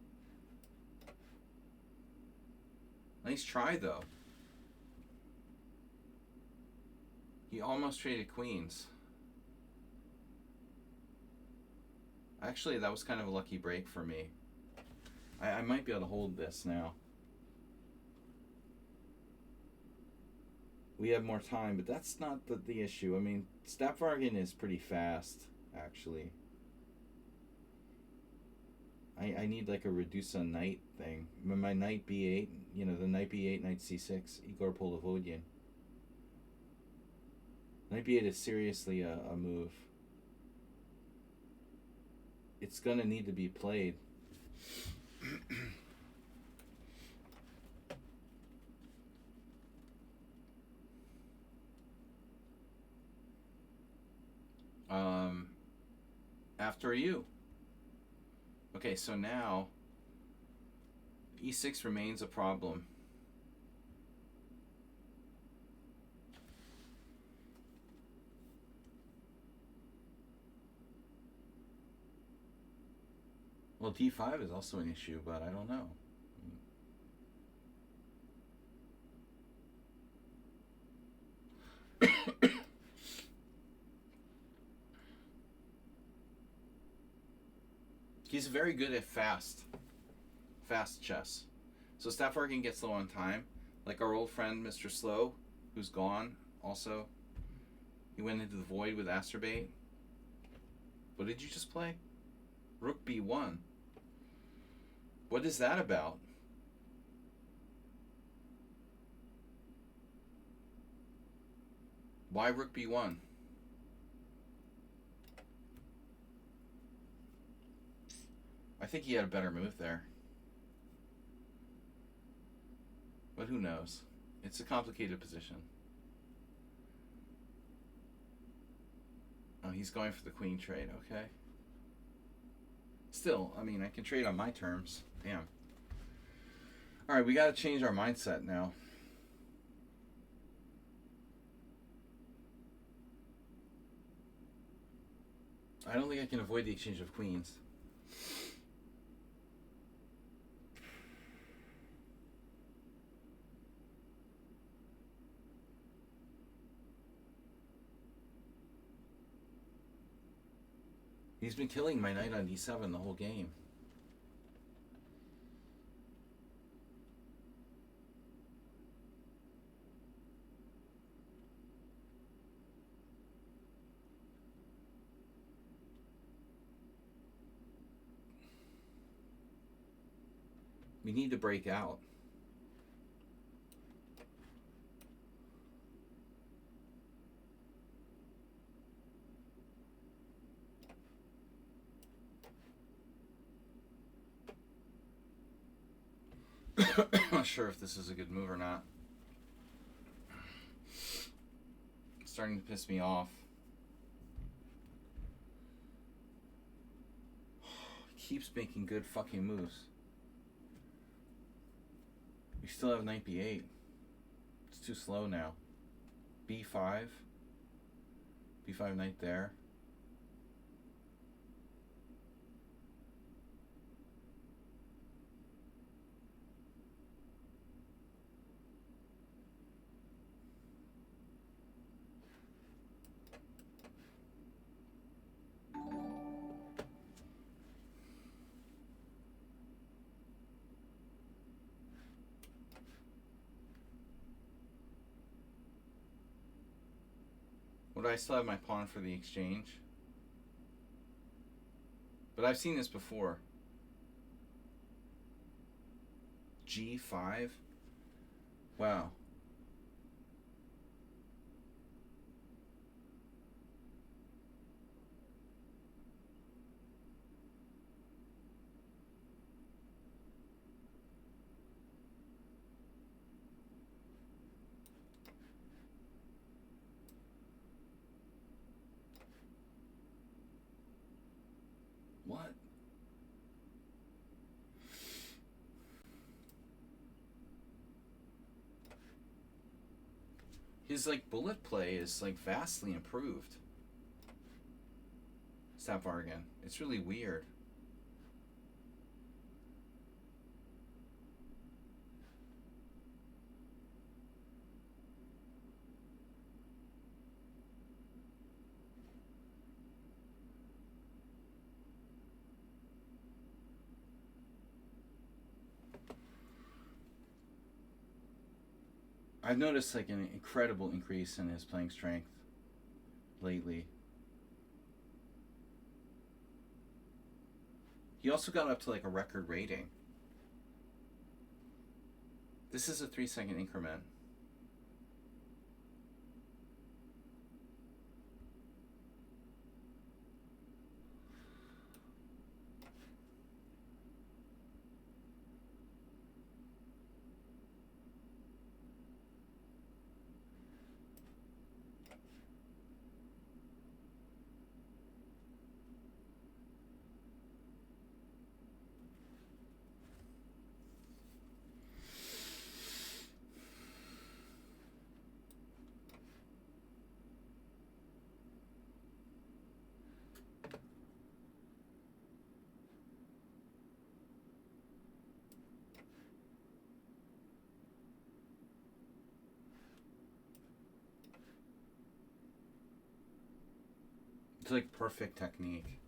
Nice try, though. He almost traded queens. Actually, that was kind of a lucky break for me. I might be able to hold this now. We have more time, but that's not the issue. I mean, Stapvargan is pretty fast, actually. I need like a reduce on knight thing. My knight b8, you know, the knight b8, knight c6, Igor Polovodian. Knight b8 is seriously a move. It's gonna need to be played. After you. Okay, so now e6 remains a problem. Well, d5 is also an issue, but I don't know. He's very good at fast chess. So Stapvargan gets low on time, like our old friend Mr. Slow, who's gone also. He went into the void with Astrobate. What did you just play? Rook B1. What is that about? Why Rook B1? I think he had a better move there. But who knows? It's a complicated position. Oh, he's going for the queen trade, okay. Still, I mean, I can trade on my terms. Damn. Alright, we gotta change our mindset now. I don't think I can avoid the exchange of queens. He's been killing my knight on d7 the whole game. We need to break out. I'm not sure if this is a good move or not. It's starting to piss me off. He keeps making good fucking moves. We still have knight b8. It's too slow now. b5. b5 knight there. Would I still have my pawn for the exchange? But I've seen this before. g5? Wow. What? His like bullet play is like vastly improved. Stavargan. It's really weird. I've noticed like an incredible increase in his playing strength lately. He also got up to like a record rating. This is a 3-second increment. It's like perfect technique.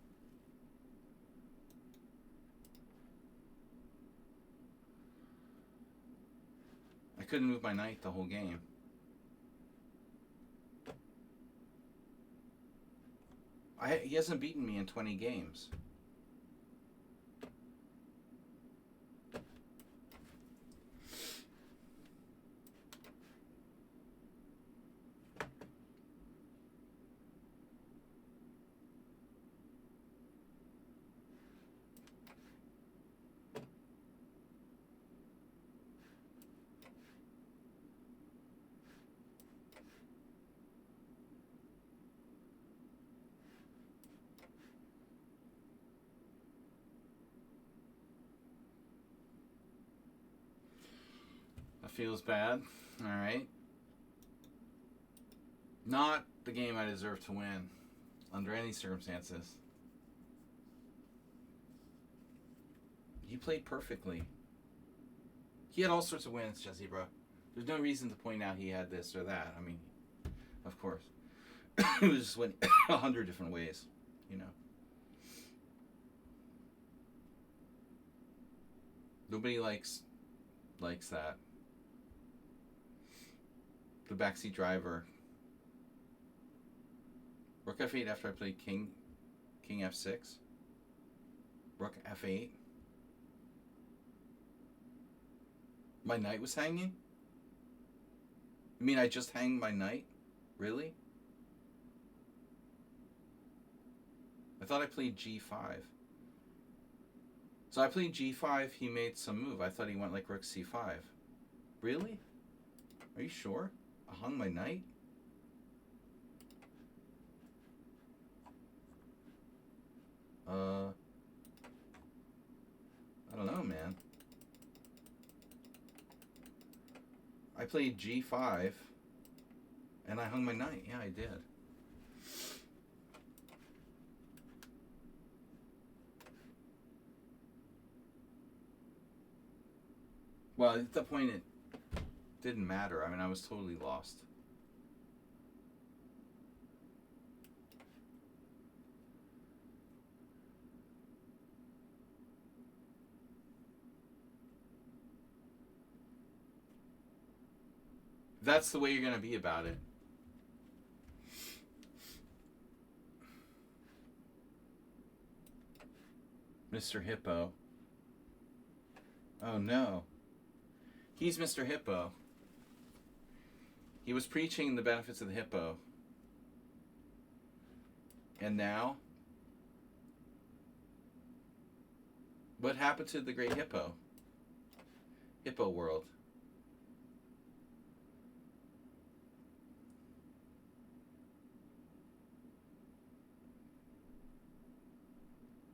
I couldn't move my knight the whole game. He hasn't beaten me in 20 games. That feels bad. All right. Not the game I deserve to win under any circumstances. You played perfectly. He had all sorts of wins, Jesse, bro. There's no reason to point out he had this or that. I mean, of course. It was just winning 100 different ways, you know. Nobody likes that. The backseat driver. Rook f8 after I played king f6. Rook f8. My knight was hanging? You mean I just hanged my knight? Really? I thought I played g5. So I played g5, he made some move. I thought he went like rook c5. Really? Are you sure? I hung my knight? I don't know, man. I played g5 and I hung my knight. Yeah, I did. Well, at that point it didn't matter. I mean, I was totally lost. That's the way you're going to be about it. Mr. Hippo. Oh no. He's Mr. Hippo. He was preaching the benefits of the hippo. And now? What happened to the great hippo? Hippo world.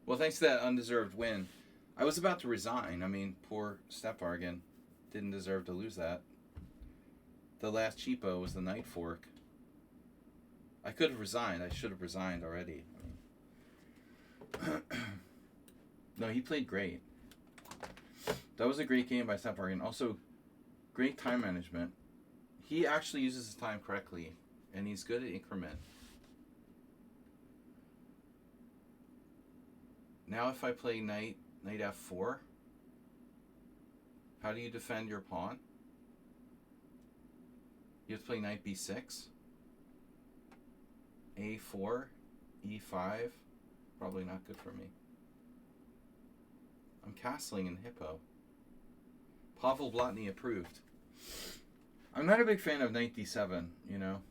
Well, thanks to that undeserved win. I was about to resign. I mean, poor Step Bargain didn't deserve to lose that. The last cheapo was the knight fork. I could have resigned. I should have resigned already. I mean, no, he played great. That was a great game by Step Bargain. Also, great time management. He actually uses his time correctly, and he's good at increment. Now if I play knight f4, how do you defend your pawn? You have to play knight b6, a4, e5. Probably not good for me. I'm castling in hippo. Pavel Blatny approved. I'm not a big fan of knight d7, you know.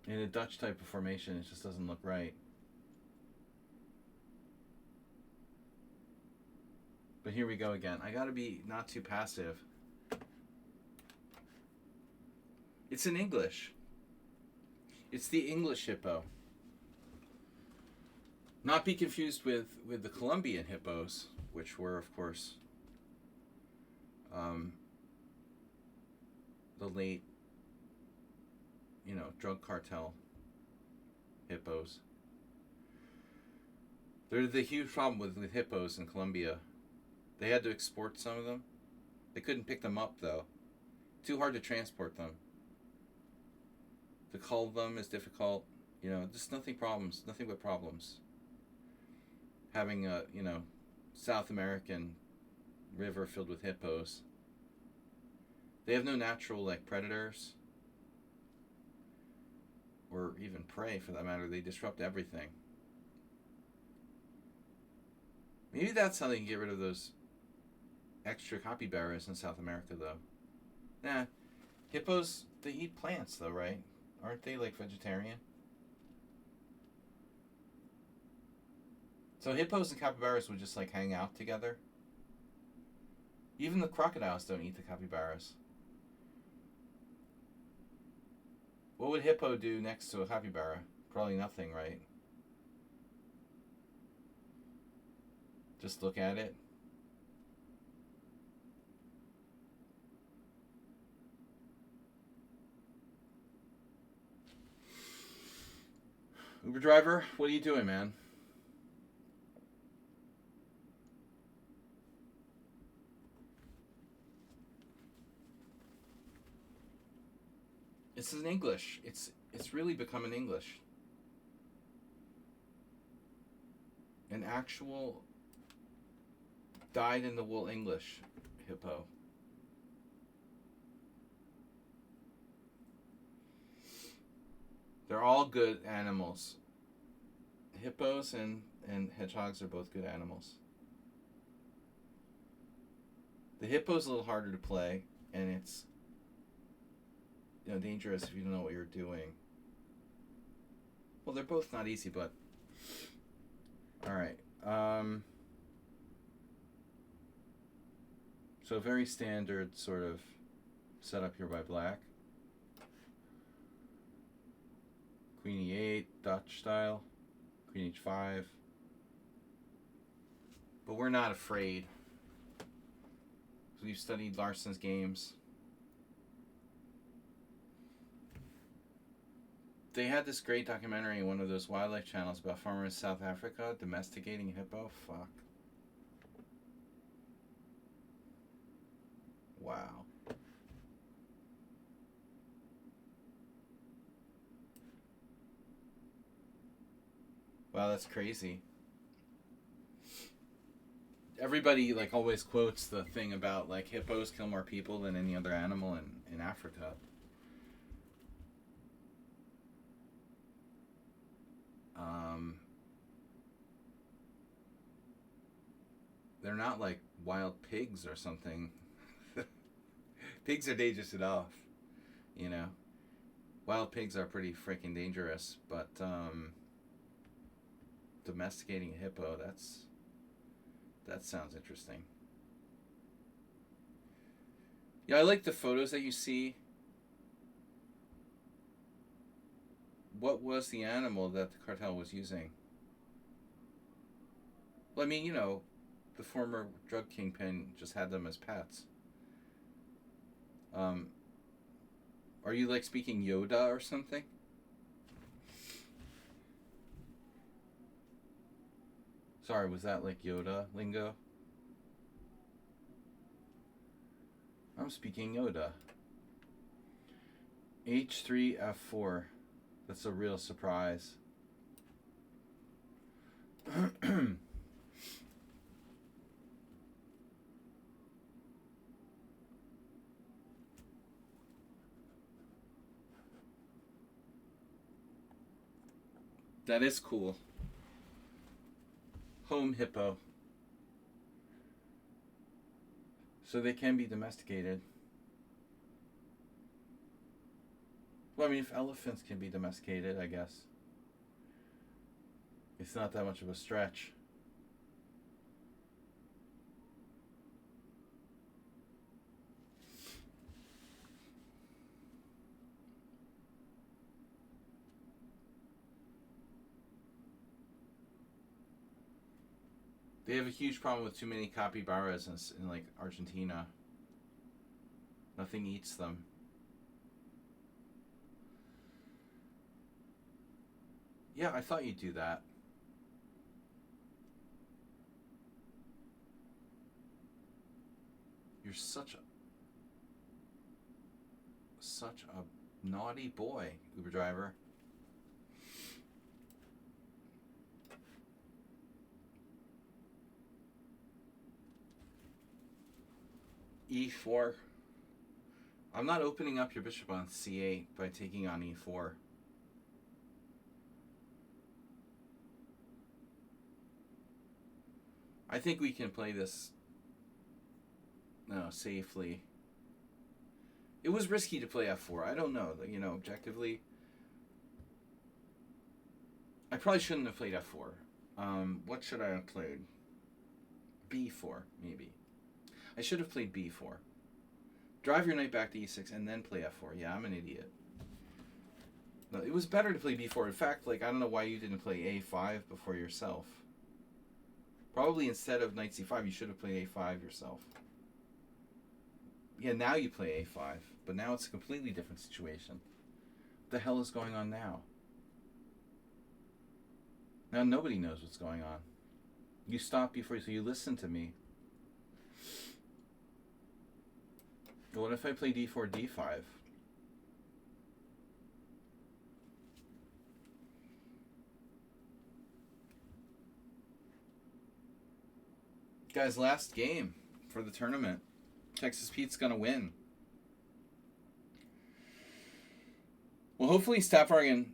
In a Dutch type of formation, it just doesn't look right. But here we go again. I gotta be not too passive. It's in English. It's the English hippo. Not be confused with the Colombian hippos, which were, of course, the late, you know, drug cartel hippos. They're the huge problem with hippos in Colombia. They had to export some of them. They couldn't pick them up, though. Too hard to transport them. To cull them is difficult. You know, just nothing but problems. Having a, you know, South American river filled with hippos. They have no natural, like, predators. Or even prey, for that matter. They disrupt everything. Maybe that's how they can get rid of those extra capybaras in South America, though. Nah, hippos, they eat plants, though, right? Aren't they, like, vegetarian? So hippos and capybaras would just, like, hang out together? Even the crocodiles don't eat the capybaras. What would hippo do next to a capybara? Probably nothing, right? Just look at it. Uber driver, what are you doing, man? This is in English. It's really become an English. An actual dyed-in-the-wool English hippo. They're all good animals. Hippos and hedgehogs are both good animals. The hippo's a little harder to play, and it's dangerous if you don't know what you're doing. Well, they're both not easy, but all right. So very standard sort of setup here by black. Queen e8, Dutch style. Queen h5. But we're not afraid. We've studied Larsson's games. They had this great documentary in one of those wildlife channels about farmers in South Africa domesticating a hippo. Fuck. Wow. Wow, that's crazy. Everybody like always quotes the thing about like hippos kill more people than any other animal in Africa. They're not like wild pigs or something. Pigs are dangerous enough, you know. Wild pigs are pretty freaking dangerous, but domesticating a hippo, that sounds interesting. Yeah, I like the photos that you see. What was the animal that the cartel was using? Well, I mean, the former drug kingpin just had them as pets. Are you like speaking Yoda or something? Sorry, was that like Yoda lingo? I'm speaking Yoda. H3 F4. That's a real surprise. That is cool. Home hippo. So they can be domesticated. Well, I mean, if elephants can be domesticated, I guess it's not that much of a stretch. They have a huge problem with too many capybaras in like Argentina. Nothing eats them. Yeah, I thought you'd do that. You're such a naughty boy, Uber driver. E4. I'm not opening up your bishop on C8 by taking on E4. I think we can play this safely. It was risky to play f4. I don't know. You know, objectively, I probably shouldn't have played f4. What should I have played? b4, maybe. I should have played b4. Drive your knight back to e6 and then play f4. Yeah, I'm an idiot. No, it was better to play b4. In fact, like, I don't know why you didn't play a5 before yourself. Probably instead of knight c5, you should have played a5 yourself. Yeah, now you play a5, but now it's a completely different situation. What the hell is going on now? Now nobody knows what's going on. You stopped before, so you listened to me. What if I play d4, d5? Guys, last game for the tournament. Texas Pete's gonna win. Well, hopefully Stapfargen...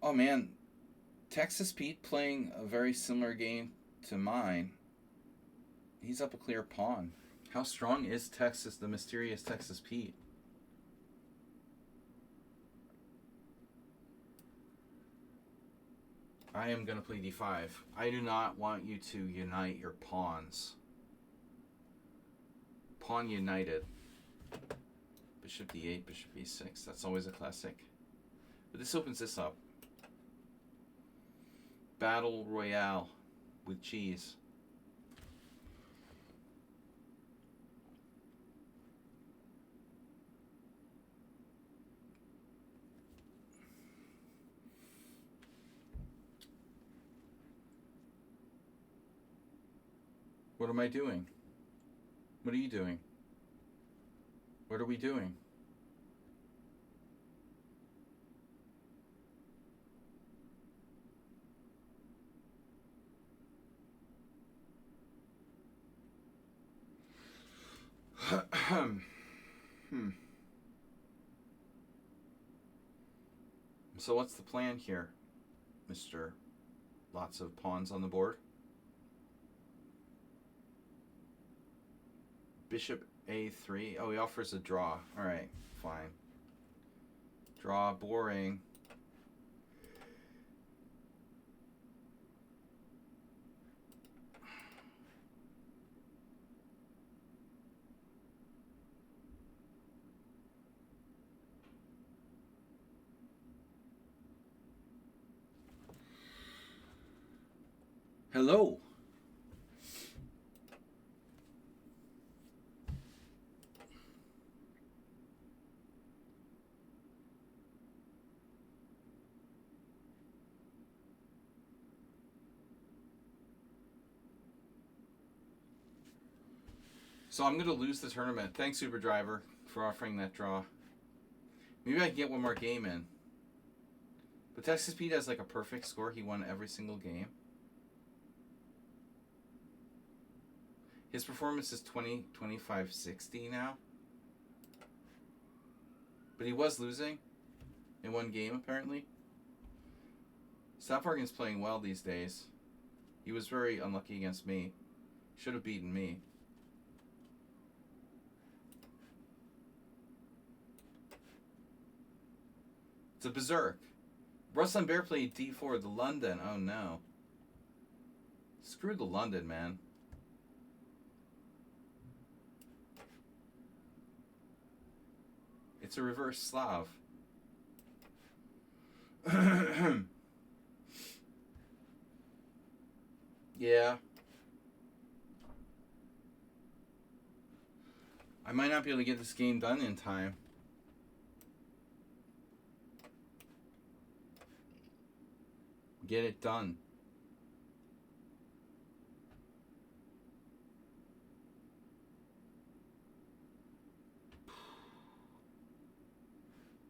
Oh man, Texas Pete playing a very similar game to mine. He's up a clear pawn. How strong is Texas, the mysterious Texas Pete? I am going to play d5. I do not want you to unite your pawns. Pawn united. Bishop d8, bishop e6. That's always a classic. But this opens this up. Battle Royale with cheese. What am I doing? What are you doing? What are we doing? So what's the plan here, Mr. Lots of pawns on the board? Bishop a3. Oh, he offers a draw. All right, fine. Draw, boring. Hello. So I'm going to lose the tournament. Thanks, Super Driver, for offering that draw. Maybe I can get one more game in. But Texas Pete has like a perfect score. He won every single game. His performance is 25-60 now. But he was losing in one game, apparently. Stapfargen's playing well these days. He was very unlucky against me. Should have beaten me. It's a berserk. Ruslan Bear played d4, the London. Oh no. Screw the London, man. It's a reverse Slav. Yeah. I might not be able to get this game done in time. Get it done.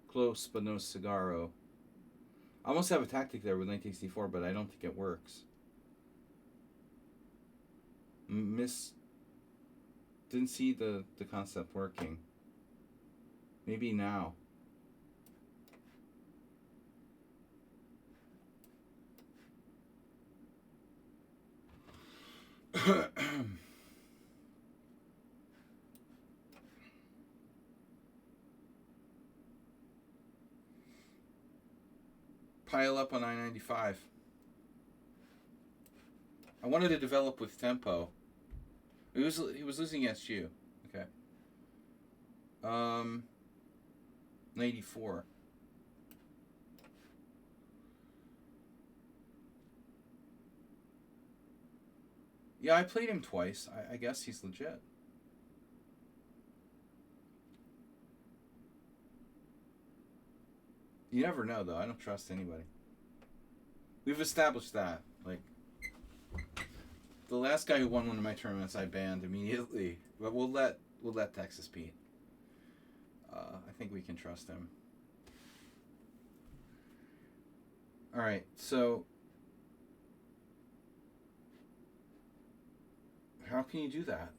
Close, but no cigarro. I almost have a tactic there with knight takes d4, but I don't think it works. Didn't see the concept working. Maybe now. Pile up on I-95. I wanted to develop with tempo. He was losing against you. Okay. 94. Yeah, I played him twice. I guess he's legit. You never know, though. I don't trust anybody. We've established that. Like, the last guy who won one of my tournaments, I banned immediately. But we'll let Texas Pete. I think we can trust him. All right, so how can you do that?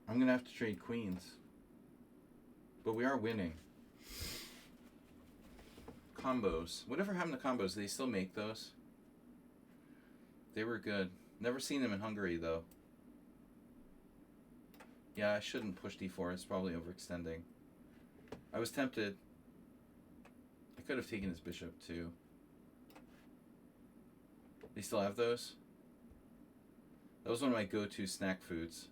I'm going to have to trade queens. But we are winning. Combos. Whatever happened to combos? Do they still make those? They were good. Never seen them in Hungary, though. Yeah, I shouldn't push d4. It's probably overextending. I was tempted. I could have taken his bishop, too. They still have those? That was one of my go-to snack foods.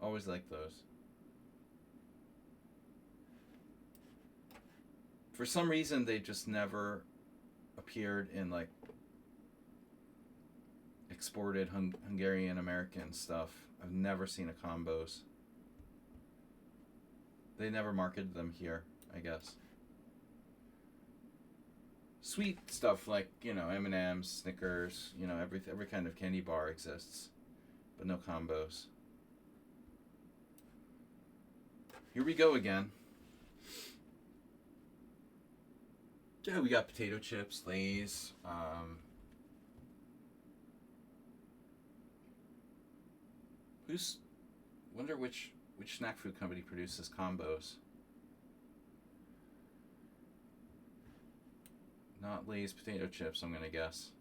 Always liked those. For some reason, they just never appeared in, like, exported Hungarian American stuff. I've never seen a combos. They never marketed them here, I guess. Sweet stuff like, you know, M&M's, Snickers, you know, every kind of candy bar exists, but no combos. Here we go again. Yeah, we got potato chips, Lay's. Wonder which snack food company produces combos. Not Lay's potato chips, I'm gonna guess.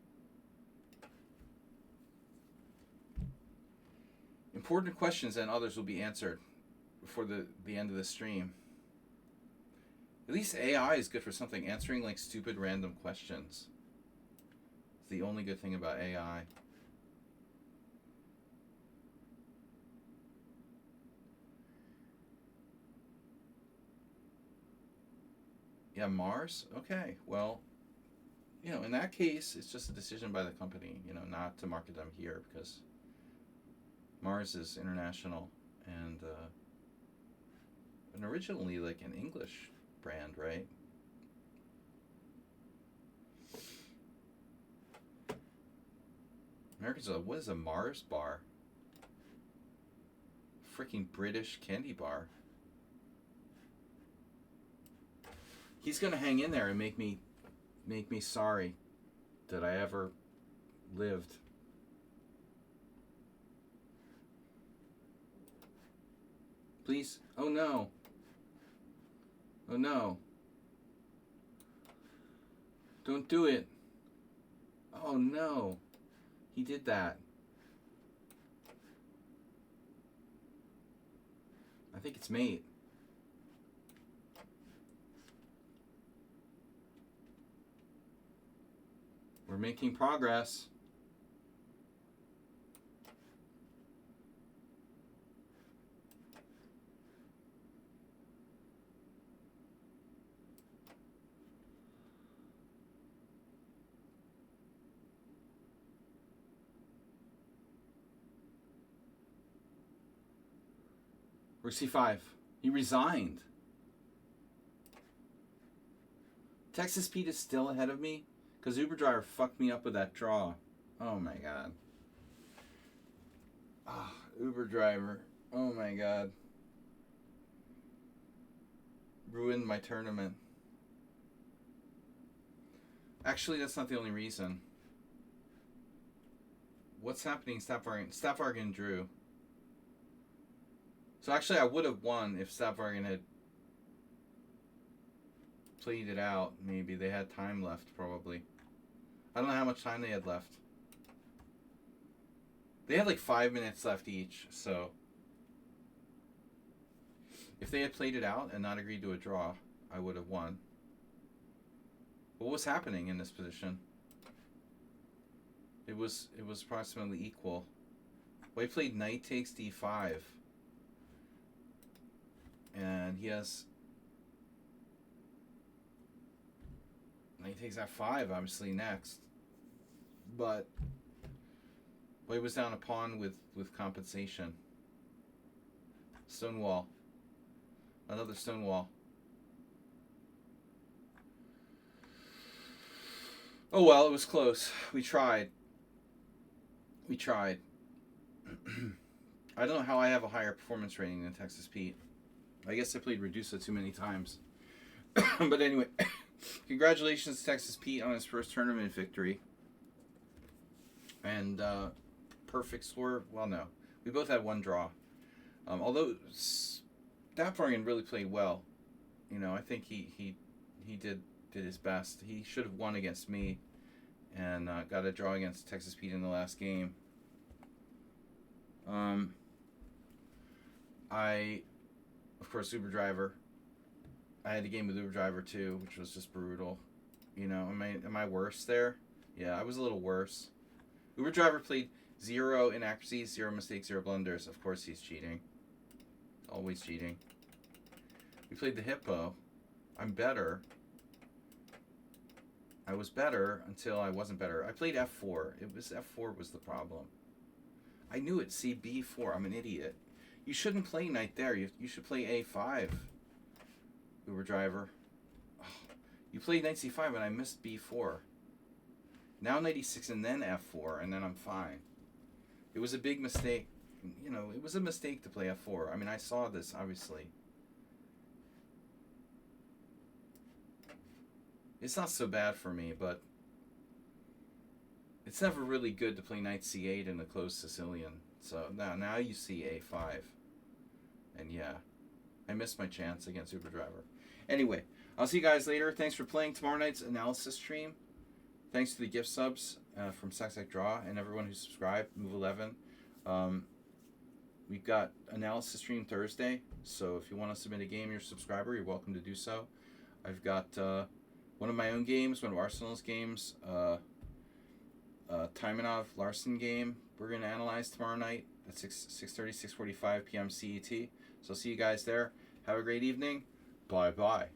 Important questions and others will be answered before the end of the stream. At least AI is good for something. Answering like stupid random questions. It's the only good thing about AI. Yeah, Mars? Okay, well, you know, in that case, it's just a decision by the company, you know, not to market them here because Mars is international and originally like an English brand, right? Americans are like, what is a Mars bar? Freaking British candy bar. He's gonna hang in there and make me sorry that I ever lived. Please. Oh no. Oh no. Don't do it. Oh no. He did that. I think it's mate. We're making progress. Rook c5. He resigned. Texas Pete is still ahead of me because Uber Driver fucked me up with that draw. Oh my god. Ah, Uber Driver. Oh my god. Ruined my tournament. Actually, that's not the only reason. What's happening? Staffvargan drew. So actually, I would have won if Staffvargan had played it out. Maybe they had time left, probably. I don't know how much time they had left. They had like 5 minutes left each, so if they had played it out and not agreed to a draw, I would have won. What was happening in this position? It was approximately equal. Well, he played knight takes d5. And he has knight takes f5, obviously, next. But well, he was down a pawn with compensation. Stonewall. Another stonewall. Oh well, it was close. We tried. We tried. I don't know how I have a higher performance rating than Texas Pete. I guess I played Redusa too many times. But anyway, congratulations to Texas Pete on his first tournament victory. And perfect score. Well, no. We both had one draw. Although Stafforian really played well. You know, I think he did his best. He should have won against me and got a draw against Texas Pete in the last game. Of course, Uber Driver. I had a game with Uber Driver too, which was just brutal. You know, am I worse there? Yeah, I was a little worse. Uber Driver played 0 inaccuracies, 0 mistakes, 0 blunders. Of course he's cheating. Always cheating. We played the Hippo. I'm better. I was better until I wasn't better. I played f4. F4 was the problem. I knew it. See, b4. I'm an idiot. You shouldn't play knight there. You should play a5. Uber Driver. Oh, you played knight c5 and I missed b4. Now knight e6 and then f4 and then I'm fine. It was a big mistake. You know, it was a mistake to play f4. I mean, I saw this, obviously. It's not so bad for me, but it's never really good to play knight c8 in a closed Sicilian. So now you see a5. And yeah, I missed my chance against Uber Driver. Anyway, I'll see you guys later. Thanks for playing tomorrow night's analysis stream. Thanks to the gift subs from Saxac Draw and everyone who subscribed. Move 11. We've got analysis stream Thursday. So if you want to submit a game, you're a subscriber, you're welcome to do so. I've got one of my own games, one of Arsenal's games, Taimanov Larson game we're going to analyze tomorrow night at 6:30, 6:45 p.m. CET. So I'll see you guys there. Have a great evening. Bye-bye.